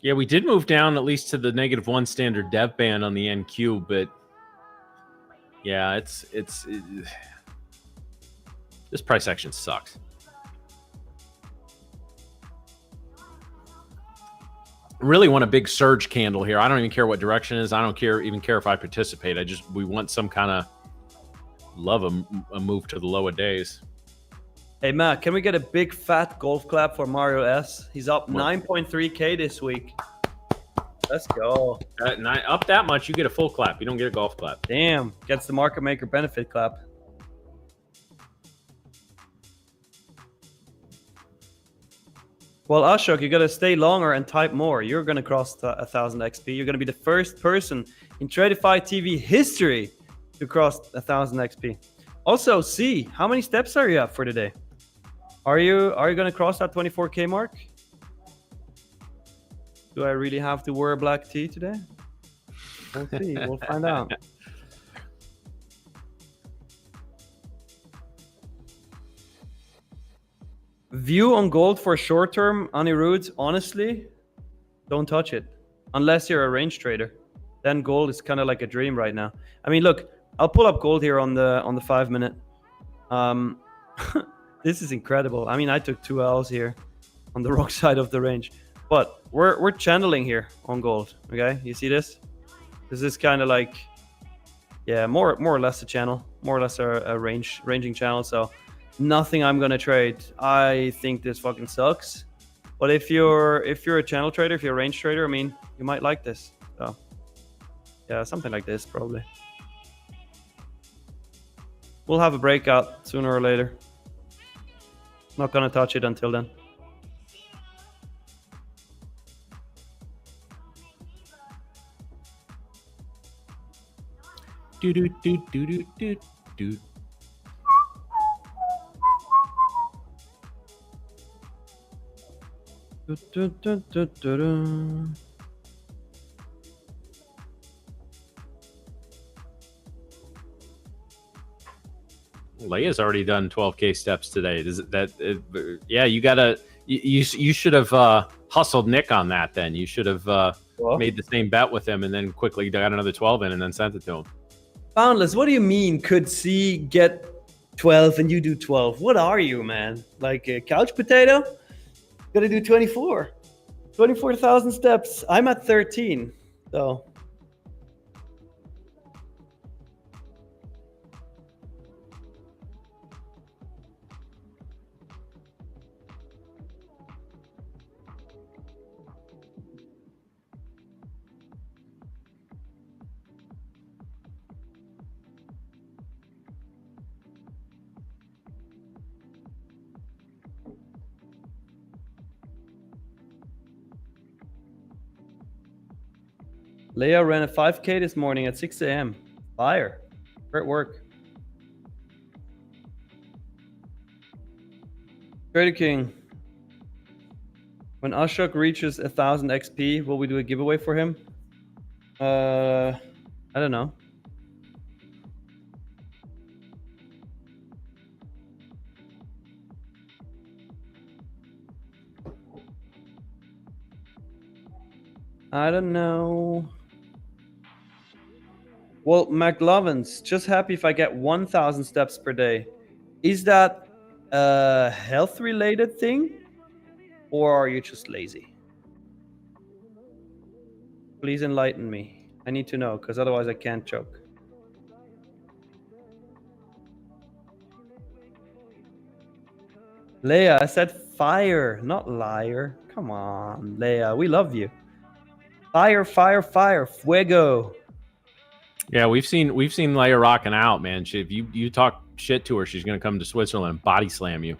Yeah, we did move down at least to the -1 standard dev band on the NQ, but yeah, it's this price action sucks. Really want a big surge candle here. I don't even care what direction it is. I don't even care if I participate. We want some kind of a move to the lower days. Hey, Matt, can we get a big fat golf clap for Mario S? He's up 9.3K this week. Let's go. Up that much, you get a full clap. You don't get a golf clap. Damn. Gets the market maker benefit clap. Well, Ashok, you gotta stay longer and type more. You're gonna cross 1,000 XP. You're gonna be the first person in Tradeify TV history to cross 1,000 XP. Also, see how many steps are you at for today? Are you gonna cross that 24K mark? Do I really have to wear black tea today? We'll see. We'll find out. View on gold for short term, Anirudh, honestly, don't touch it. Unless you're a range trader. Then gold is kind of like a dream right now. I mean, look, I'll pull up gold here on the 5 minute. This is incredible. I mean, I took 2 L's here on the wrong side of the range. But we're channeling here on gold. Okay, you see this? This is kind of like, yeah, more or less a channel, more or less a ranging channel. So nothing I'm gonna trade. I think this fucking sucks. But if you're a channel trader, if you're a range trader, I mean, you might like this. So yeah, something like this probably. We'll have a breakout sooner or later. Not gonna touch it until then. Do do do do do do do. Leia's already done 12K steps today. Does that? Yeah, you gotta. You should have hustled Nick on that. Then you should have made the same bet with him, and then quickly got another 12 in, and then sent it to him. Boundless, what do you mean? Could C get 12 and you do 12? What are you, man? Like a couch potato? Gotta do 24. 24,000 steps. I'm at 13, so. Leia ran a 5K this morning at 6 a.m. Fire. Great work. Trader King. When Ashok reaches 1,000 XP, will we do a giveaway for him? I don't know. I don't know. Well, McLovins, just happy if I get 1,000 steps per day. Is that a health-related thing? Or are you just lazy? Please enlighten me. I need to know, because otherwise I can't choke. Leia, I said fire, not liar. Come on, Leia, we love you. Fire, fire, fire, fuego. Yeah, we've seen Leia rocking out, man. If you talk shit to her, she's gonna come to Switzerland and body slam you.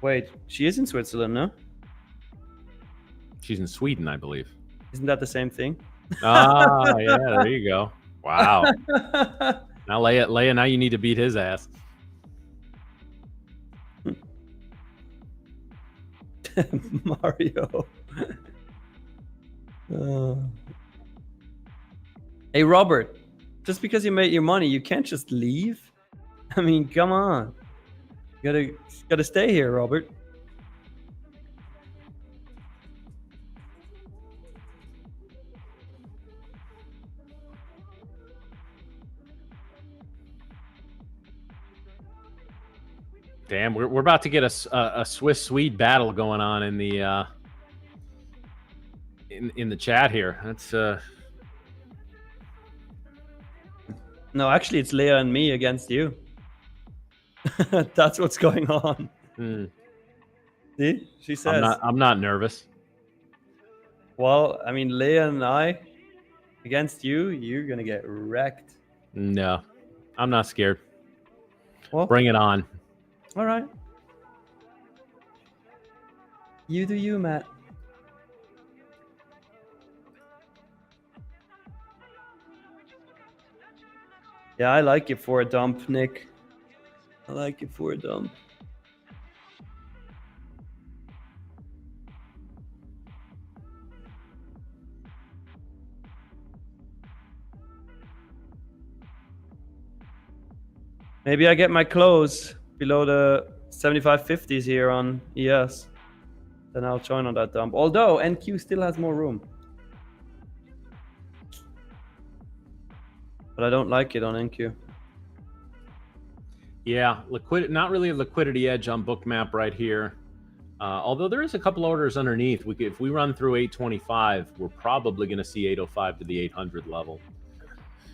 Wait, she is in Switzerland, no? She's in Sweden, I believe. Isn't that the same thing? Ah, yeah, there you go. Wow. Now Leia, now you need to beat his ass. Mario. Hey, Robert, just because you made your money, you can't just leave. I mean, come on. You gotta stay here, Robert. Damn, we're about to get a Swiss-Swede battle going on in the in the chat here. That's No, actually, it's Leia and me against you. That's what's going on. See, she says. I'm not nervous. Well, I mean, Leia and I against you, you're gonna get wrecked. No, I'm not scared. Well, bring it on. All right. You do you, Matt. Yeah, I like it for a dump, Nick. I like it for a dump. Maybe I get my close below the 75.50s here on ES. Then I'll join on that dump. Although NQ still has more room. But I don't like it on NQ. Yeah, not really a liquidity edge on Bookmap right here. Although there is a couple orders underneath. If we run through 825, we're probably going to see 805 to the 800 level.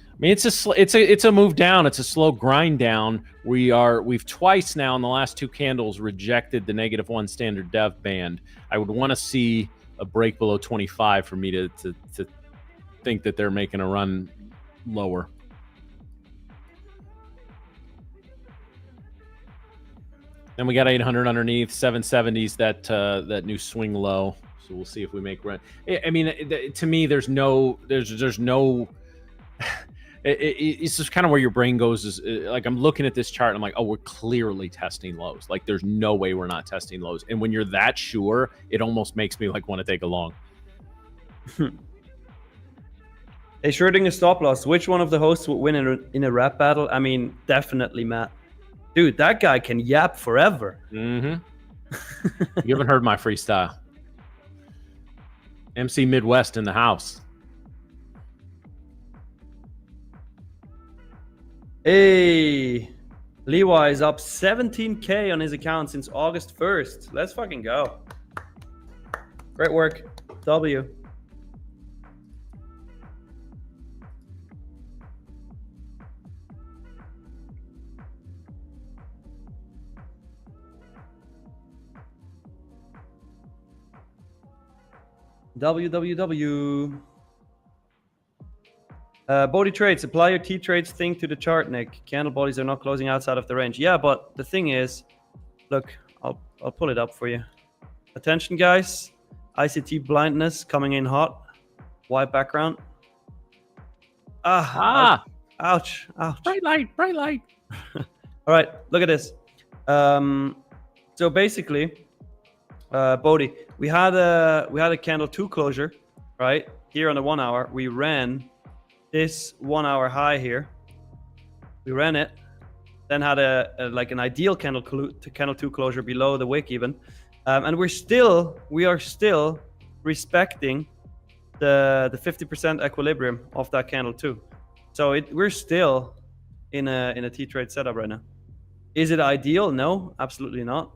I mean, it's a move down. It's a slow grind down. We've twice now in the last two candles rejected the -1 standard dev band. I would want to see a break below 25 for me to think that they're making a run lower. Then we got 800 underneath, 770s that new swing low. So we'll see if we make run. I mean, to me, there's no. It's just kind of where your brain goes. Is like I'm looking at this chart and I'm like, oh, we're clearly testing lows. Like there's no way we're not testing lows. And when you're that sure, it almost makes me like want to take a long. Hey, Schrödinger stop loss. Which one of the hosts would win in a rap battle? I mean, definitely Matt. Dude, that guy can yap forever. Mm-hmm. You haven't heard my freestyle. MC Midwest in the house. Hey, Levi is up 17K on his account since August 1st. Let's fucking go. Great work. W. WWW. Body trades. Apply your T trades thing to the chart, Nick. Candle bodies are not closing outside of the range. Yeah, but the thing is, look, I'll pull it up for you. Attention, guys. ICT blindness coming in hot. White background. Ouch. Bright light. All right, look at this. So basically, Bodhi, we had a candle 2 closure, right? Here on the 1 hour, we ran this 1 hour high here. We ran it, then had like an ideal candle 2 closure below the wick even, and we are still respecting the 50% equilibrium of that candle 2. So we're still in a T trade setup right now. Is it ideal? No, absolutely not.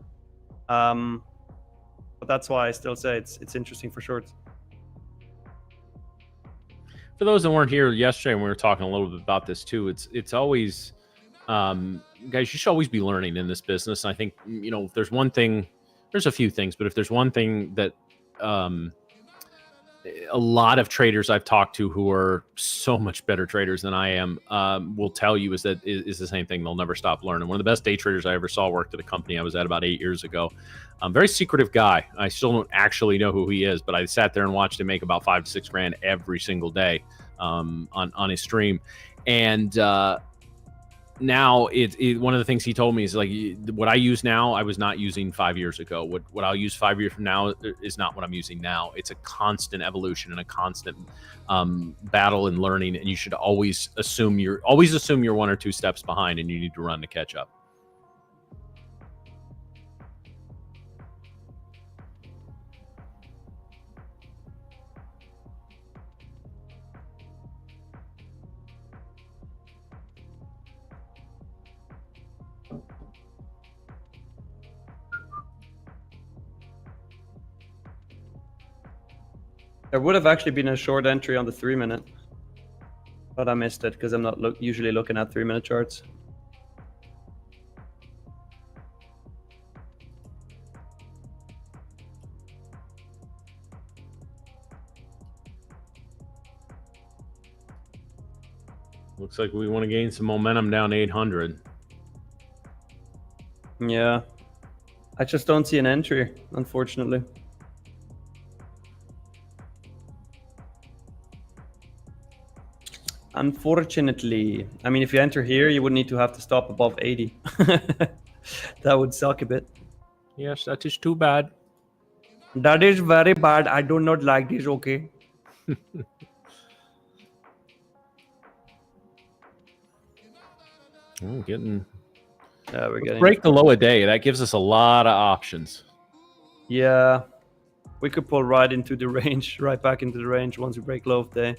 But that's why I still say it's interesting for shorts. For those that weren't here yesterday, and we were talking a little bit about this too, it's always, guys, you should always be learning in this business. And I think, if there's one thing, there's a few things, but if there's one thing that a lot of traders I've talked to who are so much better traders than I am will tell you is the same thing. They'll never stop learning. One of the best day traders I ever saw worked at a company I was at about 8 years ago. Very secretive guy. I still don't actually know who he is, but I sat there and watched him make about 5 to 6 grand every single day on his stream. And now one of the things he told me is like, what I use now, I was not using 5 years ago. What I'll use 5 years from now is not what I'm using now. It's a constant evolution and a constant battle and learning. And you should always assume you're 1 or 2 steps behind, and you need to run to catch up. There would have actually been a short entry on the 3 minute, but I missed it because I'm not usually looking at 3 minute charts. Looks like we want to gain some momentum down 800. Yeah, I just don't see an entry, unfortunately. Unfortunately, I mean, if you enter here, you would need to have to stop above 80. That would suck a bit. Yes, that is too bad. That is very bad. I do not like this. Okay. Oh, getting. We're getting. Break the low a day. That gives us a lot of options. Yeah, we could pull right into the range, right back into the range once we break low of day.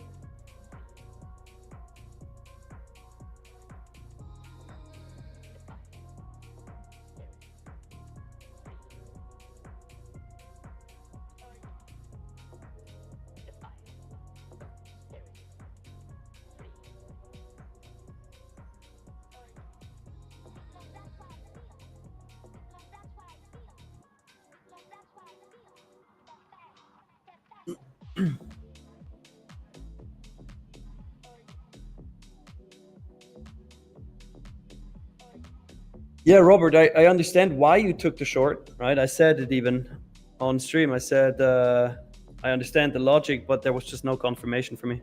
Yeah, Robert, I understand why you took the short, right? I said it even on stream. I said I understand the logic, but there was just no confirmation for me.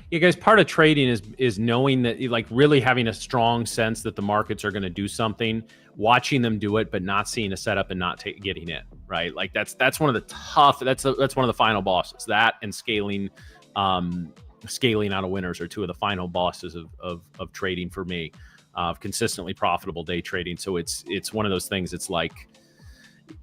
Yeah, guys, part of trading is knowing that, like, really having a strong sense that the markets are going to do something, watching them do it, but not seeing a setup and not getting it, right? Like that's one of the tough. That's one of the final bosses. That and scaling out of winners are two of the final bosses of trading for me. Consistently profitable day trading. So it's one of those things. It's like,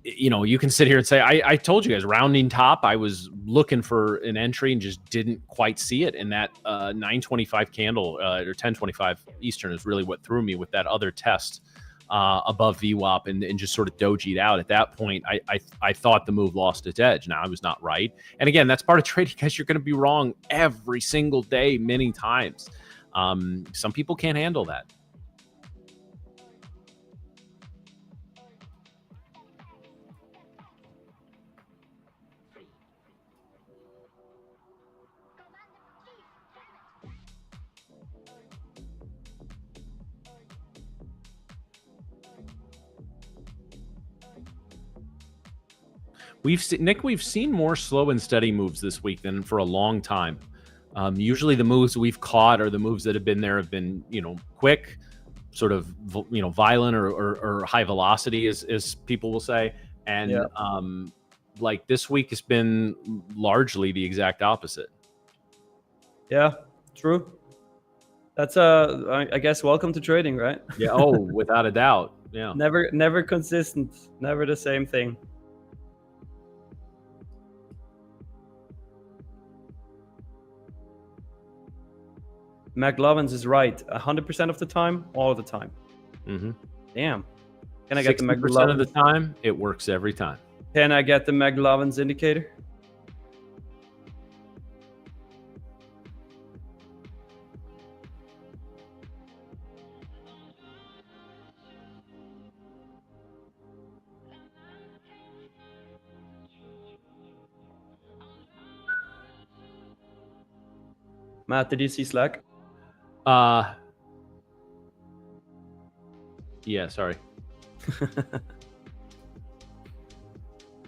you know, you can sit here and say, I told you guys, rounding top, I was looking for an entry and just didn't quite see it. And that 925 candle or 1025 Eastern is really what threw me with that other test above VWAP and just sort of dojied out. At that point, I thought the move lost its edge. Now, I was not right. And again, that's part of trading, because you're going to be wrong every single day, many times. Some people can't handle that. We've seen more slow and steady moves this week than for a long time. Usually the moves we've caught or the moves that have been, you know, quick, sort of, you know, violent or high velocity, as people will say. And yeah. Like this week has been largely the exact opposite. Yeah, true. That's I guess welcome to trading, right? Yeah. Oh, without a doubt. Yeah. Never consistent. Never the same thing. McLovins is right 100% of the time, all the time. Mm-hmm. Damn. Can I get the 60% of the time? It works every time. Can I get the McLovins indicator? Matt, did you see Slack? Yeah, sorry.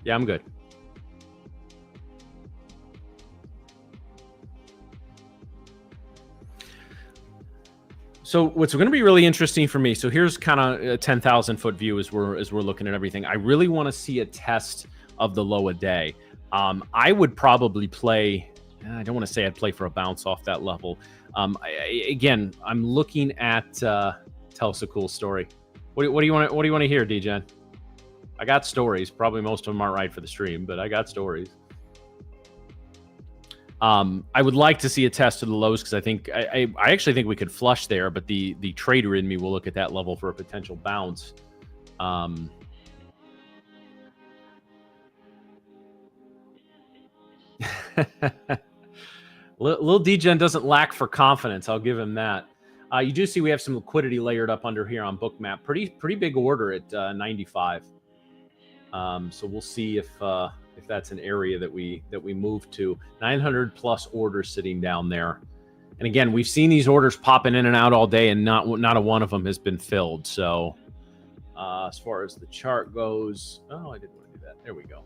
Yeah, I'm good. So what's going to be really interesting for me, so here's kind of a 10,000 foot view as we're looking at everything. I really want to see a test of the low a day. I would probably play, I don't want to say I'd play for a bounce off that level. Again, I'm looking at, tell us a cool story. What do you want to hear, DJen? I got stories. Probably most of them aren't right for the stream, but I got stories. I would like to see a test of the lows, because I think I actually think we could flush there, but the trader in me will look at that level for a potential bounce. Lil DJen doesn't lack for confidence. I'll give him that. You do see we have some liquidity layered up under here on Bookmap. Pretty big order at 95. So we'll see if that's an area that we move to. 900 plus orders sitting down there. And again, we've seen these orders popping in and out all day, and not a one of them has been filled. So as far as the chart goes, oh, I didn't want to do that. There we go.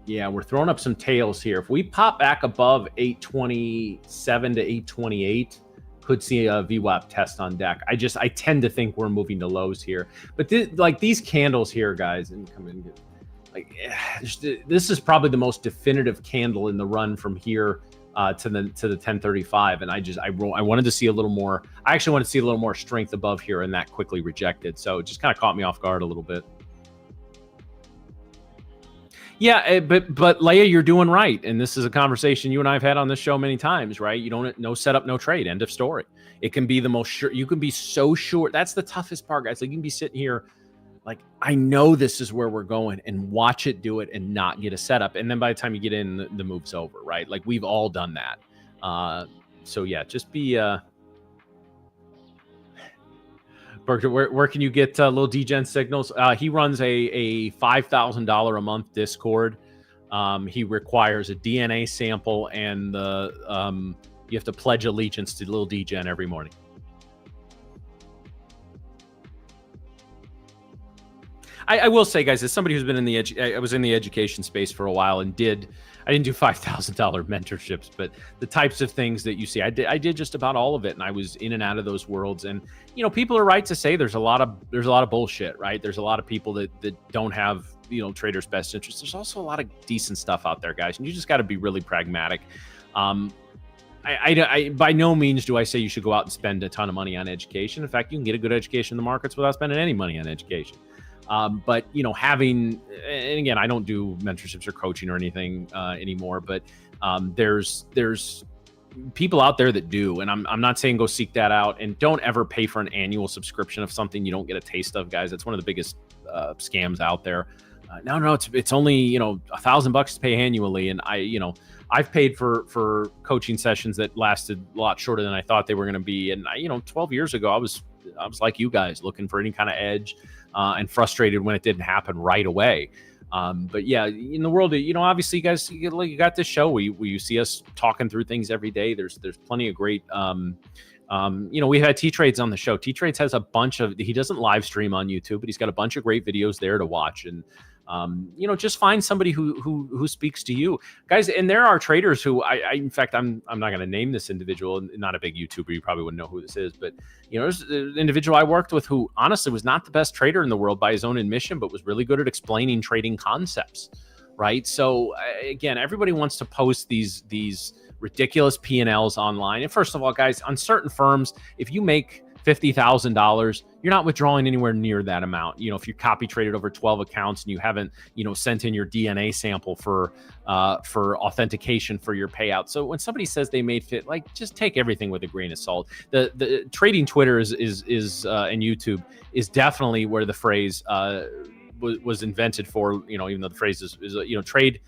Yeah, we're throwing up some tails here. If we pop back above 827 to 828, could see a VWAP test on deck. I tend to think we're moving to lows here. But like these candles here, guys, and come in, like this is probably the most definitive candle in the run from here to the 1035. And I wanted to see a little more. I actually wanted to see a little more strength above here, and that quickly rejected. So it just kind of caught me off guard a little bit. Yeah, but Leia, you're doing right, and this is a conversation you and I have had on this show many times, right? You don't no setup, no trade. End of story. It can be the most sure. You can be so sure. That's the toughest part, guys. Like you can be sitting here, like I know this is where we're going, and watch it do it and not get a setup, and then by the time you get in, the move's over, right? Like we've all done that. So yeah, just be. Berger, where can you get little DGen signals? He runs a $5,000 a month Discord. He requires a DNA sample, and you have to pledge allegiance to little DGen every morning. I will say, guys, as somebody who's been in the I was in the education space for a while, and I didn't do $5,000 mentorships, but the types of things that you see, I did just about all of it, and I was in and out of those worlds. And you know, people are right to say there's a lot of bullshit, right? There's a lot of people that don't have traders' best interests. There's also a lot of decent stuff out there, guys, and you just got to be really pragmatic. I by no means do I say you should go out and spend a ton of money on education. In fact, you can get a good education in the markets without spending any money on education. But having, and again, I don't do mentorships or coaching or anything anymore, but there's people out there that do, and I'm not saying go seek that out, and don't ever pay for an annual subscription of something you don't get a taste of, guys. That's one of the biggest scams out there. No, it's only $1,000 to pay annually, and I've paid for coaching sessions that lasted a lot shorter than I thought they were going to be, and 12 years ago I was like you guys, looking for any kind of edge. And frustrated when it didn't happen right away. But yeah, in the world, obviously, you guys, you got this show where you see us talking through things every day. There's plenty of great, we've had T-Trades on the show. T-Trades has a bunch of, he doesn't live stream on YouTube, but he's got a bunch of great videos there to watch. And, just find somebody who speaks to you, guys. And there are traders who in fact, I'm not going to name this individual, not a big YouTuber. You probably wouldn't know who this is, but there's an individual I worked with who honestly was not the best trader in the world by his own admission, but was really good at explaining trading concepts. Right. So again, everybody wants to post these ridiculous P&Ls online. And first of all, guys, on certain firms, if you make $50,000, you're not withdrawing anywhere near that amount. If you copy traded over 12 accounts and you haven't, sent in your DNA sample for authentication for your payout. So when somebody says they made fit, like, just take everything with a grain of salt. The trading Twitter is and YouTube is definitely where the phrase was invented for. Even though the phrase is trade.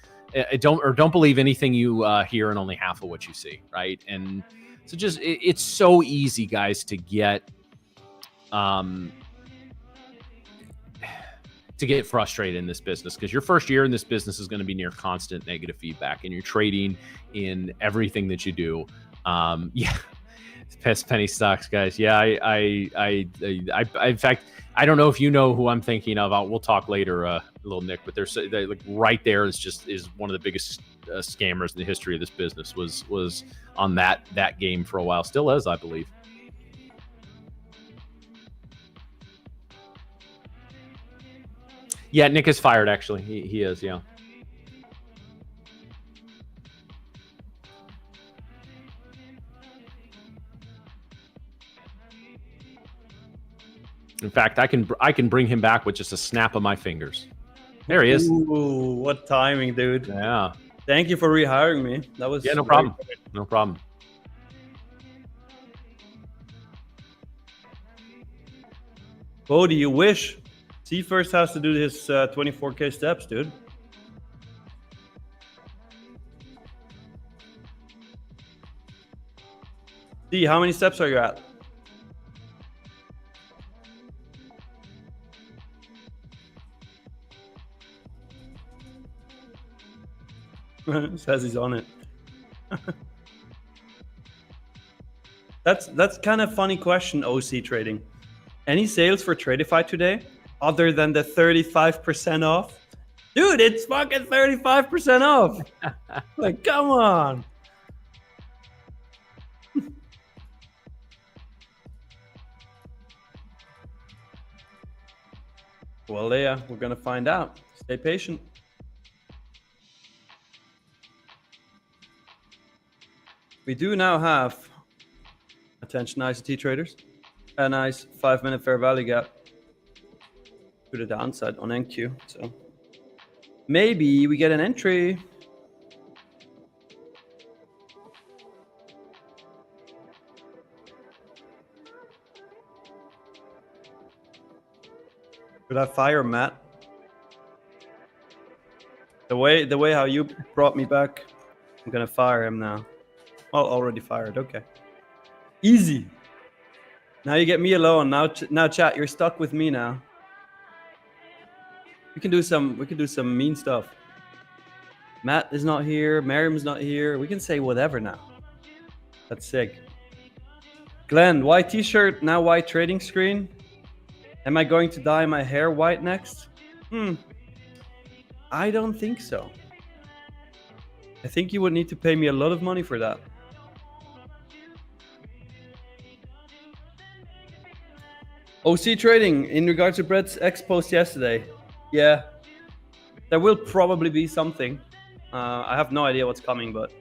Don't believe anything you hear and only half of what you see, right? And so it's so easy, guys, to get frustrated in this business, because your first year in this business is going to be near constant negative feedback, and you're trading in everything that you do. Yeah, penny stocks, guys. Yeah, I in fact, I don't know if you know who I'm thinking of. We'll talk later, little Nick. But there's like right there is one of the biggest scammers in the history of this business. Was on that game for a while, still is, I believe. Yeah, Nick is fired. Actually, he is. Yeah. In fact, I can bring him back with just a snap of my fingers. There he is. Ooh, what timing, dude. Yeah. Thank you for rehiring me. That was no problem. No problem. Oh, do you wish? C first has to do his 24K steps, dude. D, how many steps are you at? Says he's on it. That's kind of funny question, OC Trading. Any sales for Tradeify today other than the 35% off? Dude, it's fucking 35% off. Like, come on. Well, yeah, we're gonna find out. Stay patient. We do now have, attention ICT traders, a nice 5-minute fair value gap to the downside on NQ. So maybe we get an entry. Should I fire Matt? The way how you brought me back, I'm gonna fire him now. Oh, already fired. Okay, easy. Now you get me alone. Now chat, you're stuck with me now. We can do some mean stuff. Matt is not here. Miriam's not here. We can say whatever now. That's sick. Glenn, white t-shirt, now white trading screen. Am I going to dye my hair white next? I don't think so. I think you would need to pay me a lot of money for that. OC trading, in regards to Brett's X post yesterday. Yeah, there will probably be something. I have no idea what's coming, but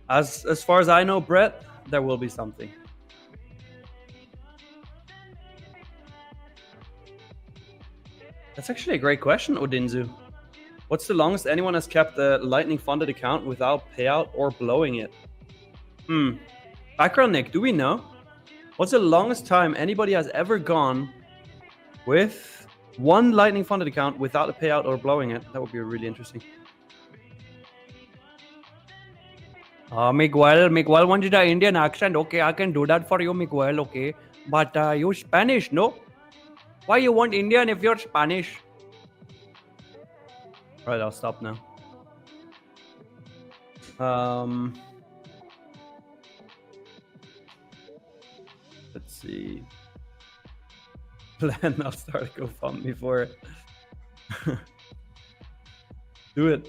as far as I know, Brett, there will be something. That's actually a great question, Odinzu. What's the longest anyone has kept a Lightning funded account without payout or blowing it? Background Nick, do we know? What's the longest time anybody has ever gone with one Lightning funded account without a payout or blowing it? That would be really interesting. Miguel wanted an Indian accent. Okay, I can do that for you, Miguel. Okay, but you Spanish, no? Why you want Indian if you're Spanish? All right, I'll stop now. Let's see. Plan, I'll start a GoFundMe for it. Do it.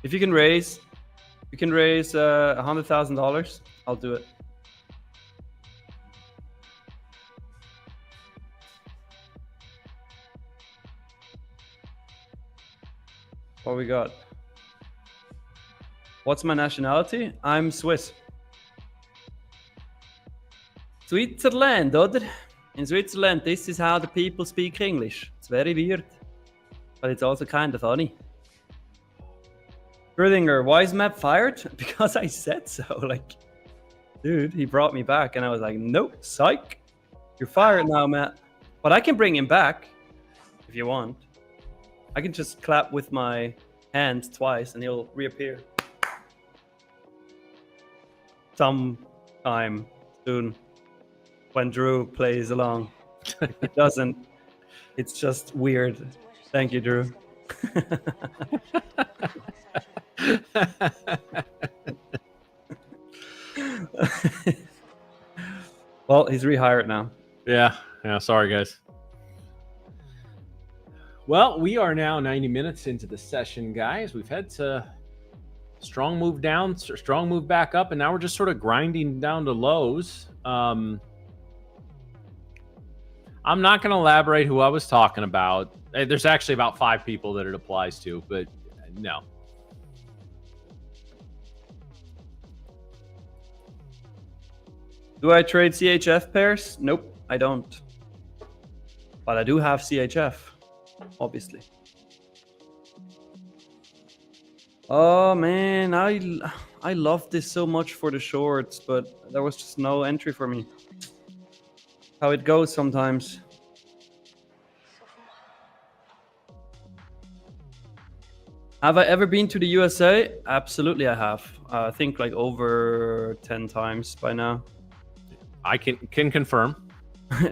If you can raise $100,000, I'll do it. What we got? What's my nationality? I'm Swiss. Switzerland, oder? In Switzerland, this is how the people speak English. It's very weird, but it's also kind of funny. Schrödinger, why is Matt fired? Because I said so. Like, dude, he brought me back, and I was like, nope, psych. You're fired now, Matt. But I can bring him back if you want. I can just clap with my hand twice, and he'll reappear. Sometime soon. When Drew plays along. If it doesn't, it's just weird. Thank you, Drew. Well, he's rehired now. Yeah, sorry, guys. Well, we are now 90 minutes into the session, guys. We've had to strong move down, strong move back up, and now we're just sort of grinding down to lows. I'm not going to elaborate who I was talking about. There's actually about 5 people that it applies to, but no. Do I trade CHF pairs? Nope, I don't. But I do have CHF, obviously. Oh man, I love this so much for the shorts, but there was just no entry for me. How it goes sometimes. Have I ever been to the USA? Absolutely, I have. I think like over 10 times by now. I can confirm.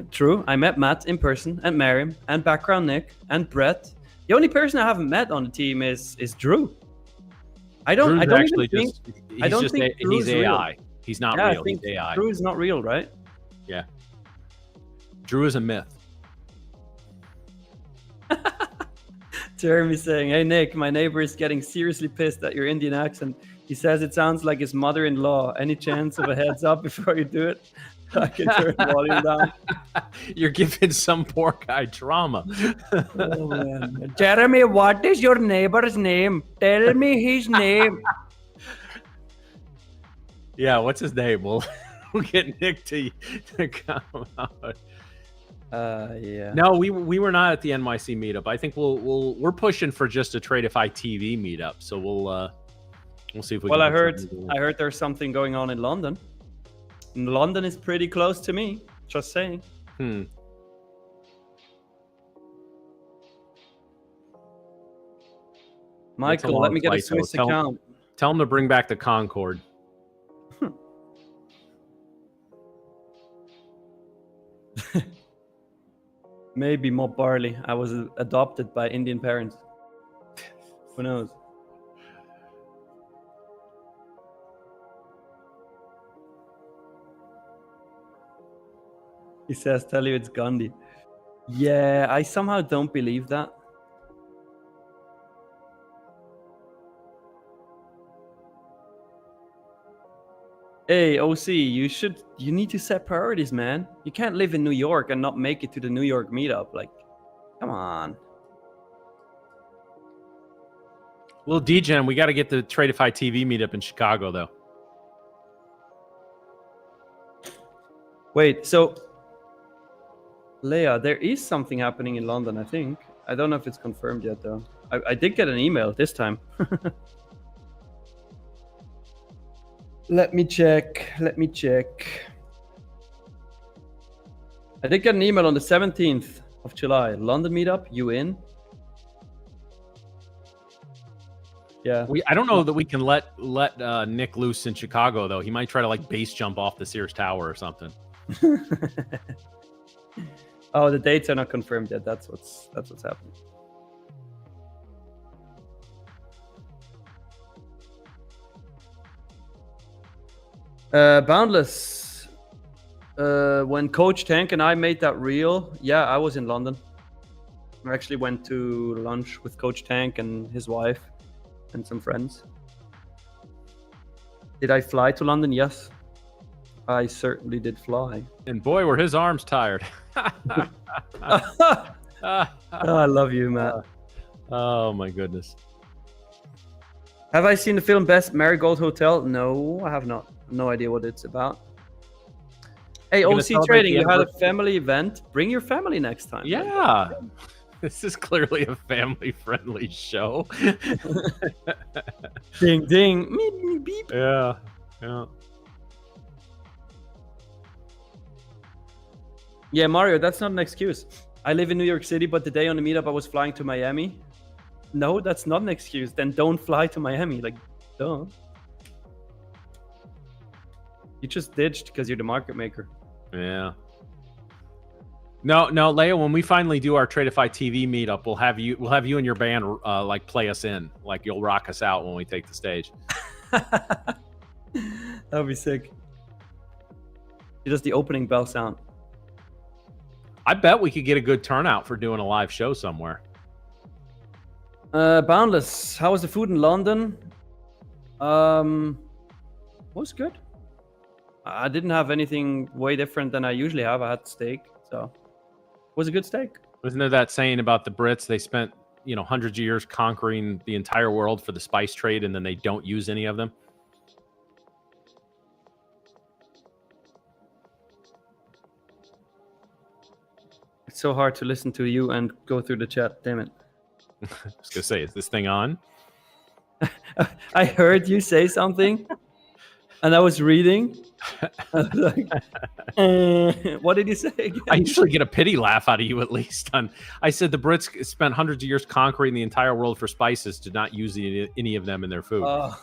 True. I met Matt in person, and Miriam, and Background Nick, and Brett. The only person I haven't met on the team is Drew. I don't actually think he's AI. Real. He's not Yeah, real. I think He's AI. Drew is not real, right? Yeah. Drew is a myth. Jeremy saying, "Hey Nick, my neighbor is getting seriously pissed at your Indian accent. He says it sounds like his mother-in-law. Any chance of a heads up before you do it? I can turn the volume down." You're giving some poor guy trauma. Oh, man. Jeremy, what is your neighbor's name? Tell me his name. Yeah, what's his name? We'll get Nick to come out. Yeah. No, we were not at the NYC meetup. I think we're pushing for just a Tradeify TV meetup. So we'll see if we. Well, can I heard there's something going on in London. And London is pretty close to me. Just saying. Michael, let me get a Swiss account. Tell him to bring back the Concorde. Maybe more barley. I was adopted by Indian parents. Who knows? He says, "Tell you it's Gandhi." Yeah, I somehow don't believe that. Hey, OC, you need to set priorities, man. You can't live in New York and not make it to the New York meetup. Like, come on. Well, DGen, we got to get the Tradeify TV meetup in Chicago, though. Wait, so Leia, there is something happening in London, I think. I don't know if it's confirmed yet, though. I did get an email this time. Let me check. I did get an email on the 17th of July. London meetup, you in? Yeah. I don't know that we can let Nick loose in Chicago, though. He might try to like base jump off the Sears Tower or something. Oh, the dates are not confirmed yet. That's what's happening. Boundless. When Coach Tank and I made that reel, yeah, I was in London. I actually went to lunch with Coach Tank and his wife and some friends. Did I fly to London? Yes. I certainly did fly. And boy, were his arms tired. Oh, I love you, Matt. Oh my goodness. Have I seen the film Best Marigold Hotel? No, I have not. No idea what it's about. Hey, OC Trading, you had a family event. Bring your family next time. Yeah. This is clearly a family-friendly show. Ding, ding. Meep, beep. Yeah. Yeah, Mario, that's not an excuse. I live in New York City, but the day on the meetup, I was flying to Miami. No, that's not an excuse. Then don't fly to Miami. Like, duh. You just ditched because you're the market maker. Yeah. No, Leia. When we finally do our Tradeify TV meetup, we'll have you and your band like play us in. Like you'll rock us out when we take the stage. That would be sick. Just the opening bell sound. I bet we could get a good turnout for doing a live show somewhere. Boundless. How was the food in London? Was good. I didn't have anything way different than I usually have. I had steak, so it was a good steak. Wasn't there that saying about the Brits? They spent, hundreds of years conquering the entire world for the spice trade, and then they don't use any of them. It's so hard to listen to you and go through the chat. Damn it. I was gonna say, is this thing on? I heard you say something, and I was reading. I was like, what did you say again? I usually get a pity laugh out of you at least. I said the Brits spent hundreds of years conquering the entire world for spices to not use any of them in their food. Oh.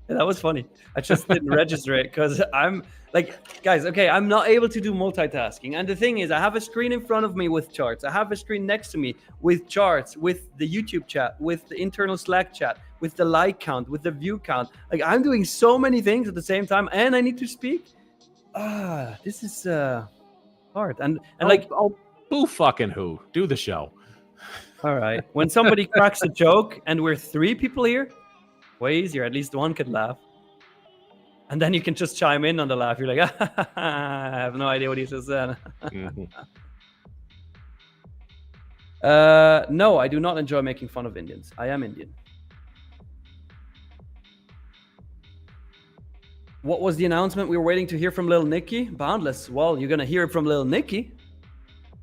Yeah, that was funny. I just didn't register it because I'm like, guys, okay, I'm not able to do multitasking. And the thing is, I have a screen in front of me with charts. I have a screen next to me with charts, with the YouTube chat, with the internal Slack chat, with the like count, with the view count. Like, I'm doing so many things at the same time, and I need to speak. This is hard. And Boo fucking who? Do the show. All right. When somebody cracks a joke and we're 3 people here, way easier. At least one could laugh. And then you can just chime in on the laugh. You're like, I have no idea what he just said. Mhm. No, I do not enjoy making fun of Indians. I am Indian. What was the announcement we were waiting to hear from Lil Nicky? Boundless. Well, you're going to hear it from Lil Nicky.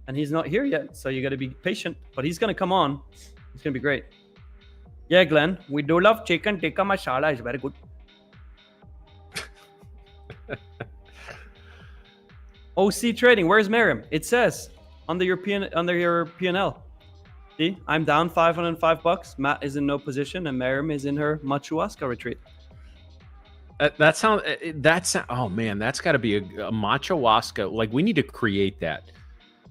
And he's not here yet, so you got to be patient. But he's going to come on. It's going to be great. Yeah, Glenn, we do love chicken tikka masala. It's very good. OC Trading, where's Miriam? It says under your P&L. See, I'm down $505. Matt is in no position, and Miriam is in her machuasca retreat. Oh man, that's got to be a machuasca. Like we need to create that.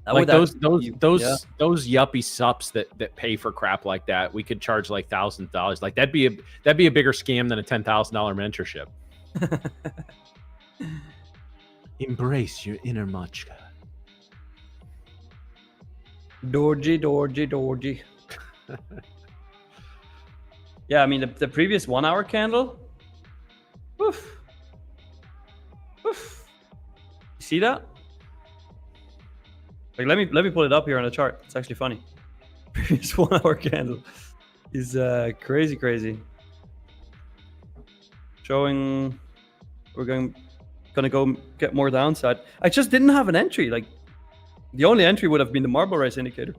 Like those yuppie sups that pay for crap like that. We could charge like $1,000. Like that'd be a bigger scam than a $10,000 mentorship. Embrace your inner machka. Dorji. Yeah, I mean the previous 1 hour candle. Woof. You see that? Like let me pull it up here on the chart. It's actually funny. Previous 1 hour candle is crazy. Showing we're gonna go get more downside. I just didn't have an entry. Like the only entry would have been the marble race indicator.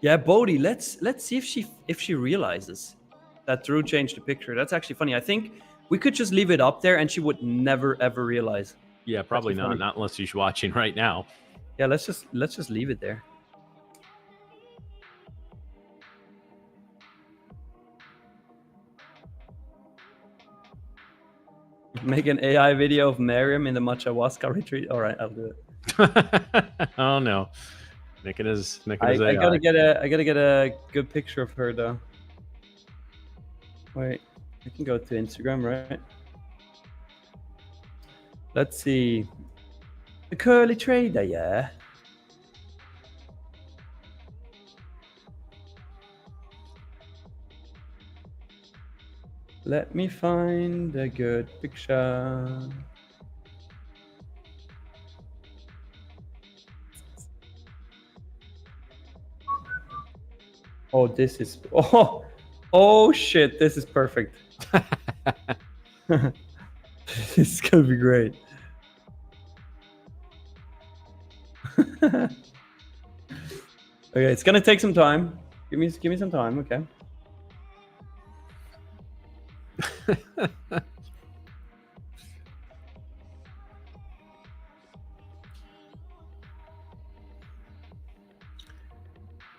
Yeah, Bodhi, let's see if she realizes that Drew changed the picture. That's actually funny. I think we could just leave it up there and she would never ever realize. Yeah, probably not. Not unless she's watching right now. Yeah, let's just leave it there. Make an AI video of Miriam in the machuasca retreat. All right, I'll do it. Oh no, Nick it is. I gotta get a good picture of her though. Wait, I can go to Instagram, right? Let's see. The curly trader, yeah. Let me find a good picture. Oh, this is oh shit, this is perfect. This is gonna be great. Okay, it's gonna take some time. Give me some time, okay?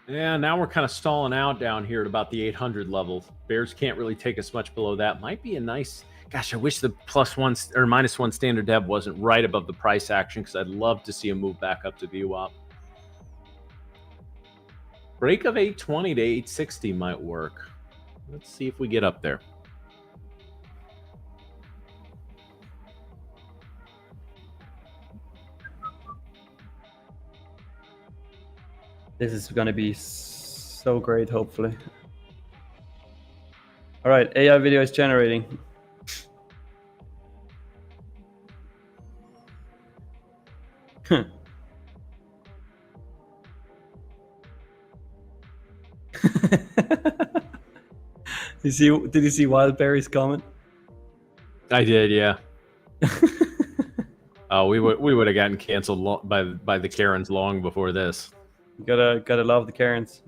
Yeah, now we're kind of stalling out down here at about the 800 level. Bears can't really take us much below that. Might be a nice. Gosh, I wish the +1 or -1 standard dev wasn't right above the price action because I'd love to see a move back up to VWAP. Break of 820 to 860 might work. Let's see if we get up there. This is gonna be so great, hopefully. All right, AI video is generating. Did you see Wildberry's comment? I did, yeah. Oh, we would have gotten canceled by the Karens long before this. Gotta love the Karens.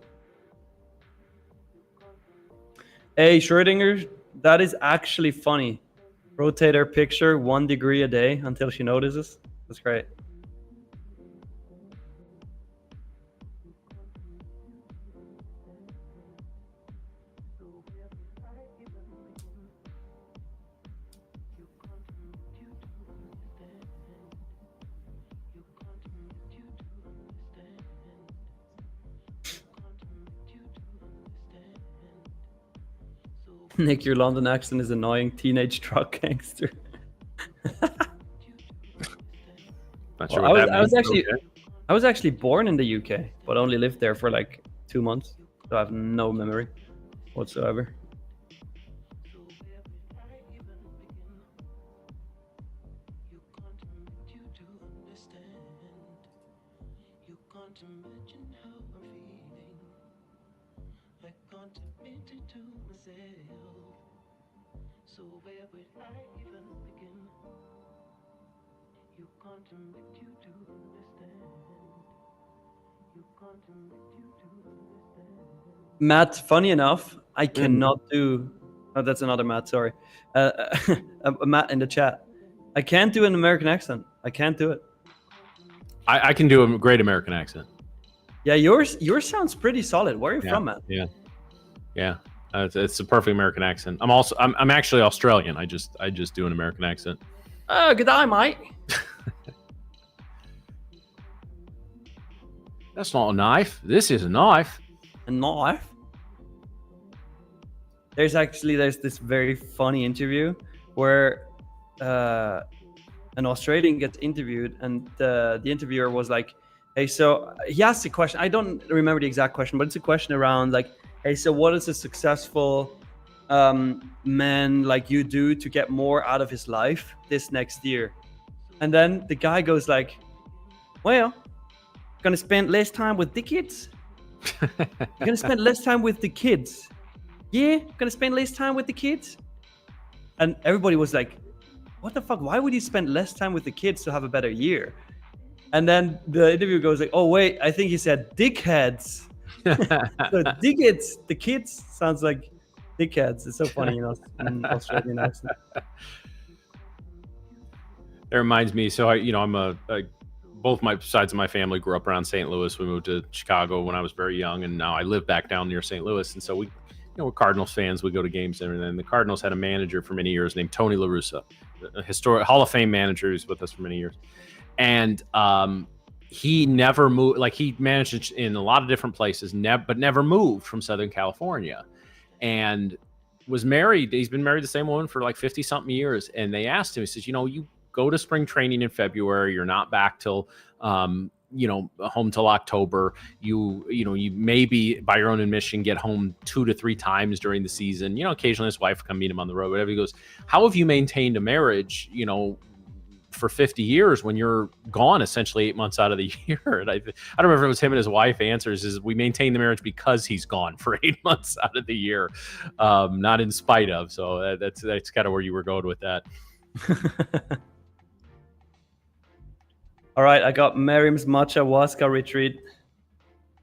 Hey, Schrödinger, that is actually funny. Rotate her picture 1 degree a day until she notices. That's great. Nick, your London accent is annoying. Teenage truck gangster. Not sure Well, what that I was means. actually Okay. I was actually born in the UK, but only lived there for like 2 months, so I have no memory whatsoever. Matt, funny enough, I cannot do. Oh, that's another Matt. Sorry, a Matt in the chat. I can't do an American accent. I can't do it. I can do a great American accent. Yeah, yours sounds pretty solid. Where are you from, Matt? Yeah. It's a perfect American accent. I'm actually Australian. I just do an American accent. Good day, mate. That's not a knife. This is a knife. A knife. There's this very funny interview where an Australian gets interviewed, and the interviewer was like, "Hey, so he asked a question. I don't remember the exact question, but it's a question around like, hey, so what does a successful man like you do to get more out of his life this next year?" And then the guy goes like, "Well, gonna spend less time with the kids. You're gonna spend less time with the kids. Yeah, gonna spend less time with the kids." And everybody was like, "What the fuck? Why would you spend less time with the kids to have a better year?" And then the interviewer goes like, "Oh wait, I think he said dickheads." So dickheads, the kids sounds like dickheads. It's so funny, in Australian accent. It reminds me. So I'm both my sides of my family grew up around St. Louis. We moved to Chicago when I was very young, and now I live back down near St. Louis. And so we're Cardinals fans. We go to games and everything. The Cardinals had a manager for many years named Tony La Russa, a historic Hall of Fame manager who's with us for many years. And he never moved. Like, he managed in a lot of different places, but never moved from Southern California, and was married. He's been married the same woman for like 50 something years. And they asked him, he says, you go to spring training in February. You're not back till, home till October. You maybe by your own admission get home 2 to 3 times during the season. Occasionally his wife will come meet him on the road, whatever. He goes, how have you maintained a marriage, for 50 years when you're gone essentially 8 months out of the year? And I don't remember if it was him and his wife answers is, we maintain the marriage because he's gone for 8 months out of the year, not in spite of. So that's kind of where you were going with that. All right, I got Miriam's Matcha Waska retreat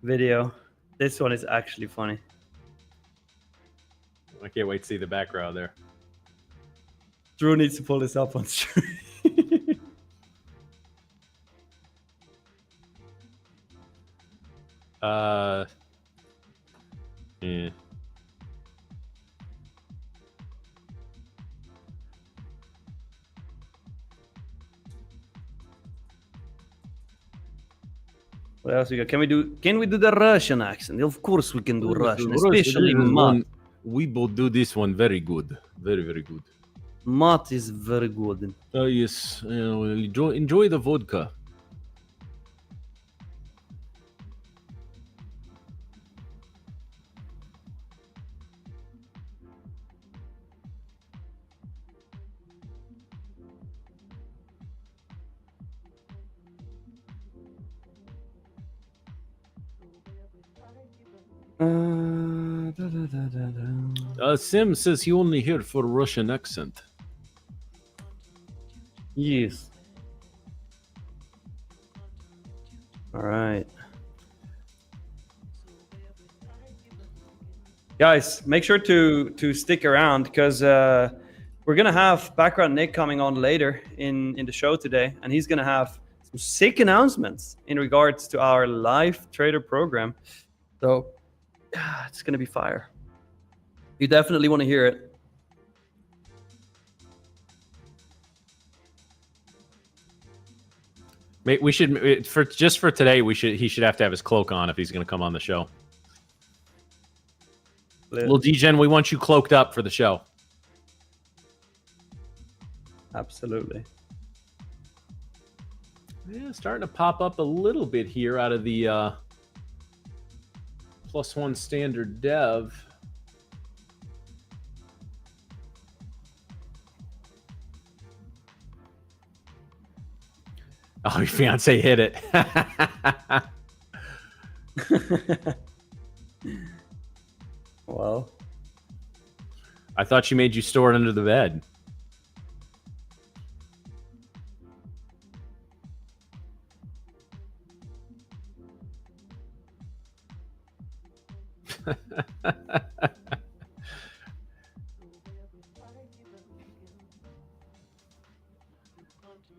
video. This one is actually funny. I can't wait to see the background there. Drew needs to pull this up on stream. Yeah. What else we got? Can we do the Russian accent? Of course we can do Russian, especially Matt. We both do this one very good. Very, very good. Matt is very good. Yes. Enjoy the vodka. Sim says he only here for Russian accent. Yes. All right. Guys, make sure to stick around because we're gonna have background Nick coming on later in the show today, and he's gonna have some sick announcements in regards to our live trader program. So it's gonna be fire. You definitely want to hear it. We should for today. He should have to have his cloak on if he's going to come on the show. Little D-Gen, we want you cloaked up for the show. Absolutely. Yeah, starting to pop up a little bit here out of the +1 standard dev. Oh, your fiance hit it. Well, I thought she made you store it under the bed.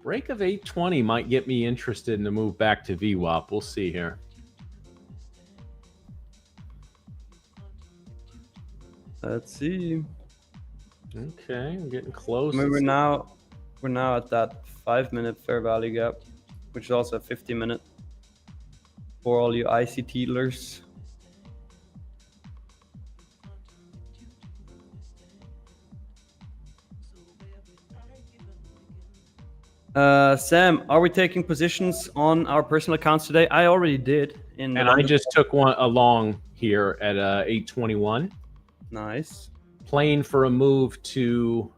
Break of 820 might get me interested in a move back to VWAP. We'll see here. let's see. Okay, I'm getting close. I mean, we're now at that 5-minute fair value gap, which is also a 50-minute for all you ICT-lers. Sam, are we taking positions on our personal accounts today? I already did. And I just took one along here at 821. Nice. Playing for a move to,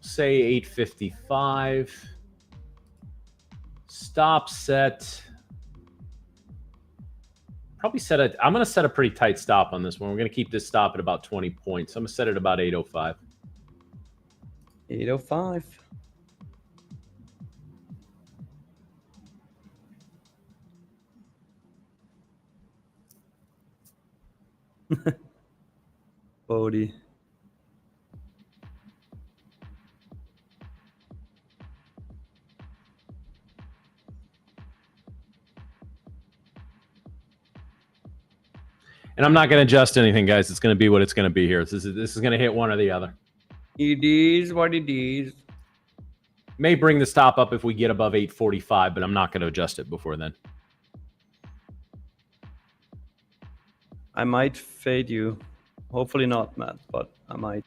say, 855. Stop set. Probably set a. I'm going to set a pretty tight stop on this one. We're going to keep this stop at about 20 points. I'm going to set it about 805. 805. Bodie. And I'm not going to adjust anything, guys. It's going to be what it's going to be here. This is going to hit one or the other. It is what it is. May bring the stop up if we get above 845, but I'm not going to adjust it before then. I might fade you. Hopefully not, Matt, but I might.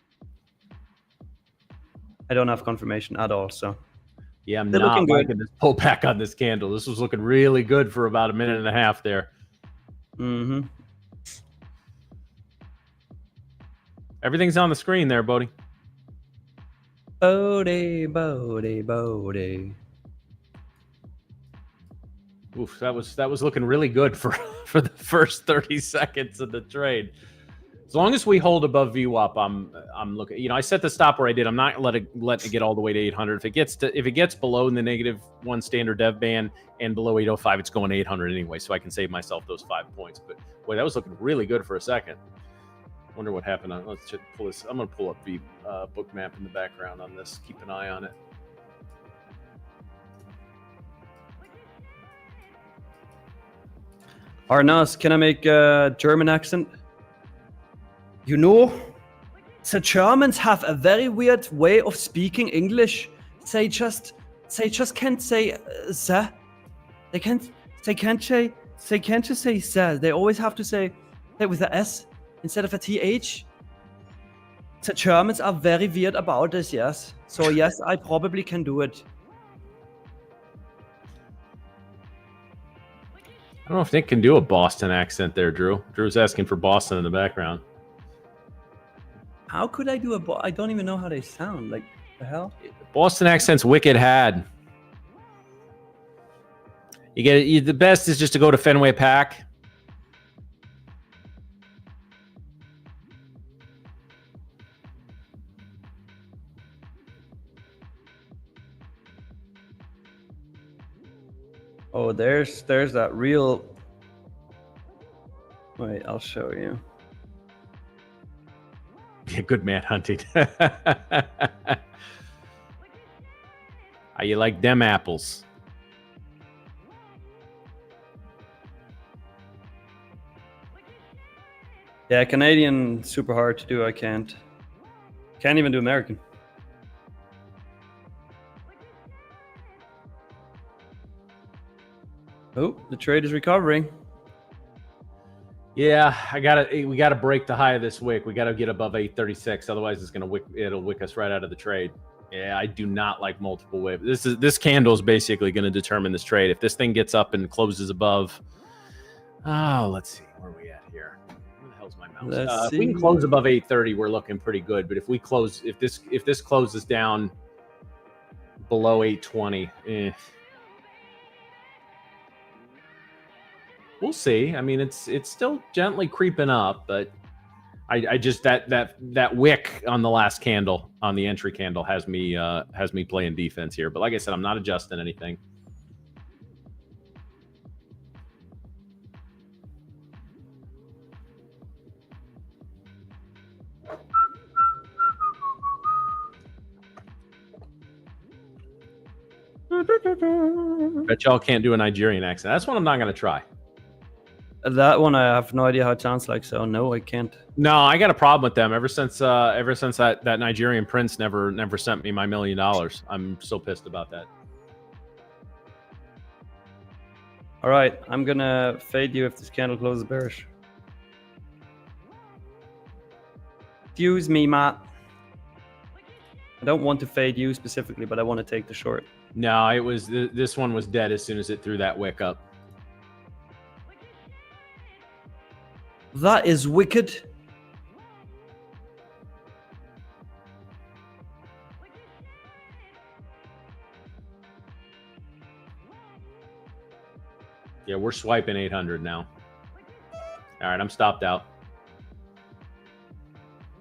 I don't have confirmation at all, so. Yeah, I'm They're not looking liking this pullback on this candle. This was looking really good for about a minute and a half there. Mm-hmm. Everything's on the screen there, Bodie. Bodie, Bodie, Bodie. Oof, that was looking really good for the first 30 seconds of the trade. As long as we hold above VWAP, I'm looking. You know, I set the stop where I did. I'm not letting it get all the way to 800. If it gets below in the -1 standard dev band and below 805, it's going 800 anyway. So I can save myself those 5 points. But boy, that was looking really good for a second. Wonder what happened. Let's just pull this. I'm gonna pull up the book map in the background on this. Keep an eye on it. Arnas, can I make a German accent? You know, the Germans have a very weird way of speaking English. They just can't say the. They can't just say the. They always have to say it with a S instead of a TH. The Germans are very weird about this, yes. So yes, I probably can do it. I don't know if Nick can do a Boston accent there, Drew. Drew's asking for Boston in the background. How could I do I don't even know how they sound. Like, the hell? Boston accent's wicked had. You get it. The best is just to go to Fenway Park. Oh, there's that real. Wait, I'll show you. Yeah, good man hunting. How you like them apples? Yeah, Canadian super hard to do. I can't even do American. Oh, the trade is recovering. Yeah, we gotta break the high of this wick. We gotta get above 836, otherwise it'll wick us right out of the trade. Yeah, I do not like multiple waves. This candle is basically going to determine this trade. If this thing gets up and closes above, let's see where are we at here. Where the hell's my mouse? Let's If we can see. close above 830, we're looking pretty good. But if this closes down below 820, we'll see. I mean, it's still gently creeping up, but I just that wick on the last candle, on the entry candle, has me playing defense here. But like I said, I'm not adjusting anything. Bet y'all can't do a Nigerian accent. That's one I'm not going to try. That one I have no idea how it sounds like, so no, I can't. No, I got a problem with them ever since that Nigerian prince never sent me my $1 million. I'm so pissed about that. All right, I'm gonna fade you if this candle closes bearish. Excuse me, Matt. I don't want to fade you specifically, but I want to take the short. No, it was this one was dead as soon as it threw that wick up. That is wicked. Yeah, we're swiping 800 now. All right, I'm stopped out.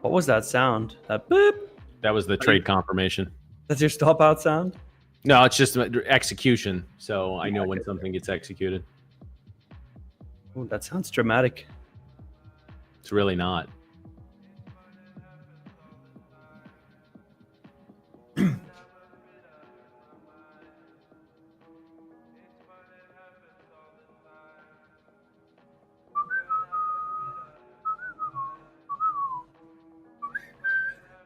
What was that sound? That boop? That was the trade confirmation. That's your stop out sound? No, it's just execution. So I know when something gets executed. Oh, that sounds dramatic. It's really not.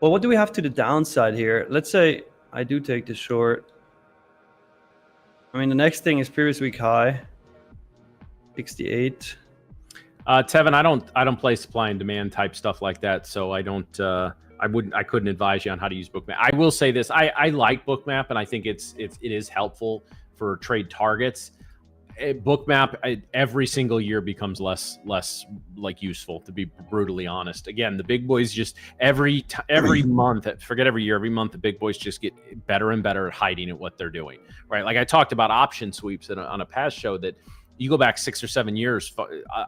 Well, what do we have to the downside here? Let's say I do take the short. I mean, the next thing is previous week high, 68. Tevin, I don't play supply and demand type stuff like that, so I don't. I couldn't advise you on how to use Bookmap. I will say this: I like Bookmap, and I think it is helpful for trade targets. Bookmap every single year becomes less like useful, to be brutally honest. Again, the big boys just every month, forget every year, every month the big boys just get better and better at hiding at what they're doing, right? Like I talked about option sweeps on a past show, that you go back 6 or 7 years,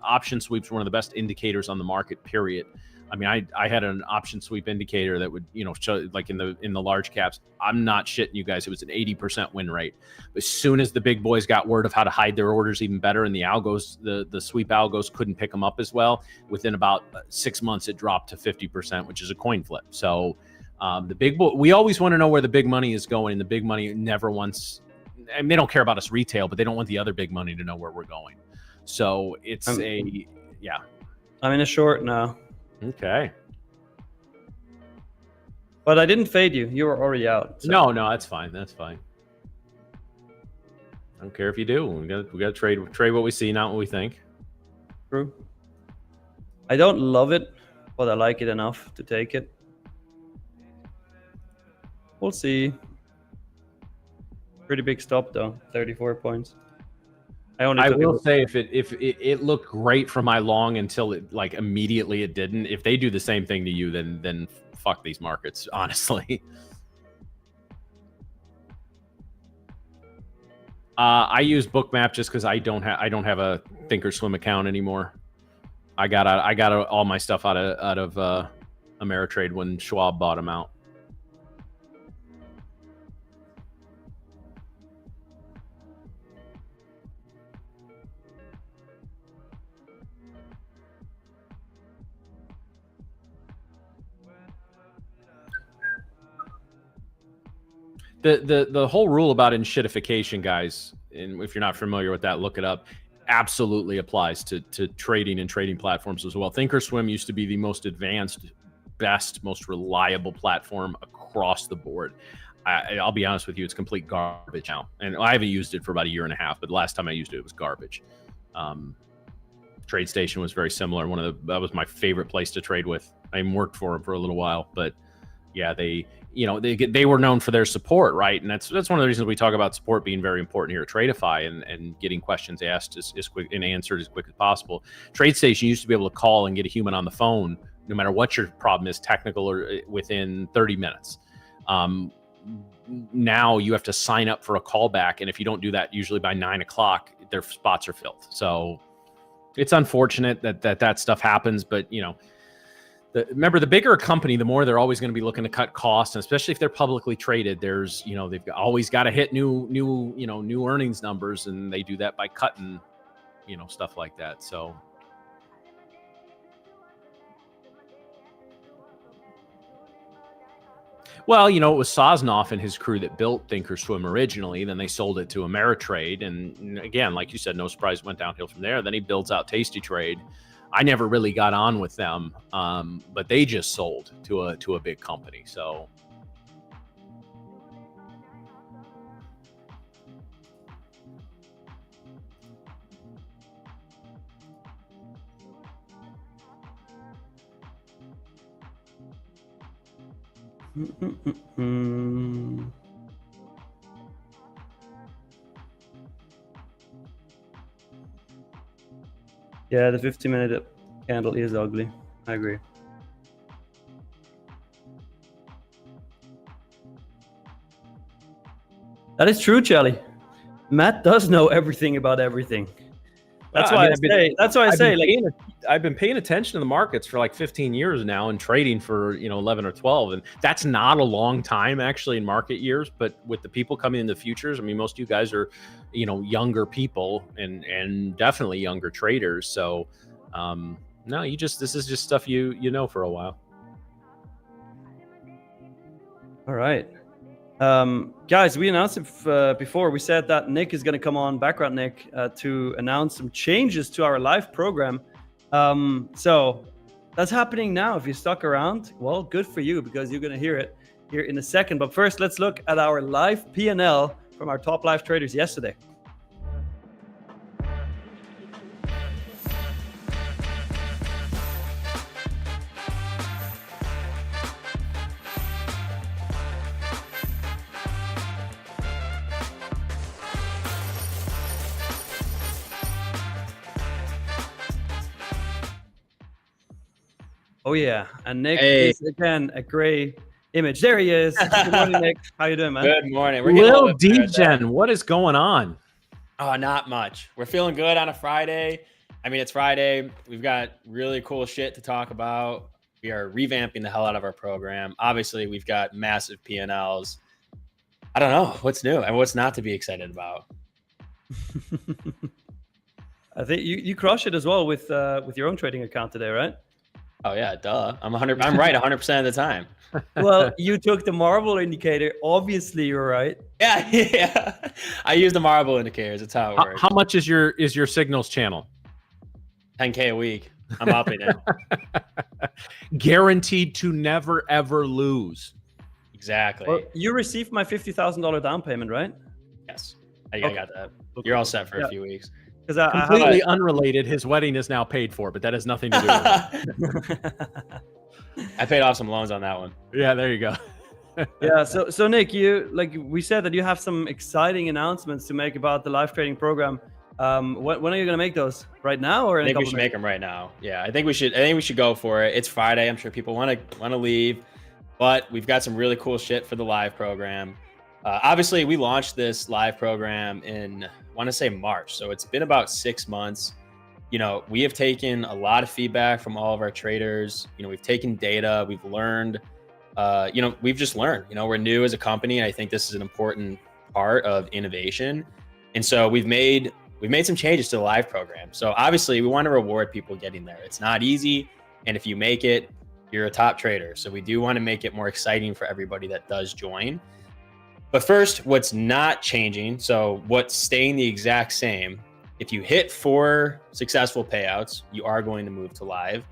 option sweeps were one of the best indicators on the market, period. I mean, I had an option sweep indicator that would, show, like in the large caps. I'm not shitting you guys. It was an 80% win rate. As soon as the big boys got word of how to hide their orders even better, and the algos, the sweep algos couldn't pick them up as well, within about 6 months, it dropped to 50%, which is a coin flip. So the big boy, we always want to know where the big money is going, and the big money never wants. I mean, they don't care about us retail, but they don't want the other big money to know where we're going. So it's yeah. I'm in a short now. Okay. But I didn't fade you. You were already out. So. No, that's fine. That's fine. I don't care if you do. We got to trade what we see, not what we think. True. I don't love it, but I like it enough to take it. We'll see. Pretty big stop though, 34 points. I will say if it looked great for my long until it like immediately it didn't. If they do the same thing to you, then fuck these markets, honestly. I use Bookmap just because I don't have a Thinkorswim account anymore. I got all my stuff out of Ameritrade when Schwab bought them out. The whole rule about enshittification, guys, and if you're not familiar with that, look it up, absolutely applies to trading and trading platforms as well. Thinkorswim used to be the most advanced, best, most reliable platform across the board. I'll be honest with you, it's complete garbage now. And I haven't used it for about a year and a half, but the last time I used it, it was garbage. TradeStation was very similar. That was my favorite place to trade with. I even worked for them for a little while, but yeah, they were known for their support, right? And that's one of the reasons we talk about support being very important here at Tradeify, and getting questions asked as quick and answered as quick as possible. TradeStation used to be able to call and get a human on the phone, no matter what your problem is, technical or within 30 minutes. Now you have to sign up for a callback, and if you don't do that, usually by 9 o'clock, their spots are filled. So it's unfortunate that stuff happens, but remember, the bigger a company, the more they're always going to be looking to cut costs, and especially if they're publicly traded, there's they've always got to hit new earnings numbers, and they do that by cutting stuff like that. So well, it was Sosnoff and his crew that built Thinkorswim originally. Then they sold it to Ameritrade, and again, like you said, no surprise, went downhill from there. Then he builds out Tastytrade. I never really got on with them, but they just sold to a big company. So yeah, the 50-minute candle is ugly. I agree. That is true, Charlie. Matt does know everything about everything. That's why I say. I've been paying attention to the markets for like 15 years now, and trading for 11 or 12, and that's not a long time actually in market years. But with the people coming in the futures, I mean, most of you guys are younger people and definitely younger traders. So no, this is just stuff you know for a while. All right. Guys, we announced it before. We said that Nick is going to come on, background Nick, to announce some changes to our live program. So that's happening now. If you stuck around, well, good for you, because you're going to hear it here in a second. But first, let's look at our live P&L from our top live traders yesterday. Oh yeah, and Nick is again a gray image. There he is. Good morning, Nick. How you doing, man? Good morning. Lil D-Gen, what is going on? Oh, not much. We're feeling good on a Friday. I mean, it's Friday. We've got really cool shit to talk about. We are revamping the hell out of our program. Obviously, we've got massive P&Ls. I don't know what's new and what's not to be excited about. I think you crush it as well with your own trading account today, right? Oh yeah, duh. I'm right 100% of the time. Well, you took the marble indicator. Obviously, you're right. Yeah. I use the marble indicators. That's how it works. How much is your signals channel? 10K a week. I'm upping it. Guaranteed to never ever lose. Exactly. Well, you received my $50,000 down payment, right? Yes. I got that. You're all set for a few weeks. Because completely unrelated, his wedding is now paid for, but that has nothing to do with it. I paid off some loans on that one. Yeah, there you go. Yeah, so Nick, we said that you have some exciting announcements to make about the live trading program. When are you gonna make those? Right now, or I think we should make them right now. Yeah, I think we should go for it. It's Friday. I'm sure people want to leave, but we've got some really cool shit for the live program. Obviously, we launched this live program in, I want to say March. So it's been about 6 months. We have taken a lot of feedback from all of our traders. We've taken data, we've learned, we've just learned, we're new as a company. And I think this is an important part of innovation. And so we've made some changes to the live program. So obviously we want to reward people getting there. It's not easy. And if you make it, you're a top trader. So we do want to make it more exciting for everybody that does join. But first, what's not changing, so what's staying the exact same, if you hit 4 successful payouts, you are going to move to live.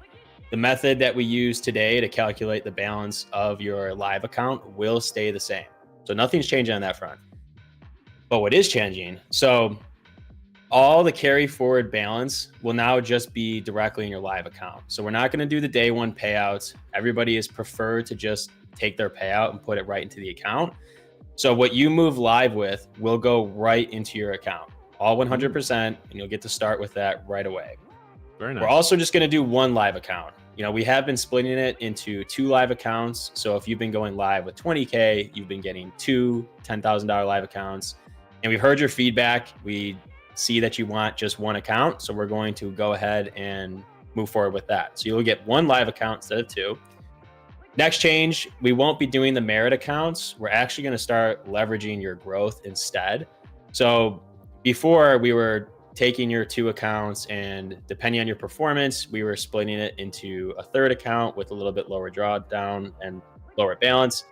The method that we use today to calculate the balance of your live account will stay the same. So nothing's changing on that front. But what is changing, so all the carry forward balance will now just be directly in your live account. So we're not going to do the day one payouts. Everybody is preferred to just take their payout and put it right into the account. So what you move live with will go right into your account, all 100%, and you'll get to start with that right away. Very nice. We're also just going to do one live account. We have been splitting it into 2 live accounts. So if you've been going live with 20K, you've been getting 2 $10,000 live accounts. And we've heard your feedback. We see that you want just one account. So we're going to go ahead and move forward with that. So you'll get 1 live account instead of 2. Next change, we won't be doing the merit accounts. We're actually going to start leveraging your growth instead. So before, we were taking your 2 accounts, and depending on your performance, we were splitting it into a 3rd account with a little bit lower drawdown and lower balance.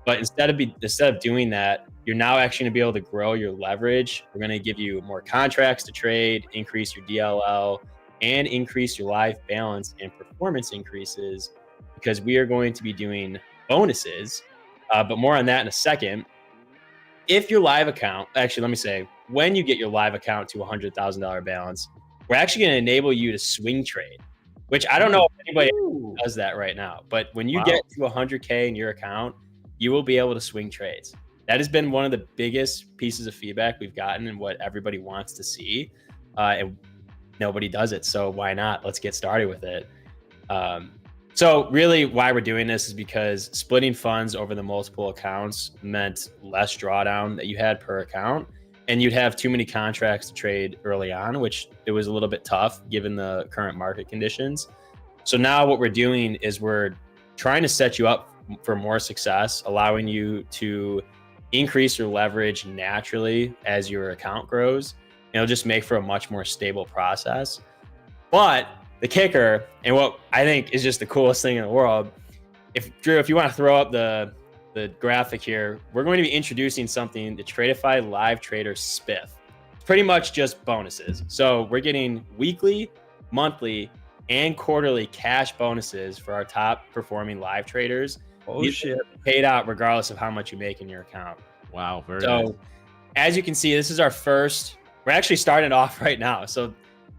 But instead of doing that, you're now actually going to be able to grow your leverage. We're going to give you more contracts to trade, increase your DLL, and increase your live balance and performance increases, because we are going to be doing bonuses, but more on that in a second. If your live account, actually, let me say, when you get your live account to $100,000 balance, we're actually going to enable you to swing trade, which I don't know if anybody does that right now. But when you get to 100K in your account, you will be able to swing trades. That has been one of the biggest pieces of feedback we've gotten and what everybody wants to see. And nobody does it. So why not? Let's get started with it. So really why we're doing this is because splitting funds over the multiple accounts meant less drawdown that you had per account, and you'd have too many contracts to trade early on, which it was a little bit tough given the current market conditions. So now what we're doing is we're trying to set you up for more success, allowing you to increase your leverage naturally as your account grows. It'll just make for a much more stable process. But the kicker, and what I think is just the coolest thing in the world, Drew, if you want to throw up the graphic here, we're going to be introducing something, the Tradeify Live Trader Spiff. It's pretty much just bonuses. So we're getting weekly, monthly, and quarterly cash bonuses for our top performing live traders. Oh shit! Paid out regardless of how much you make in your account. Wow, very nice. As you can see, this is our first. We're actually starting off right now. So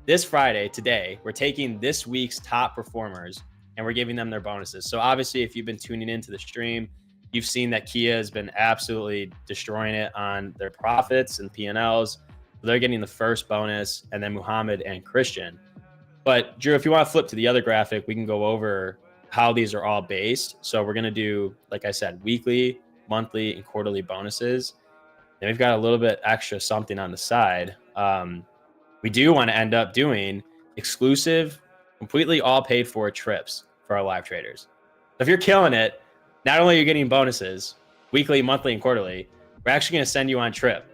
this Friday, today, we're taking this week's top performers and we're giving them their bonuses. So obviously, if you've been tuning into the stream, you've seen that Kia has been absolutely destroying it on their profits and P&Ls. They're getting the first bonus, and then Muhammad and Christian. But Drew, if you want to flip to the other graphic, we can go over how these are all based. So we're going to do, like I said, weekly, monthly, and quarterly bonuses. And we've got a little bit extra something on the side. We do want to end up doing exclusive, completely all paid for trips for our live traders. So if you're killing it, not only are you getting bonuses, weekly, monthly, and quarterly, we're actually going to send you on trip.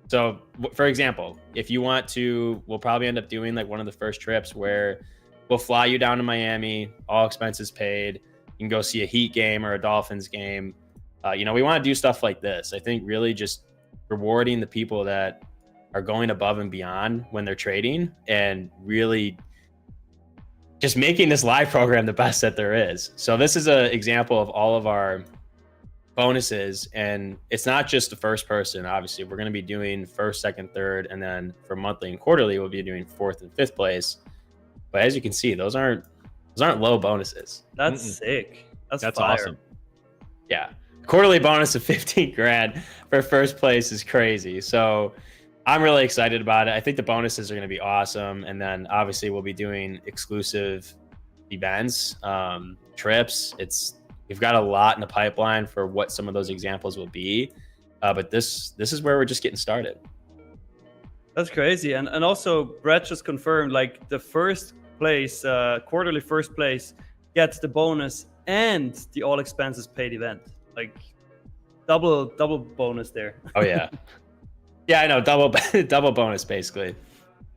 So for example, if you want to, we'll probably end up doing like one of the first trips where we'll fly you down to Miami, all expenses paid. You can go see a Heat game or a Dolphins game. We want to do stuff like this. I think really just rewarding the people that are going above and beyond when they're trading, and really just making this live program the best that there is. So this is an example of all of our bonuses, and it's not just the first person. Obviously, we're going to be doing first, second, third, and then for monthly and quarterly, we'll be doing 4th and 5th place. But as you can see, those aren't low bonuses. That's sick. That's fire. Awesome. Yeah. Quarterly bonus of 15 grand for first place is crazy. So I'm really excited about it. I think the bonuses are going to be awesome. And then obviously we'll be doing exclusive events, trips. We've got a lot in the pipeline for what some of those examples will be. But this is where we're just getting started. That's crazy. And also Brett just confirmed, like, the first place, quarterly first place gets the bonus and the all expenses paid event. Like double bonus there. Oh yeah. Yeah, I know. Double bonus basically.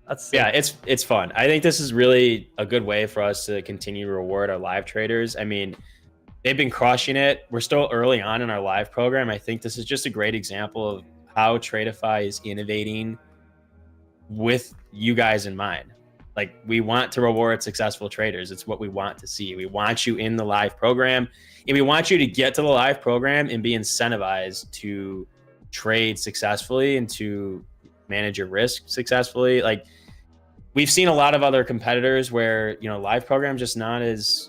That's sick. Yeah, it's fun. I think this is really a good way for us to continue to reward our live traders. I mean, they've been crushing it. We're still early on in our live program. I think this is just a great example of how Tradeify is innovating with you guys in mind. Like, we want to reward successful traders. It's what we want to see. We want you in the live program, and we want you to get to the live program and be incentivized to trade successfully and to manage your risk successfully. Like, we've seen a lot of other competitors where, live program just not as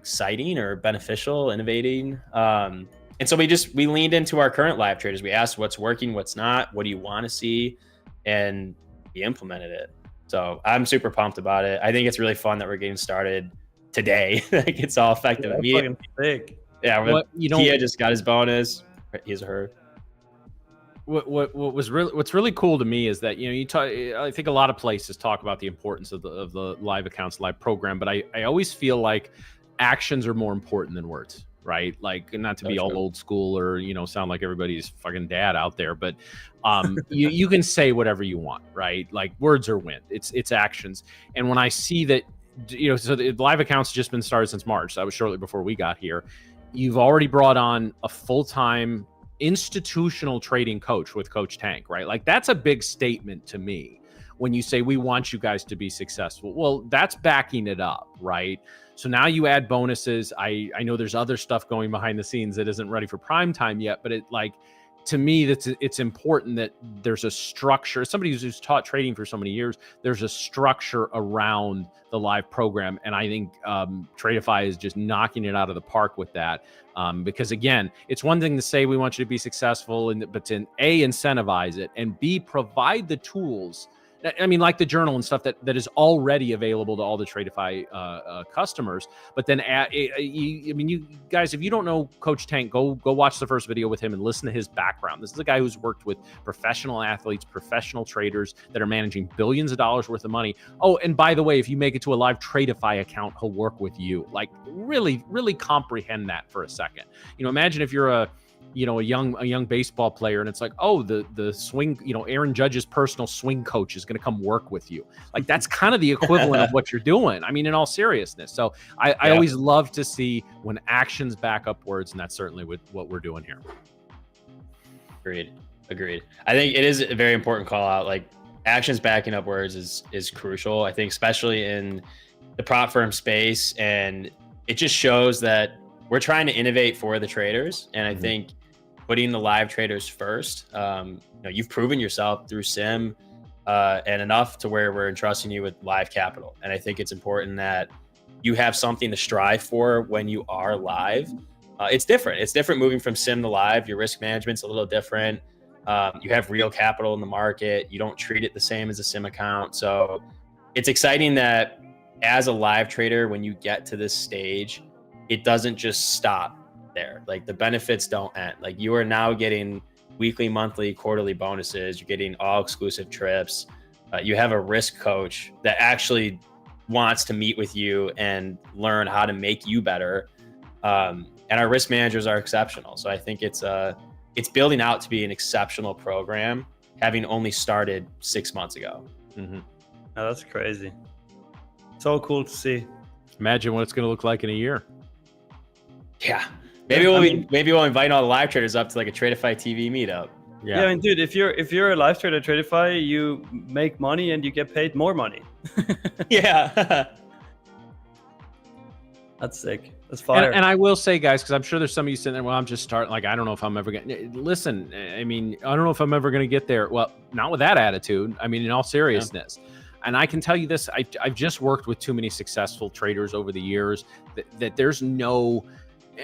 exciting or beneficial, innovating. And so we leaned into our current live traders. We asked what's working, what's not, what do you want to see, and we implemented it. So I'm super pumped about it. I think it's really fun that we're getting started today. Like it's all effective immediately. Yeah, Tia just got his bonus. His or her. What's really cool to me is that, you know, you talk, I think a lot of places talk about the importance of the live accounts, live program, but I always feel like actions are more important than words, right? Like, not to be all old school or, you know, sound like everybody's fucking dad out there, but you can say whatever you want, right? Like, words are wind. It's actions. And when I see that, you know, so the live accounts just been started since March. So that was shortly before we got here. You've already brought on a full-time institutional trading coach with Coach Tank, right? Like, that's a big statement to me when you say we want you guys to be successful. Well, that's backing it up, right? So now you add bonuses. I know there's other stuff going behind the scenes that isn't ready for prime time yet, but to me, it's important that there's a structure. Somebody who's taught trading for so many years, there's a structure around the live program. And I think Tradeify is just knocking it out of the park with that. Because again, it's one thing to say we want you to be successful, but to A, incentivize it, and B, provide the tools. I mean, like the journal and stuff that is already available to all the Tradeify customers. But then, you guys, if you don't know Coach Tank, go watch the first video with him and listen to his background. This is a guy who's worked with professional athletes, professional traders that are managing billions of dollars worth of money. Oh, and by the way, if you make it to a live Tradeify account, he'll work with you. Like, really, really comprehend that for a second. You know, imagine if you're a young baseball player and it's like, oh, the swing, you know, Aaron Judge's personal swing coach is going to come work with you. Like, that's kind of the equivalent of what you're doing. I mean, in all seriousness. So I always love to see when actions back up words, and that's certainly what we're doing here. Agreed. I think it is a very important call out. Like, actions backing up words is crucial. I think, especially in the prop firm space, and it just shows that we're trying to innovate for the traders. And I think putting the live traders first, you've proven yourself through sim and enough to where we're entrusting you with live capital. And I think it's important that you have something to strive for when you are live. It's different. It's different moving from sim to live. Your risk management's a little different. You have real capital in the market. You don't treat it the same as a sim account. So it's exciting that as a live trader, when you get to this stage, it doesn't just stop there. Like, the benefits don't end. Like, you are now getting weekly, monthly, quarterly bonuses. You're getting all exclusive trips. You have a risk coach that actually wants to meet with you and learn how to make you better. And our risk managers are exceptional. So I think it's building out to be an exceptional program, having only started 6 months ago. Oh, that's crazy. So cool to see. Imagine what it's going to look like in a year. Yeah. Maybe we'll invite all the live traders up to like a Tradeify TV meetup. Yeah, I mean, dude, if you're a live trader at Tradeify, you make money and you get paid more money. Yeah. That's sick. That's fire. And I will say, guys, because I'm sure there's some of you sitting there, well, I'm just starting. Like, I don't know if I'm ever going to listen. I mean, I don't know if I'm ever going to get there. Well, not with that attitude. I mean, in all seriousness. Yeah. And I can tell you this, I've just worked with too many successful traders over the years that there's no,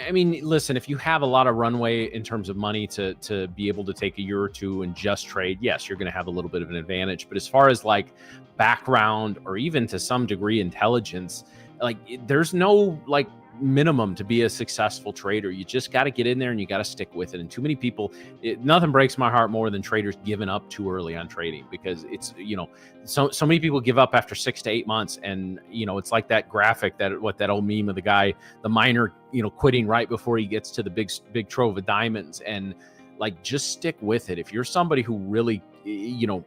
I mean, listen, if you have a lot of runway in terms of money to be able to take a year or two and just trade, yes, you're going to have a little bit of an advantage. But as far as like background or even to some degree intelligence, like, there's no like minimum to be a successful trader. You just got to get in there and you got to stick with it. And too many people, nothing breaks my heart more than traders giving up too early on trading, because it's, you know, so many people give up after 6 to 8 months. And, you know, it's like that graphic, that old meme of the guy, the miner, you know, quitting right before he gets to the big trove of diamonds. And like, just stick with it. If you're somebody who really, you know,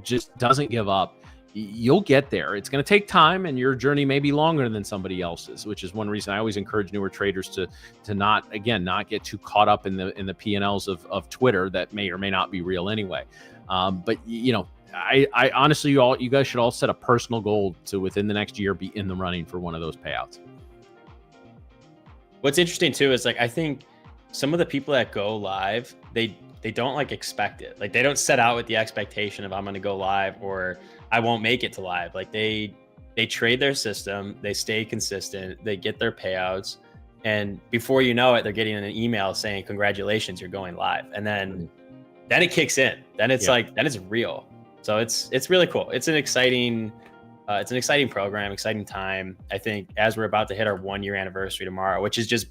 just doesn't give up, you'll get there. It's going to take time, and your journey may be longer than somebody else's, which is one reason I always encourage newer traders to not get too caught up in the P&Ls of Twitter that may or may not be real anyway. But you know, I honestly, you guys should all set a personal goal to within the next year be in the running for one of those payouts. What's interesting too is, like, I think some of the people that go live, they don't like expect it. Like, they don't set out with the expectation of I'm going to go live or I won't make it to live. Like, they they trade their system, they stay consistent, they get their payouts, and before you know it, they're getting an email saying, "Congratulations, you're going live." And then it kicks in. Then it's like, then it's real. So it's really cool. It's an exciting program, exciting time. I think as we're about to hit our 1-year anniversary tomorrow, which just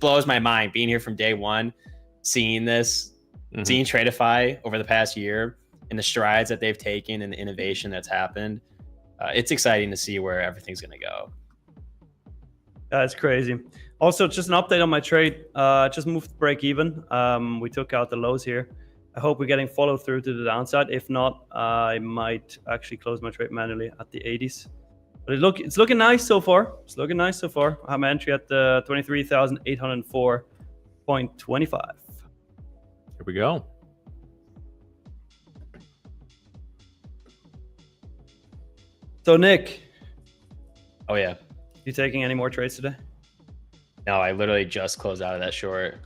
blows my mind, being here from day one, seeing this, seeing Tradeify over the past year and the strides that they've taken and the innovation that's happened. It's exciting to see where everything's going to go. That's crazy. Also, just an update on my trade. Just moved to break even. We took out the lows here. I hope we're getting follow through to the downside. If not, I might actually close my trade manually at the 80s. But it's looking nice so far. It's looking nice so far. I have my entry at the 23,804.25. Here we go. So Nick. Oh yeah. You taking any more trades today? No, I literally just closed out of that short.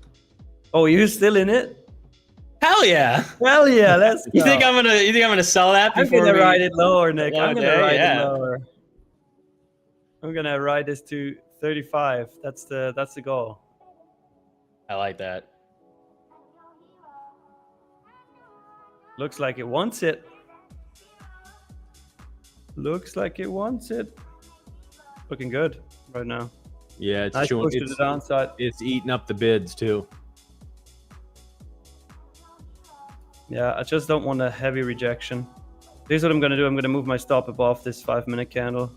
Oh, you're still in it? Hell yeah! Hell yeah! Let's go. You think I'm gonna sell that before I'm gonna ride it lower, Nick. I'm gonna ride it lower. I'm gonna ride this to 35. That's the goal. I like that. Looks like it wants it. Looks like it wants it. Looking good right now. Yeah, it's nice showing, push to the downside. It's eating up the bids too. Yeah, I just don't want a heavy rejection. Here's what I'm going to do. I'm going to move my stop above this 5-minute candle,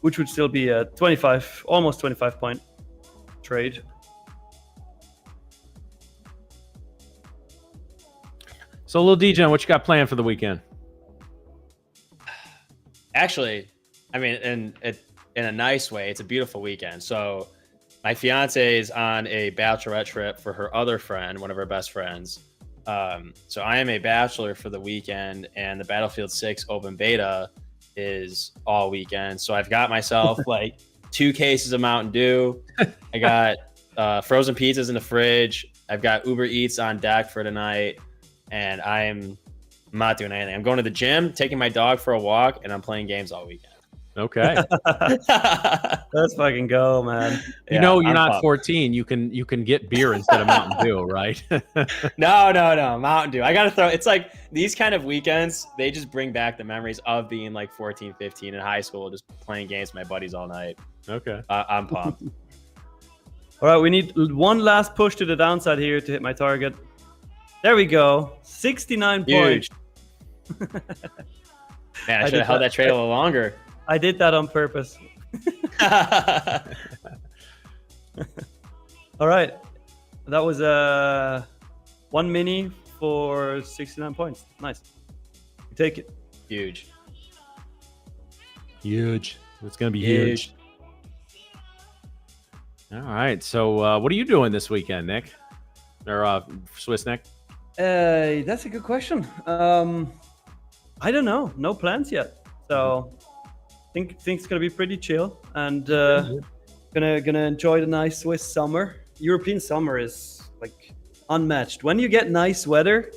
which would still be a 25, almost 25 point trade. So, Lil DJ, what you got planned for the weekend? Actually, I mean, in a nice way, it's a beautiful weekend. So my fiance is on a bachelorette trip for her other friend, one of her best friends. So I am a bachelor for the weekend, and the Battlefield 6 open beta is all weekend. So I've got myself like 2 cases of Mountain Dew. I got frozen pizzas in the fridge. I've got Uber Eats on deck for tonight, and I'm not doing anything. I'm going to the gym, taking my dog for a walk, and I'm playing games all weekend. Okay. Let's fucking go, man. You know, you're not 14. You can get beer instead of Mountain Dew, right? No. Mountain Dew. I got to throw. It's like these kind of weekends, they just bring back the memories of being like 14, 15 in high school, just playing games with my buddies all night. Okay. I'm pumped. All right, we need one last push to the downside here to hit my target. There we go. 69 points. Man, I should have held that trade a little longer. I did that on purpose. All right. That was 1 mini for 69 points. Nice. You take it. Huge. It's going to be huge. All right. So what are you doing this weekend, Nick? Or Swiss Nick? That's a good question. I don't know. No plans yet. So I think it's gonna be pretty chill, and gonna enjoy the nice Swiss summer. European summer is like unmatched. When you get nice weather,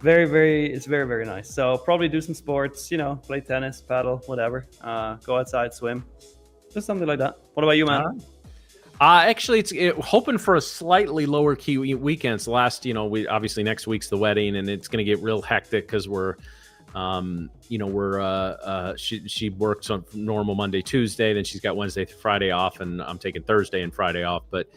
it's very, very nice. So probably do some sports, play tennis, paddle, whatever. Go outside, swim, just something like that. What about you, man? Actually, it's hoping for a slightly lower key weekend. So we obviously next week's the wedding, and it's going to get real hectic because she works on normal Monday, Tuesday, then she's got Wednesday, Friday off, and I'm taking Thursday and Friday off. But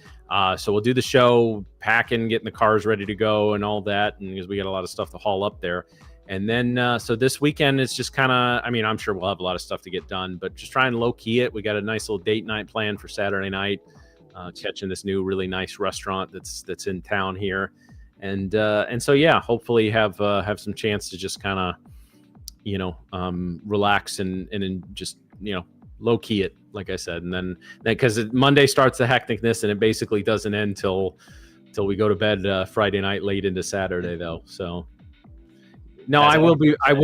so we'll do the show, packing, getting the cars ready to go, and all that, and because we got a lot of stuff to haul up there. And then so this weekend is just kind of, I'm sure we'll have a lot of stuff to get done, but just try and low key it. We got a nice little date night planned for Saturday night. Catching this new really nice restaurant that's in town here, and so yeah, hopefully have some chance to just kind of relax and just low key it, like I said, and then because Monday starts the hecticness and it basically doesn't end till we go to bed Friday night late into Saturday though. So no, I will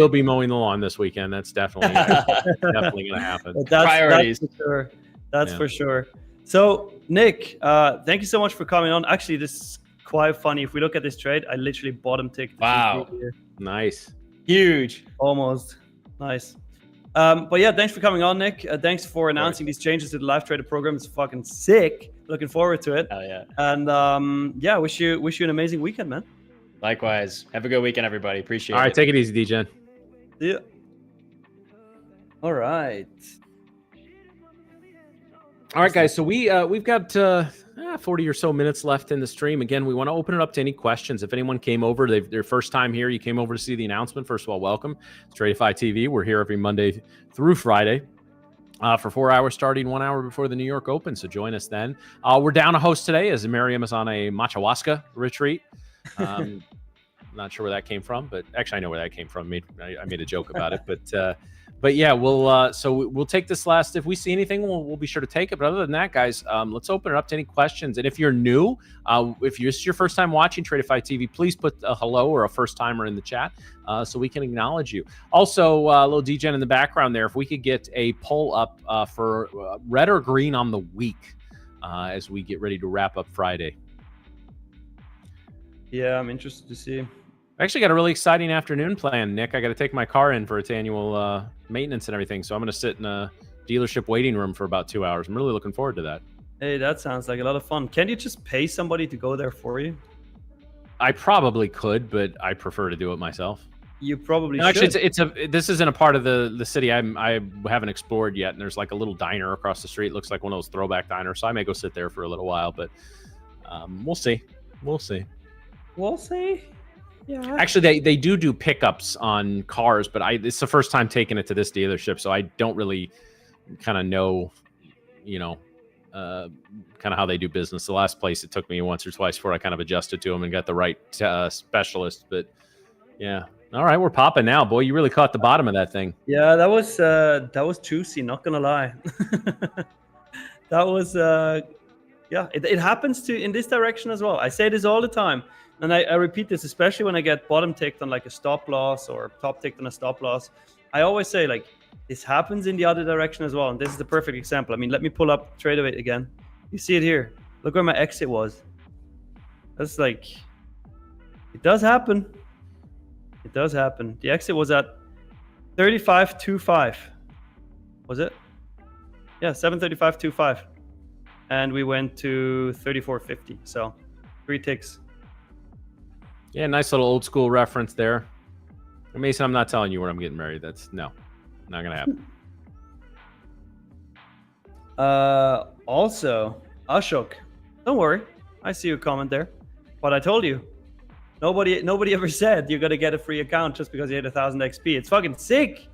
be mowing the lawn this weekend. That's definitely gonna happen. Priorities. That's for sure. So, Nick, thank you so much for coming on. Actually, this is quite funny. If we look at this trade, I literally bottom ticked. Wow. Nice. Huge. Almost. Nice. But yeah, thanks for coming on, Nick. Thanks for announcing these changes to the live trader program. It's fucking sick. Looking forward to it. Hell yeah. And yeah, wish you an amazing weekend, man. Likewise. Have a good weekend, everybody. Appreciate it. All right, take it easy, DJen. Yeah. All right. All right, guys. So we've got 40 or so minutes left in the stream. Again, we want to open it up to any questions. If anyone came over, their first time here, you came over to see the announcement. First of all, welcome. It's Tradeify TV. We're here every Monday through Friday for 4 hours, starting 1 hour before the New York Open. So join us then. We're down a host today as Miriam is on a Machawaska retreat. I'm not sure where that came from, but actually I know where that came from. I made a joke about it, but yeah, we'll take this last. If we see anything, we'll be sure to take it. But other than that, guys, let's open it up to any questions. And if you're new, if it's your first time watching Tradeify TV, please put a hello or a first timer in the chat so we can acknowledge you. Also, a little DJen in the background there. If we could get a poll up for red or green on the week as we get ready to wrap up Friday. Yeah, I'm interested to see. I actually got a really exciting afternoon planned, Nick. I got to take my car in for its annual maintenance and everything. So I'm going to sit in a dealership waiting room for about 2 hours. I'm really looking forward to that. Hey, that sounds like a lot of fun. Can't you just pay somebody to go there for you? I probably could, but I prefer to do it myself. You probably No, should. actually, this isn't a part of the city I haven't explored yet. And there's like a little diner across the street. Looks like one of those throwback diners. So I may go sit there for a little while, but we'll see. We'll see. We'll see. Yeah. Actually, they do pickups on cars, but it's the first time taking it to this dealership, so I don't really kind of know, kind of how they do business. The last place it took me once or twice before I kind of adjusted to them and got the right specialist. But yeah, all right, we're popping now, boy. You really caught the bottom of that thing. Yeah, that was juicy. Not gonna lie. That was yeah. It happens in this direction as well. I say this all the time. And I repeat this, especially when I get bottom ticked on like a stop loss or top ticked on a stop loss. I always say, like, this happens in the other direction as well. And this is the perfect example. I mean, let me pull up Tradeify again. You see it here. Look where my exit was. That's like, it does happen. It does happen. The exit was at 35.25. Was it? Yeah, 735.25. And we went to 34.50. So 3 ticks. Yeah, nice little old school reference there. Mason, I'm not telling you where I'm getting married. That's not gonna happen. Also, Ashok, don't worry. I see your comment there. But I told you, nobody ever said you're gonna get a free account just because you hit 1,000 XP. It's fucking sick.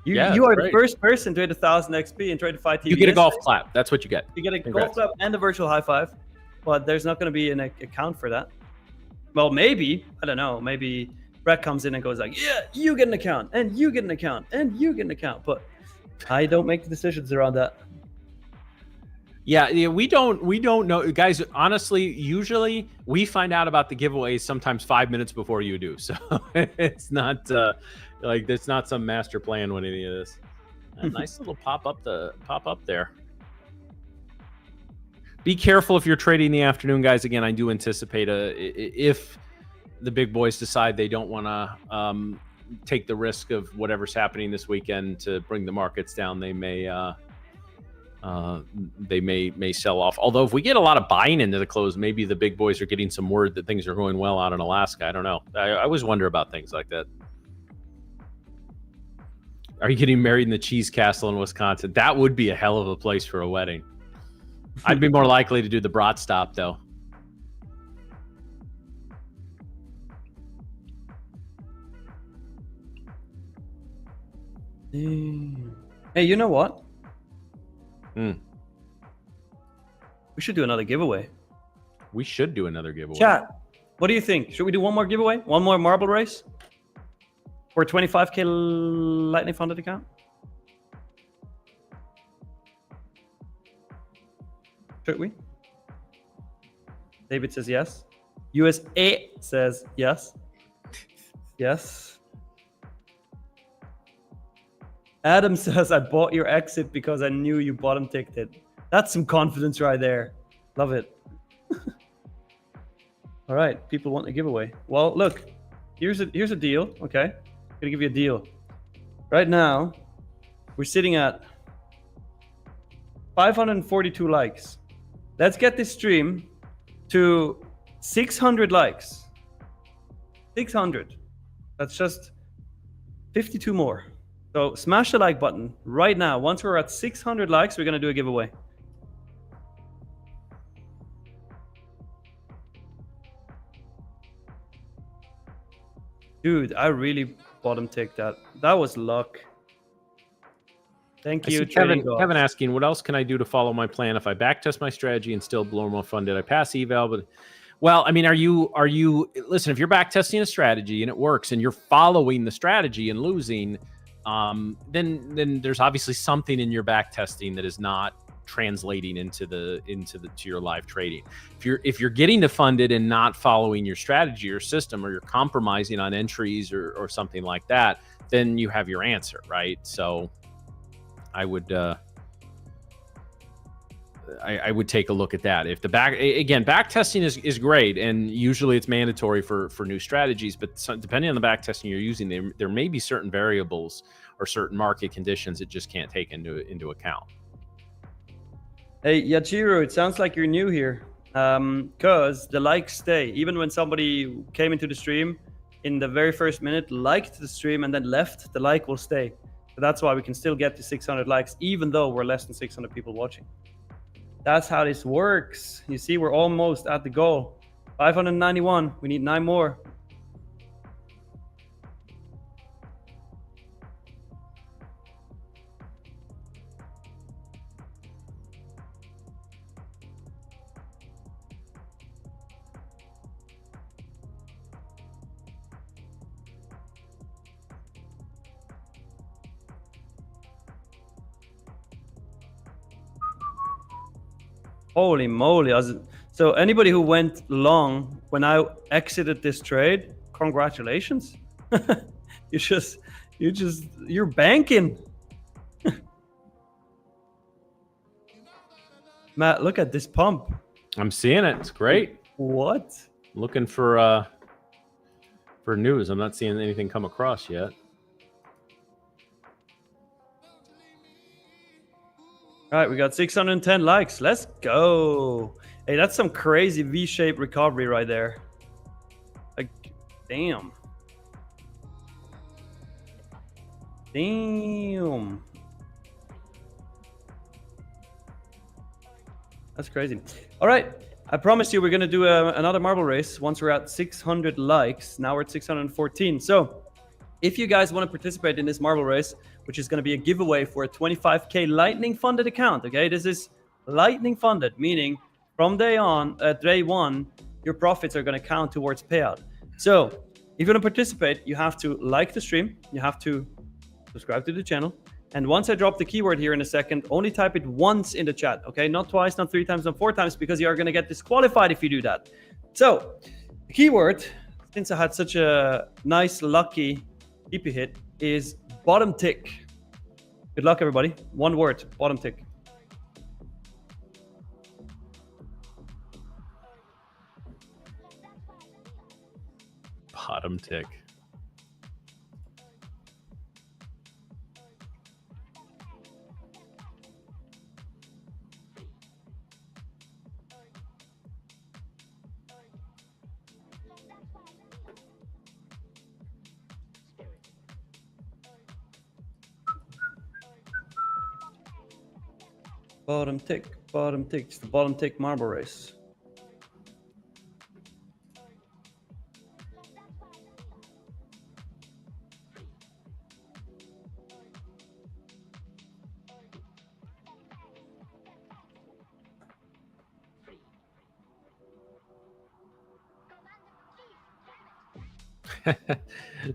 You are the first person to hit 1,000 XP and Tradeify TV. You get a golf clap. That's what you get. You get a golf clap and a virtual high five. But there's not gonna be an account for that. Well, maybe, I don't know, maybe Brett comes in and goes like, yeah, you get an account, and you get an account, and you get an account. But I don't make the decisions around that. Yeah, we don't know. Guys, honestly, usually we find out about the giveaways sometimes 5 minutes before you do. So it's not like there's not some master plan with any of this. A nice little pop up there. Be careful if you're trading in the afternoon, guys. Again, I do anticipate if the big boys decide they don't want to take the risk of whatever's happening this weekend to bring the markets down, they may sell off. Although if we get a lot of buying into the close, maybe the big boys are getting some word that things are going well out in Alaska. I don't know. I always wonder about things like that. Are you getting married in the Cheese Castle in Wisconsin? That would be a hell of a place for a wedding. I'd be more likely to do the Brat Stop, though. Hey, you know what? We should do another giveaway. We should do another giveaway. Chat, what do you think? Should we do one more giveaway? One more marble race? For a 25K Lightning funded account? Should we? David says yes. USA says yes. Yes. Adam says, I bought your exit because I knew you bottom ticked it. That's some confidence right there. Love it. All right, people want a giveaway. Well, look, here's a deal, okay? I'm gonna give you a deal. Right now, We're sitting at 542 likes. Let's get this stream to 600 likes. 600. That's just 52 more. So smash the like button right now. Once we're at 600 likes, we're going to do a giveaway. Dude, I really bottom ticked that. That was luck. Thank you, Kevin asking, what else can I do to follow my plan if I backtest my strategy and still blow more fun? Did I pass eval? But well, I mean, are you listen, if you're backtesting a strategy and it works and you're following the strategy and losing, then there's obviously something in your backtesting that is not translating to your live trading. If you're getting to funded and not following your strategy or system, or you're compromising on entries or something like that, then you have your answer, right? So I would take a look at that. If the back testing is great, and usually it's mandatory for new strategies, but depending on the back testing you're using, there may be certain variables or certain market conditions that just can't take into account. Hey Yachiro, it sounds like you're new here, because the likes stay. Even when somebody came into the stream in the very first minute, liked the stream and then left, the like will stay. So that's why we can still get to 600 likes, even though we're less than 600 people watching. That's how this works. You see, we're almost at the goal. 591. We need 9 more. Holy moly. So anybody who went long when I exited this trade, congratulations. You're banking. Matt, look at this pump. I'm seeing it. It's great. What? Looking for news. I'm not seeing anything come across yet. All right, we got 610 likes. Let's go. Hey, that's some crazy V-shaped recovery right there. Like, damn. Damn. That's crazy. All right, I promise you we're going to do another marble race once we're at 600 likes. Now we're at 614. So if you guys want to participate in this marble race, which is going to be a giveaway for a 25K Lightning funded account, okay? This is Lightning funded, meaning from day one, your profits are going to count towards payout. So if you want to participate, you have to like the stream, you have to subscribe to the channel, and once I drop the keyword here in a second, only type it once in the chat, okay? Not twice, not 3 times, not 4 times, because you are going to get disqualified if you do that. So the keyword, since I had such a nice, lucky TP hit, is bottom tick. Good luck, everybody. One word, bottom tick. Bottom tick. Bottom tick, bottom tick. It's the bottom tick marble race.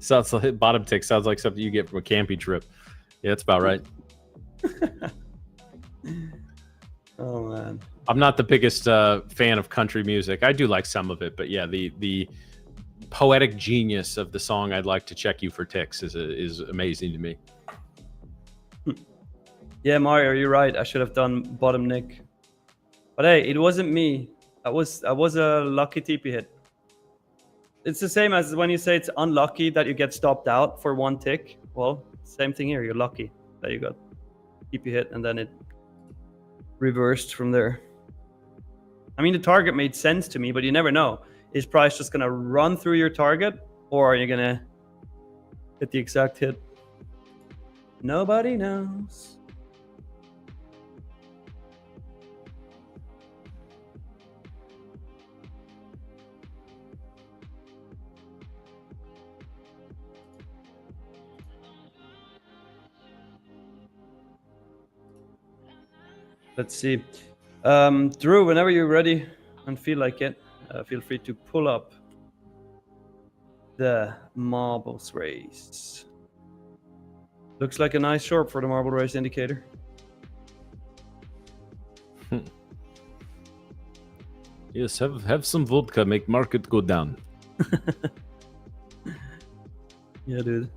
Sounds like bottom tick sounds like something you get from a camping trip. Yeah, that's about right. Oh man, I'm not the biggest fan of country music. I do like some of it, but yeah, the poetic genius of the song "I'd Like to Check You for Ticks" is amazing to me. Yeah, Mario, you're right. I should have done bottom nick, but hey, it wasn't me. I was a lucky TP hit. It's the same as when you say it's unlucky that you get stopped out for 1 tick. Well, same thing here. You're lucky that you got keep you hit, and then it reversed from there. I mean, the target made sense to me, but you never know. Is price just gonna run through your target, or are you gonna hit the exact hit? Nobody knows. Let's see. Drew, whenever you're ready and feel like it, feel free to pull up the marbles race. Looks like a nice short for the marble race indicator. Yes, have some vodka, make market go down. Yeah, dude.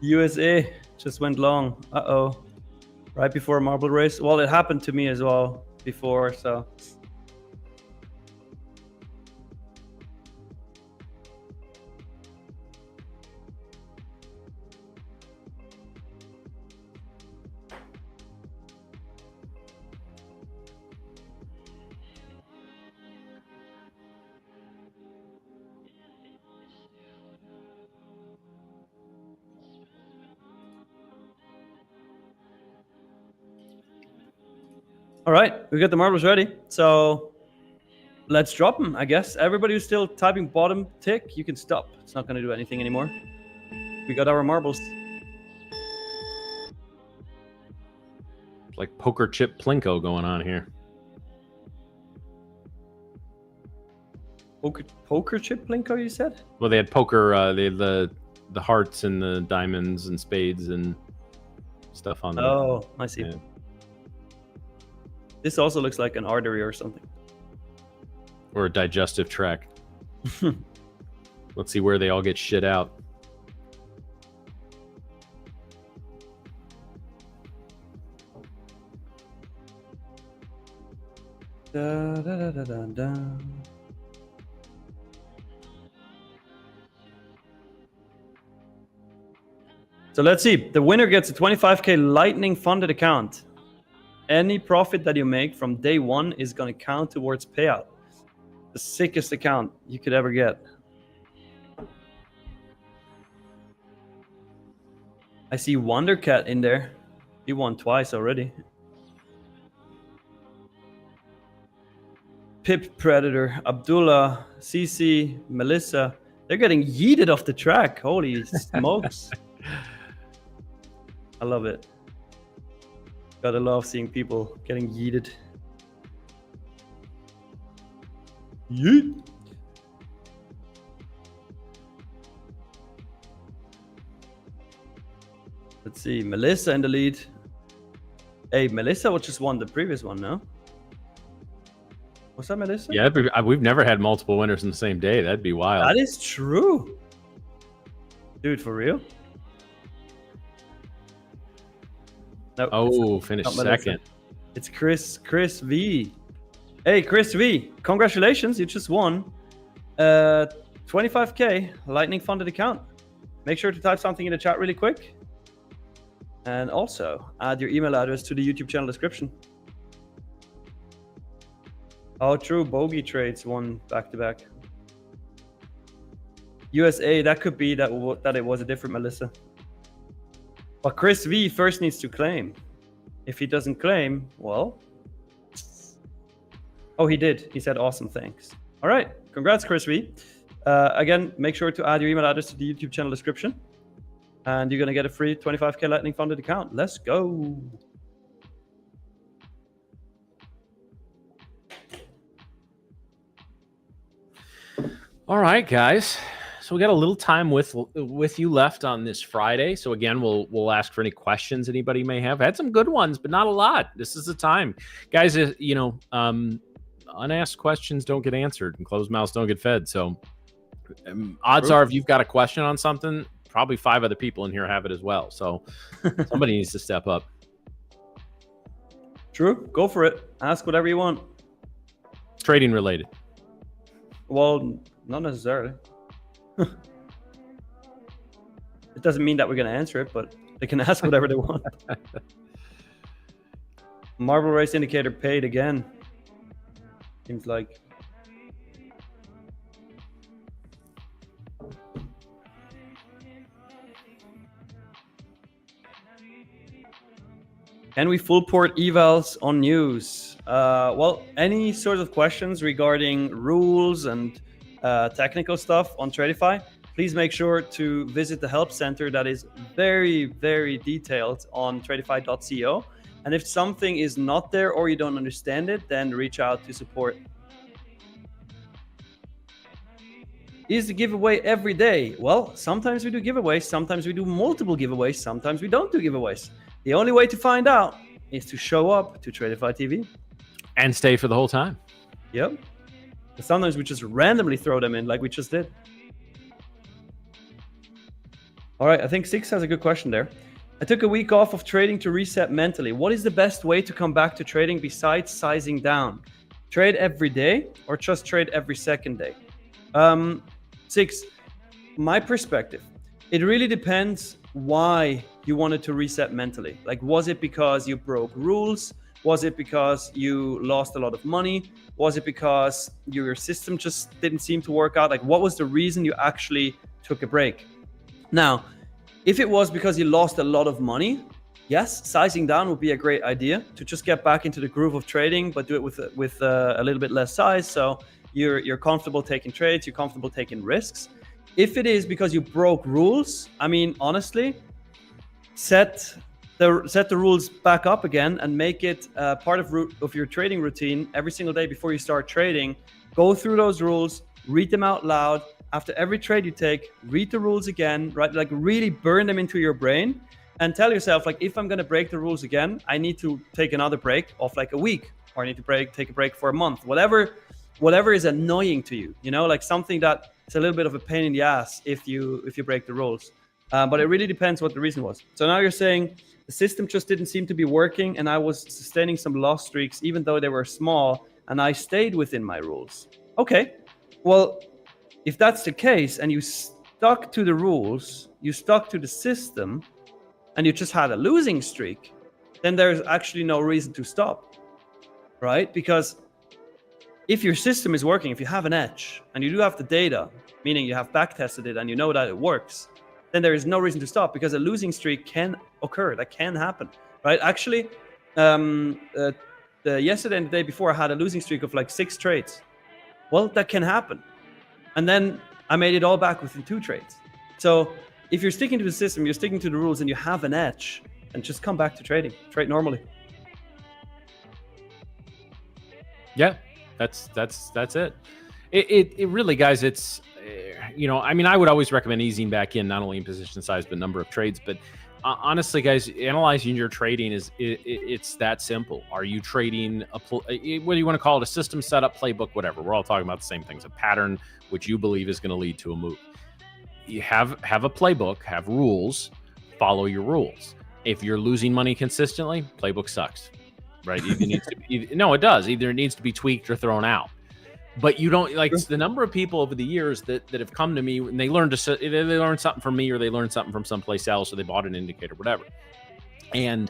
USA just went long. Uh-oh. Right before a marble race. Well, it happened to me as well before, so. All right, we got the marbles ready. So let's drop them, I guess. Everybody who's still typing bottom tick, you can stop. It's not going to do anything anymore. We got our marbles. It's like poker chip plinko going on here. Poker chip plinko, you said? Well, they had poker. They had the hearts and the diamonds and spades and stuff on them. Oh, I see. Yeah. This also looks like an artery or something. Or a digestive tract. Let's see where they all get shit out. Da, da, da, da, da, da. So let's see. The winner gets a 25K Lightning funded account. Any profit that you make from day one is going to count towards payout. The sickest account you could ever get. I see Wondercat in there. He won twice already. Pip Predator, Abdullah, CC, Melissa. They're getting yeeted off the track. Holy smokes. I love it. Gotta love seeing people getting yeeted. Yeet. Let's see, Melissa in the lead. Hey, Melissa just won the previous one, no? Was that Melissa? Yeah, we've never had multiple winners in the same day. That'd be wild. That is true. Dude, for real? No, oh, finished second. It's Chris V. Hey, Chris V. Congratulations, you just won 25K Lightning funded account. Make sure to type something in the chat really quick. And also add your email address to the YouTube channel description. Oh, true. Bogey trades won back-to-back. USA, that could be that it was a different Melissa. But Chris V first needs to claim. If he doesn't claim, well... Oh, he did. He said, awesome, thanks. All right. Congrats, Chris V. Again, make sure to add your email address to the YouTube channel description. And you're going to get a free 25K Lightning funded account. Let's go. All right, guys. So we got a little time with you left on this Friday. So again, we'll ask for any questions anybody may have. Had some good ones, but not a lot. This is the time, guys. Unasked questions don't get answered, and closed mouths don't get fed. So odds are, if you've got a question on something, probably 5 other people in here have it as well. So somebody needs to step up. True. Go for it. Ask whatever you want. Trading related. Well, not necessarily. It doesn't mean that we're going to answer it, but they can ask whatever they want. Marble race indicator paid again. Seems like. Can we full port evals on news? Well, any sort of questions regarding rules and technical stuff on Tradeify, please make sure to visit the help center that is very, very detailed on tradeify.co. And if something is not there or you don't understand it, then reach out to support. Is the giveaway every day? Well, sometimes we do giveaways, sometimes we do multiple giveaways, sometimes we don't do giveaways. The only way to find out is to show up to Tradeify TV. And stay for the whole time. Yep. But sometimes we just randomly throw them in like we just did. All right, I think Six has a good question there. I took a week off of trading to reset mentally. What is the best way to come back to trading besides sizing down? Trade every day or just trade every second day? Six, my perspective, it really depends why you wanted to reset mentally. Like, was it because you broke rules? Was it because you lost a lot of money? Was it because your system just didn't seem to work out? Like, what was the reason you actually took a break? Now, if it was because you lost a lot of money, yes, sizing down would be a great idea to just get back into the groove of trading, but do it with a little bit less size. So you're comfortable taking trades, you're comfortable taking risks. If it is because you broke rules, I mean, honestly, set the rules back up again and make it part of your trading routine every single day before you start trading. Go through those rules, read them out loud. After every trade you take, read the rules again, right? Like, really burn them into your brain and tell yourself, like, if I'm going to break the rules again, I need to take another break of like a week, or I need to take a break for a month, whatever is annoying to you, you know, like something that is a little bit of a pain in the ass if you break the rules. But it really depends what the reason was. So now you're saying the system just didn't seem to be working and I was sustaining some loss streaks, even though they were small, and I stayed within my rules. Okay, well, if that's the case and you stuck to the rules, you stuck to the system, and you just had a losing streak, then there's actually no reason to stop, right? Because if your system is working, if you have an edge and you do have the data, meaning you have back tested it and you know that it works, then there is no reason to stop, because a losing streak can occur. That can happen, right? Actually, yesterday and the day before, I had a losing streak of like 6 trades. Well, that can happen. And then I made it all back within 2 trades. So if you're sticking to the system, you're sticking to the rules, and you have an edge, and just come back to trading. Trade normally. Yeah, that's it. It really, guys, it's, you know, I mean, I would always recommend easing back in, not only in position size, but number of trades. But honestly, guys, analyzing your trading it's that simple. Are you trading what do you want to call it? A system setup, playbook, whatever. We're all talking about the same things. A pattern which you believe is going to lead to a move. You have a playbook, have rules, follow your rules. If you're losing money consistently, playbook sucks, right? Either needs to be, no, it does. Either it needs to be tweaked or thrown out. But you don't, like, the number of people over the years that have come to me and they learned something from me, or they learned something from someplace else, or they bought an indicator, whatever, and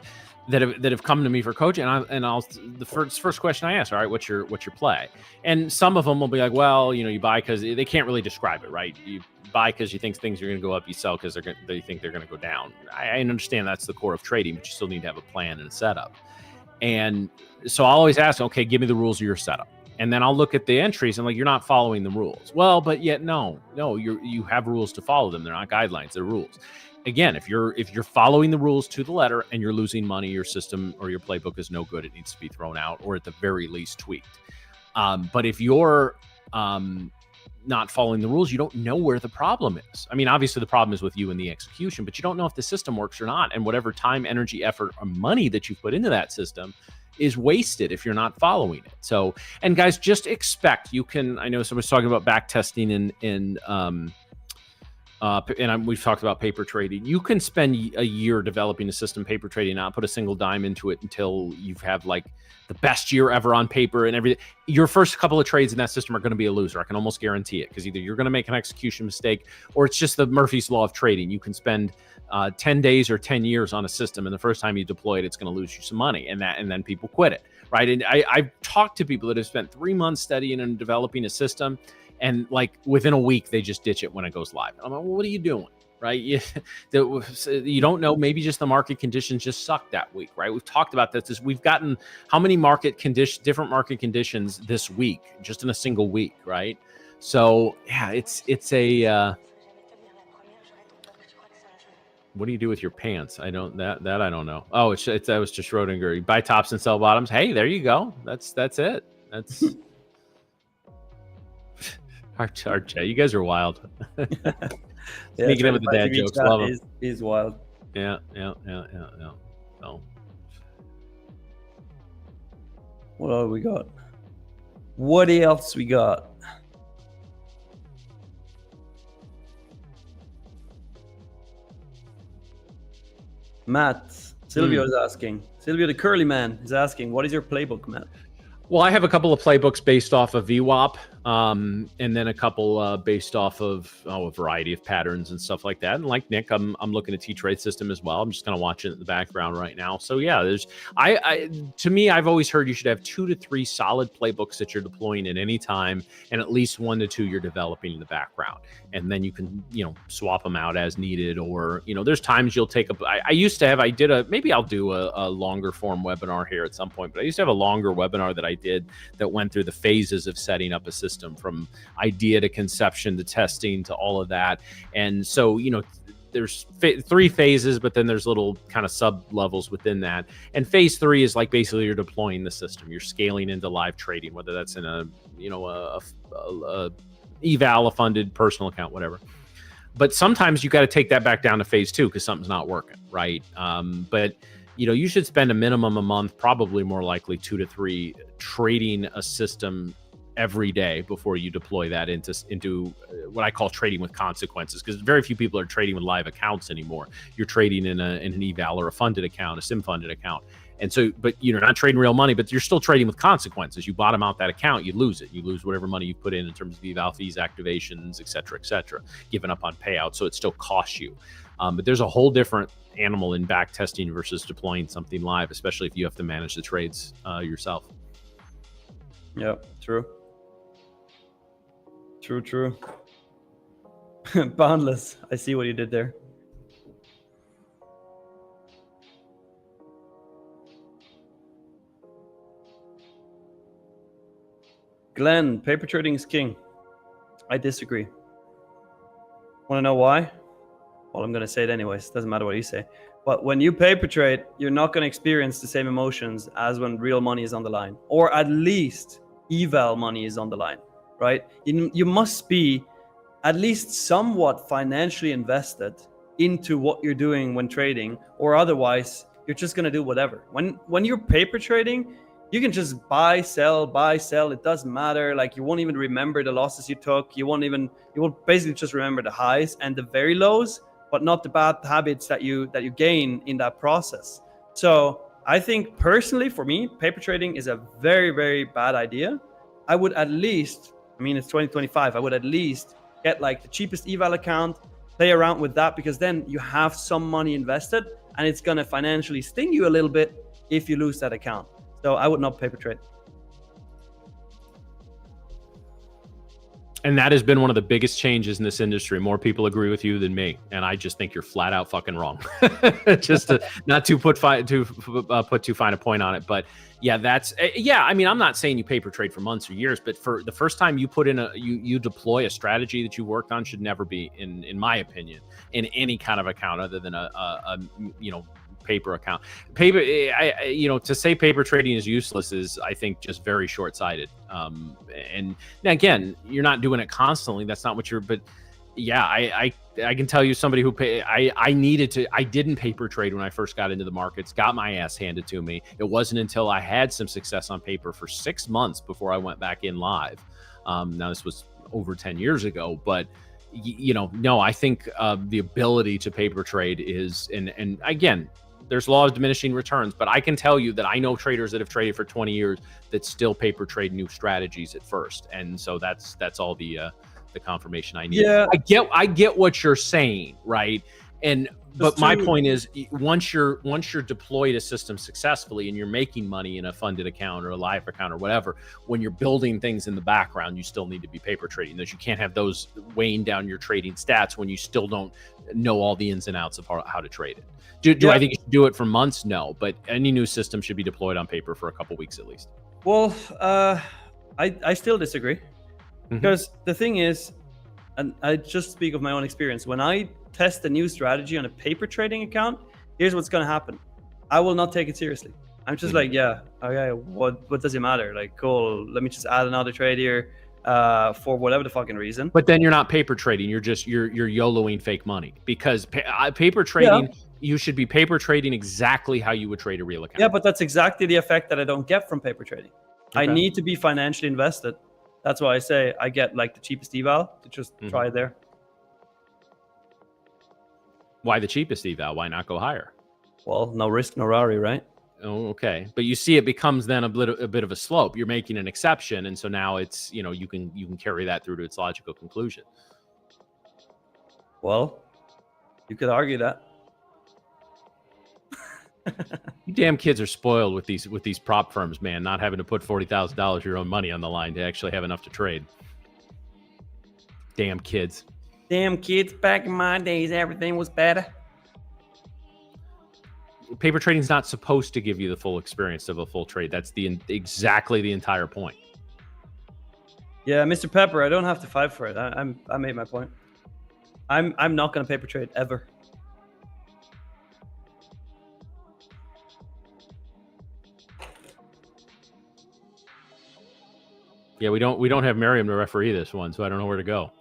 that have come to me for coaching. And I'll the first question I ask, all right, what's your play? And some of them will be like, well, you know, you buy because they can't really describe it, right? You buy because you think things are going to go up. You sell because they think they're going to go down. I understand that's the core of trading, but you still need to have a plan and a setup. And so I'll always ask, okay, give me the rules of your setup. And then I'll look at the entries and, like, you're not following the rules. Well, but yet no, you have rules to follow them. They're not guidelines, they're rules. Again, if you're following the rules to the letter and you're losing money, your system or your playbook is no good. It needs to be thrown out, or at the very least tweaked. But if you're not following the rules, you don't know where the problem is. I mean, obviously the problem is with you and the execution, but you don't know if the system works or not. And whatever time, energy, effort, or money that you put into that system is wasted if you're not following it. So, and guys, just expect, you can, I know someone's talking about back testing in we've talked about paper trading. You can spend a year developing a system paper trading, not put a single dime into it until you have like the best year ever on paper and everything. Your first couple of trades in that system are going to be a loser. I can almost guarantee it, because either you're going to make an execution mistake, or it's just the Murphy's Law of trading. You can spend 10 days or 10 years on a system, and the first time you deploy it, it's going to lose you some money, and then people quit it, right? And I've talked to people that have spent 3 months studying and developing a system, and like within a week, they just ditch it when it goes live. I'm like, well, what are you doing? Right? You don't know. Maybe just the market conditions just suck that week, right? We've talked about this. We've gotten how many different market conditions this week, just in a single week, right? So yeah, it's a. What do you do with your pants? I don't I don't know. Oh, that was just Schrodinger. You buy tops and sell bottoms. Hey, there you go. That's it. That's. You guys are wild. Sneaking in with the dad jokes. Love them. Is wild. Yeah. So. What else we got? What else we got? Matt, Silvio is asking. Silvio, the curly man, is asking, what is your playbook, Matt? Well, I have a couple of playbooks based off of VWAP, and then a couple based off of a variety of patterns and stuff like that. And like Nick, I'm looking at T-Trade system as well. I'm just kind of watching it in the background right now. So yeah, to me, I've always heard you should have 2 to 3 solid playbooks that you're deploying at any time, and at least 1 to 2 you're developing in the background. And then you can, swap them out as needed, or, there's times you'll take maybe I'll do a longer form webinar here at some point, but I used to have a longer webinar that I did that went through the phases of setting up a system, from idea to conception to testing to all of that. And so, there's 3 phases, but then there's little kind of sub levels within that. And phase 3 is like basically you're deploying the system. You're scaling into live trading, whether that's in a eval, a funded personal account, whatever. But sometimes you got to take that back down to phase 2 because something's not working, right? But you should spend a minimum a month, probably more likely 2 to 3, trading a system every day before you deploy that into what I call trading with consequences, because very few people are trading with live accounts anymore. You're trading in an eval or a funded account, a sim funded account. And so, but you're not trading real money, but you're still trading with consequences. You bottom out that account, you lose it. You lose whatever money you put in terms of eval fees, activations, et cetera, giving up on payouts. So it still costs you. But there's a whole different animal in back testing versus deploying something live, especially if you have to manage the trades yourself. Yeah, true. Boundless. I see what you did there. Glenn, paper trading is king. I disagree. Want to know why? Well, I'm going to say it anyways. Doesn't matter what you say. But when you paper trade, you're not going to experience the same emotions as when real money is on the line, or at least eval money is on the line, right? You must be at least somewhat financially invested into what you're doing when trading, or otherwise you're just going to do whatever. When you're paper trading, you can just buy, sell. It doesn't matter. Like, you won't even remember the losses you took. You will basically just remember the highs and the very lows, but not the bad habits that you gain in that process. So I think personally, for me, paper trading is a very, very bad idea. I would at least, it's 2025, I would at least get like the cheapest eval account, play around with that, because then you have some money invested and it's going to financially sting you a little bit if you lose that account. So I would not paper trade. And that has been one of the biggest changes in this industry. More people agree with you than me, and I just think you're flat out fucking wrong. Just not to put too fine a point on it, but yeah, I'm not saying you paper trade for months or years, but for the first time you put in you deploy a strategy that you worked on should never be, in my opinion, in any kind of account other than a paper account. Paper, to say paper trading is useless is, I think, just very short-sighted. And again, you're not doing it constantly. That's not what you're. But yeah, I can tell you, somebody who I didn't paper trade when I first got into the markets. Got my ass handed to me. It wasn't until I had some success on paper for 6 months before I went back in live. Now this was over 10 years ago, but no, I think the ability to paper trade is, and again, there's law of diminishing returns, but I can tell you that I know traders that have traded for 20 years that still paper trade new strategies at first. And so that's all the confirmation I need. Yeah. I get what you're saying, right? But my point is, once you're deployed a system successfully and you're making money in a funded account or a live account or whatever, when you're building things in the background, you still need to be paper trading. Those, you can't have those weighing down your trading stats when you still don't know all the ins and outs of how to trade it. Do I think you should do it for months? No, but any new system should be deployed on paper for a couple weeks at least. Well, I still disagree, because the thing is, and I just speak of my own experience, when I test a new strategy on a paper trading account, here's what's going to happen. I will not take it seriously. I'm just like, yeah, okay, what does it matter? Like, cool, let me just add another trade here for whatever the fucking reason. But then you're not paper trading. You're YOLOing fake money, because paper trading, you should be paper trading exactly how you would trade a real account. Yeah, but that's exactly the effect that I don't get from paper trading. Okay. I need to be financially invested. That's why I say I get like the cheapest eval to just try it there. Why the cheapest eval? Why not go higher? Well, no risk, no Rari, right? Oh, okay. But you see, it becomes then a bit of a slope. You're making an exception, and so now it's, you can carry that through to its logical conclusion. Well, you could argue that. You damn kids are spoiled with these prop firms, man. Not having to put $40,000 of your own money on the line to actually have enough to trade. Damn kids. Damn kids, back in my days, everything was better. Paper trading is not supposed to give you the full experience of a full trade. That's exactly the entire point. Yeah, Mr. Pepper, I don't have to fight for it. I made my point. I'm not going to paper trade ever. Yeah, we don't have Miriam to referee this one, so I don't know where to go.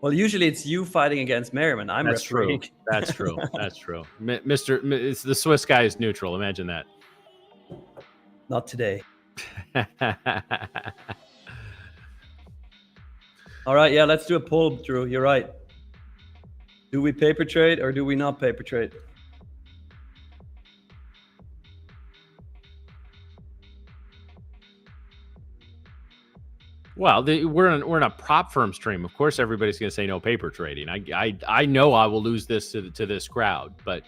Well, usually it's you fighting against Merriman. I'm refereeing. True. That's true. That's true. It's the Swiss guy is neutral. Imagine that. Not today. All right. Yeah, let's do a poll, Drew. You're right. Do we paper trade or do we not paper trade? Well, we're in a prop firm stream. Of course, everybody's going to say no paper trading. I know I will lose this to this crowd, but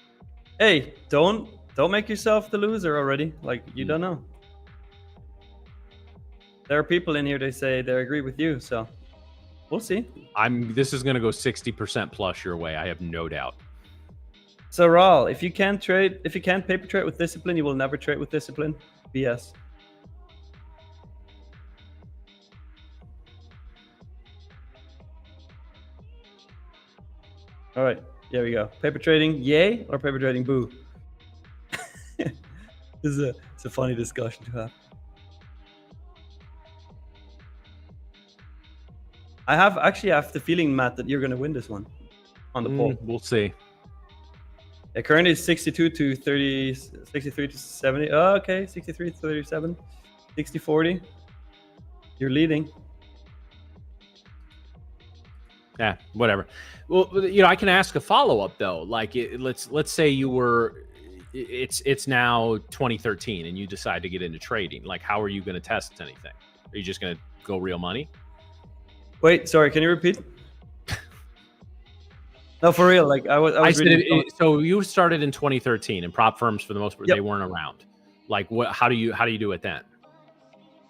hey, don't make yourself the loser already. Like, you don't know. There are people in here. They say they agree with you, so we'll see. This is going to go 60% plus your way. I have no doubt. So, Raul, if you can't paper trade with discipline, you will never trade with discipline. BS. All right, here we go. Paper trading, yay, or paper trading, boo? It's a funny discussion to have. I have the feeling, Matt, that you're going to win this one on the poll. We'll see. Yeah, currently it's 62 to 30, 63 to 70. Oh, okay, 63 to 37, 60-40. You're leading. Yeah, whatever. Well, I can ask a follow-up though. Like, let's say it's now 2013 and you decide to get into trading. Like, how are you going to test anything? Are you just going to go real money? Wait, sorry, can you repeat? No, for real. Like, I was reading. So you started in 2013, and prop firms for the most part, they weren't around. Like, what? How do you do it then?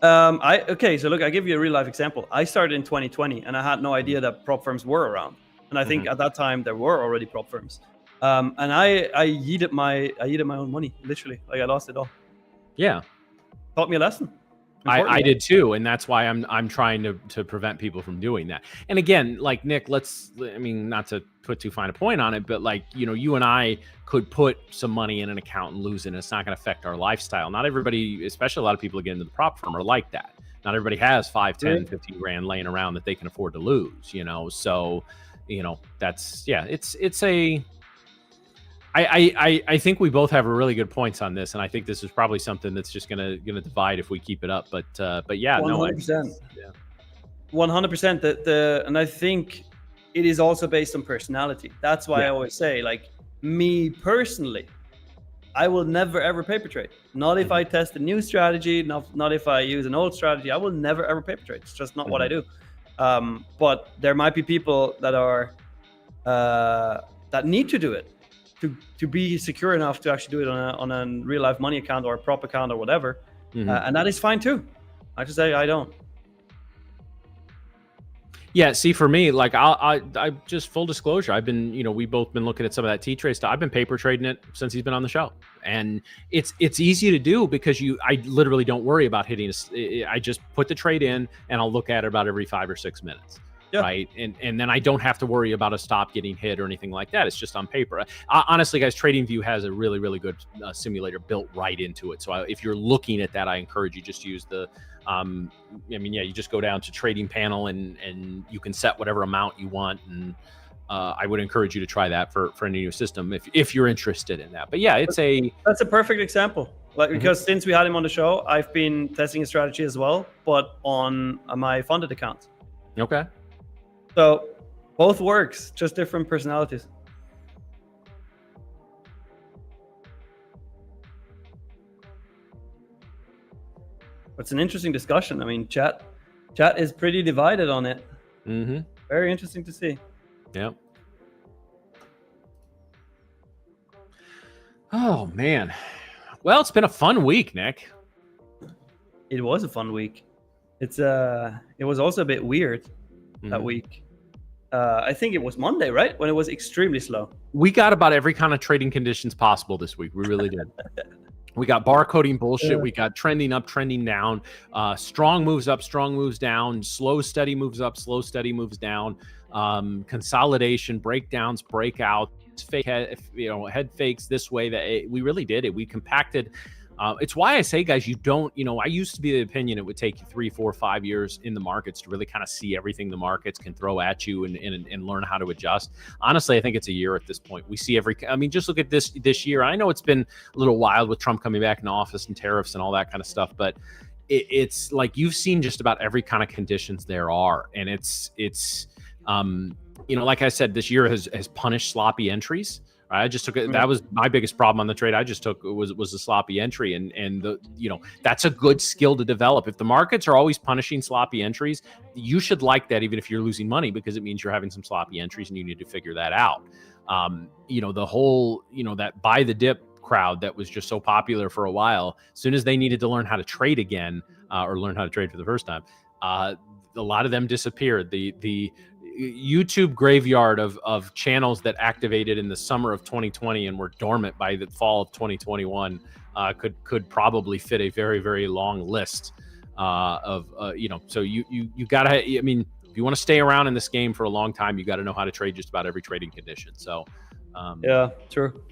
Okay, so look, I give you a real life example. I started in 2020 and I had no idea that prop firms were around. And I think at that time there were already prop firms. And I yeeted my own money, literally. Like, I lost it all. Yeah. Taught me a lesson. I did too, and that's why I'm trying to prevent people from doing that. And again, like, Nick, not to put too fine a point on it, but like, you and I could put some money in an account and lose it, and it's not going to affect our lifestyle. Not everybody, especially a lot of people that get into the prop firm, are like that. Not everybody has 5, 10, 15 grand laying around that they can afford to lose, so that's, it's a, I think we both have really good points on this, and I think this is probably something that's just gonna divide if we keep it up. But yeah, 100%. no, 100%. And I think it is also based on personality. That's why I always say, like, me personally, I will never ever paper trade. Not if I test a new strategy, not if I use an old strategy. I will never ever paper trade. It's just not what I do. But there might be people that are that need to do it to be secure enough to actually do it on a real life money account or a prop account or whatever, and that is fine too. I just say I don't. Yeah, see, for me, like I just full disclosure, I've been, we've both been looking at some of that T-Trade stuff. I've been paper trading it since he's been on the show, and it's easy to do because I literally don't worry about hitting. I just put the trade in, and I'll look at it about every 5 or 6 minutes, right? And then I don't have to worry about a stop getting hit or anything like that. It's just on paper. Honestly, guys, TradingView has a really, really good simulator built right into it. So if you're looking at that, I encourage you just use the. You just go down to trading panel and you can set whatever amount you want. And I would encourage you to try that for any new system if you're interested in that. But yeah, that's a perfect example. Like, because since we had him on the show, I've been testing a strategy as well, but on my funded account. Okay. So both works, just different personalities. It's an interesting discussion. I mean, chat is pretty divided on it. Very interesting to see. Yeah. Oh man. Well, it's been a fun week, Nick. It was a fun week. It was also a bit weird that week. I think it was Monday, right? When it was extremely slow. We got about every kind of trading conditions possible this week. We really did. We got barcoding bullshit. We got trending up, trending down, strong moves up, strong moves down, slow, steady moves up, slow, steady moves down, consolidation, breakdowns, breakouts, fake head fakes this way. That we really did it. We compacted. It's why I say, guys, I used to be the opinion it would take you 3, 4, 5 years in the markets to really kind of see everything the markets can throw at you and learn how to adjust. Honestly, I think it's a year at this point. We see just look at this year. I know it's been a little wild with Trump coming back in office and tariffs and all that kind of stuff, but it's like you've seen just about every kind of conditions there are. And it's like I said, this year has punished sloppy entries. I just took it. That was my biggest problem on the trade. I just took was a sloppy entry, and that's a good skill to develop. If the markets are always punishing sloppy entries, you should like that, even if you're losing money, because it means you're having some sloppy entries, and you need to figure that out. The whole that buy the dip crowd that was just so popular for a while. As soon as they needed to learn how to trade again, or learn how to trade for the first time, a lot of them disappeared. The YouTube graveyard of channels that activated in the summer of 2020 and were dormant by the fall of 2021 could probably fit a very, very long list so you gotta, if you want to stay around in this game for a long time, you got to know how to trade just about every trading condition. So yeah, true.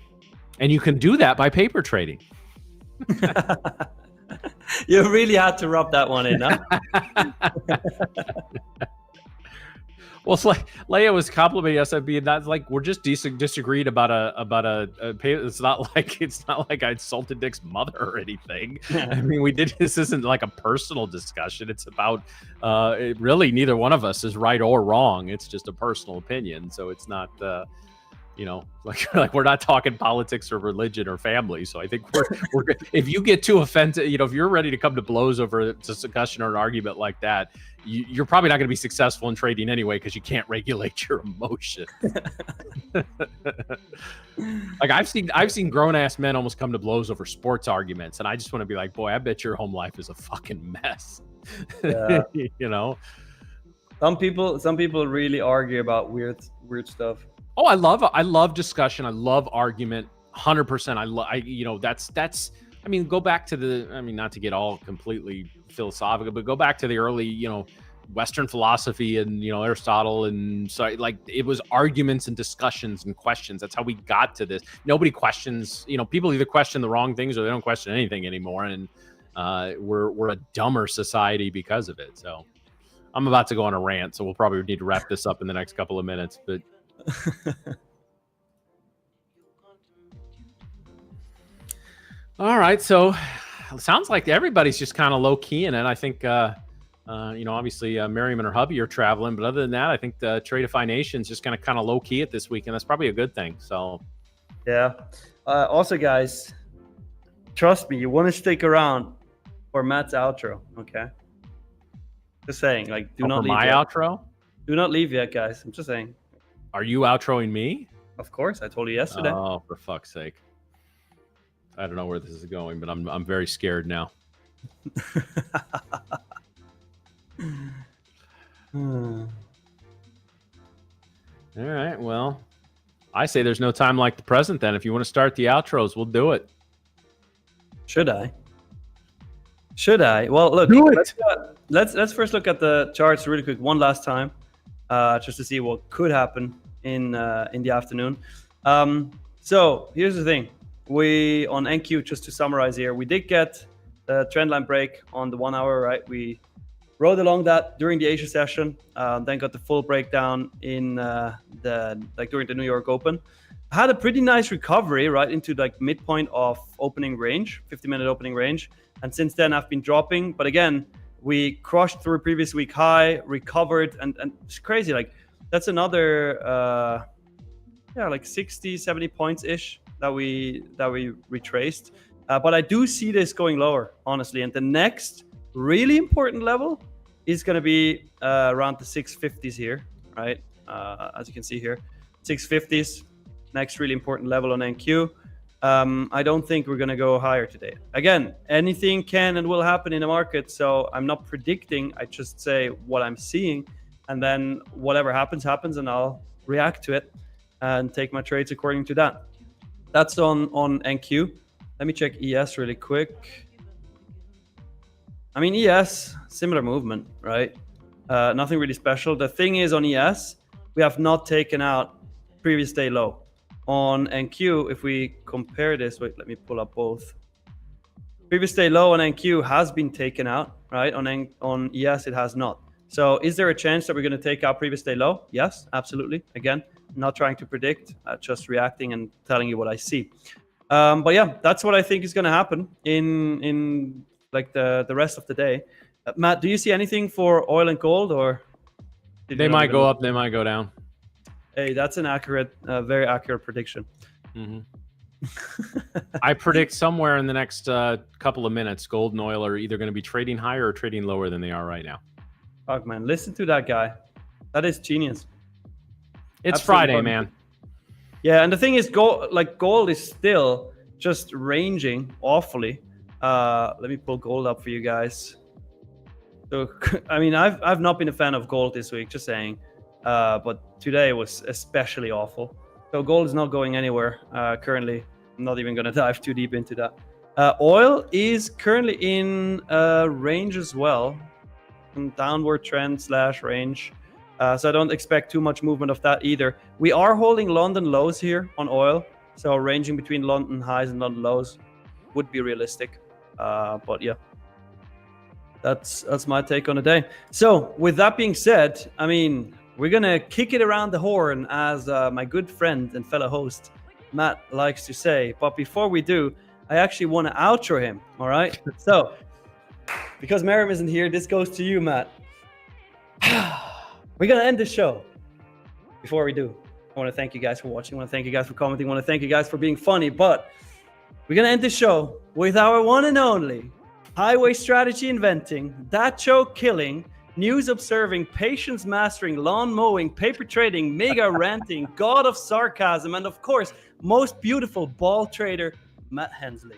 And you can do that by paper trading. You really had to rub that one in, huh? Well, it's like Leia was complimenting us on being that's like we're just disagreed about a it's not like I insulted Nick's mother or anything. I mean, we did. This isn't like a personal discussion. It's about really neither one of us is right or wrong. It's just a personal opinion. So it's not like we're not talking politics or religion or family. So I think we're if you get too offended, if you're ready to come to blows over a discussion or an argument like that, you're probably not going to be successful in trading anyway, because you can't regulate your emotions. Like I've seen grown ass men almost come to blows over sports arguments, and I just want to be like, boy, I bet your home life is a fucking mess. Yeah. Some people really argue about weird stuff. Oh, I love discussion. I love argument. 100%. That's. I mean, go back to not to get all completely philosophical, but go back to the early, Western philosophy and, Aristotle. And so like it was arguments and discussions and questions. That's how we got to this. Nobody questions, people either question the wrong things or they don't question anything anymore. And we're a dumber society because of it. So I'm about to go on a rant. So we'll probably need to wrap this up in the next couple of minutes, but all right, so it sounds like everybody's just kind of low key in it. I think Obviously Miriam and her hubby are traveling, but other than that, I think the Tradeify Nation is just going to kind of low key it this weekend. That's probably a good thing. So, yeah. Also, guys, trust me, you want to stick around for Matt's outro. Okay. Just saying, like, do not leave my yet. outro. Do not leave yet, guys. I'm just saying. Are you outroing me? Of course, I told you yesterday. Oh, for fuck's sake! I don't know where this is going, but I'm very scared now. All right. Well, I say there's no time like the present. Then, if you want to start the outros, we'll do it. Should I? Well, look. Do it. Let's first look at the charts really quick one last time, just to see what could happen in the afternoon. So here's the thing: we on NQ, just to summarize here, we did get the trend line break on the 1 hour, right? We rode along that during the Asia session, then got the full breakdown in during the New York Open. Had a pretty nice recovery right into like midpoint of opening range, 50-minute opening range, and since then I've been dropping. But again, we crushed through a previous week high, recovered, and it's crazy. Like that's another like 60, 70 points ish that we retraced. But I do see this going lower, honestly. And the next really important level is going to be around the 650s here, right? As you can see here, 650s, next really important level on NQ. I don't think we're going to go higher today. Again, anything can and will happen in the market. So I'm not predicting. I just say what I'm seeing. And then whatever happens, and I'll react to it and take my trades according to that. That's on NQ. Let me check ES really quick. I mean, ES, similar movement, right? Nothing really special. The thing is on ES, we have not taken out previous day low. On NQ, if we compare this, wait, let me pull up both. Previous day low on NQ has been taken out, right? On ES, it has not. So is there a chance that we're going to take out previous day low? Yes, absolutely. Again, not trying to predict, just reacting and telling you what I see. But yeah, that's what I think is going to happen in like the rest of the day. Matt, do you see anything for oil and gold, or they might go up, they might go down? Hey, that's an accurate, very accurate prediction. Mm-hmm. I predict somewhere in the next couple of minutes, gold and oil are either going to be trading higher or trading lower than they are right now. Fuck, man, listen to that guy. That is genius. It's Absolutely Friday, fun. man. Yeah, and the thing is, gold is still just ranging awfully. Let me pull gold up for you guys. So, I mean, I've not been a fan of gold this week, just saying. But today was especially awful. So gold is not going anywhere currently. I'm not even going to dive too deep into that. Oil is currently in range as well. Some downward trend / range. So I don't expect too much movement of that either. We are holding London lows here on oil. So ranging between London highs and London lows would be realistic. But yeah, that's my take on the day. So with that being said, I mean, we're going to kick it around the horn, as my good friend and fellow host, Matt, likes to say. But before we do, I actually want to outro him. All right. So because Miriam isn't here, this goes to you, Matt. We're going to end the show. Before we do, I want to thank you guys for watching. I want to thank you guys for commenting. I want to thank you guys for being funny. But we're going to end the show with our one and only highway strategy inventing, that show killing, news observing, patience mastering, lawn mowing, paper trading, mega ranting, god of sarcasm, and of course, most beautiful ball trader, Matt Hensley.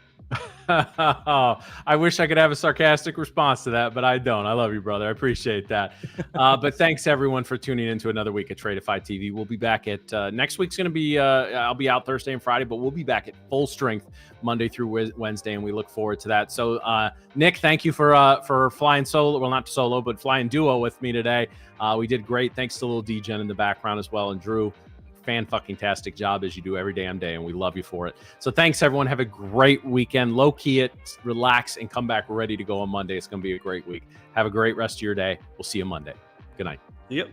I wish I could have a sarcastic response to that, but I don't. I love you, brother. I appreciate that. But thanks everyone for tuning into another week at Tradeify TV. We'll be back at next week's going to be I'll be out Thursday and Friday, but we'll be back at full strength Monday through Wednesday, and we look forward to that. So Nick, thank you for flying solo, well, not solo, but flying duo with me today. We did great. Thanks to little D-Gen in the background as well, and Drew. Fan-fucking-tastic job as you do every damn day, and we love you for it. So thanks everyone. Have a great weekend. Low key it, relax, and come back ready to go on Monday. It's going to be a great week. Have a great rest of your day. We'll see you Monday. Good night. Yep.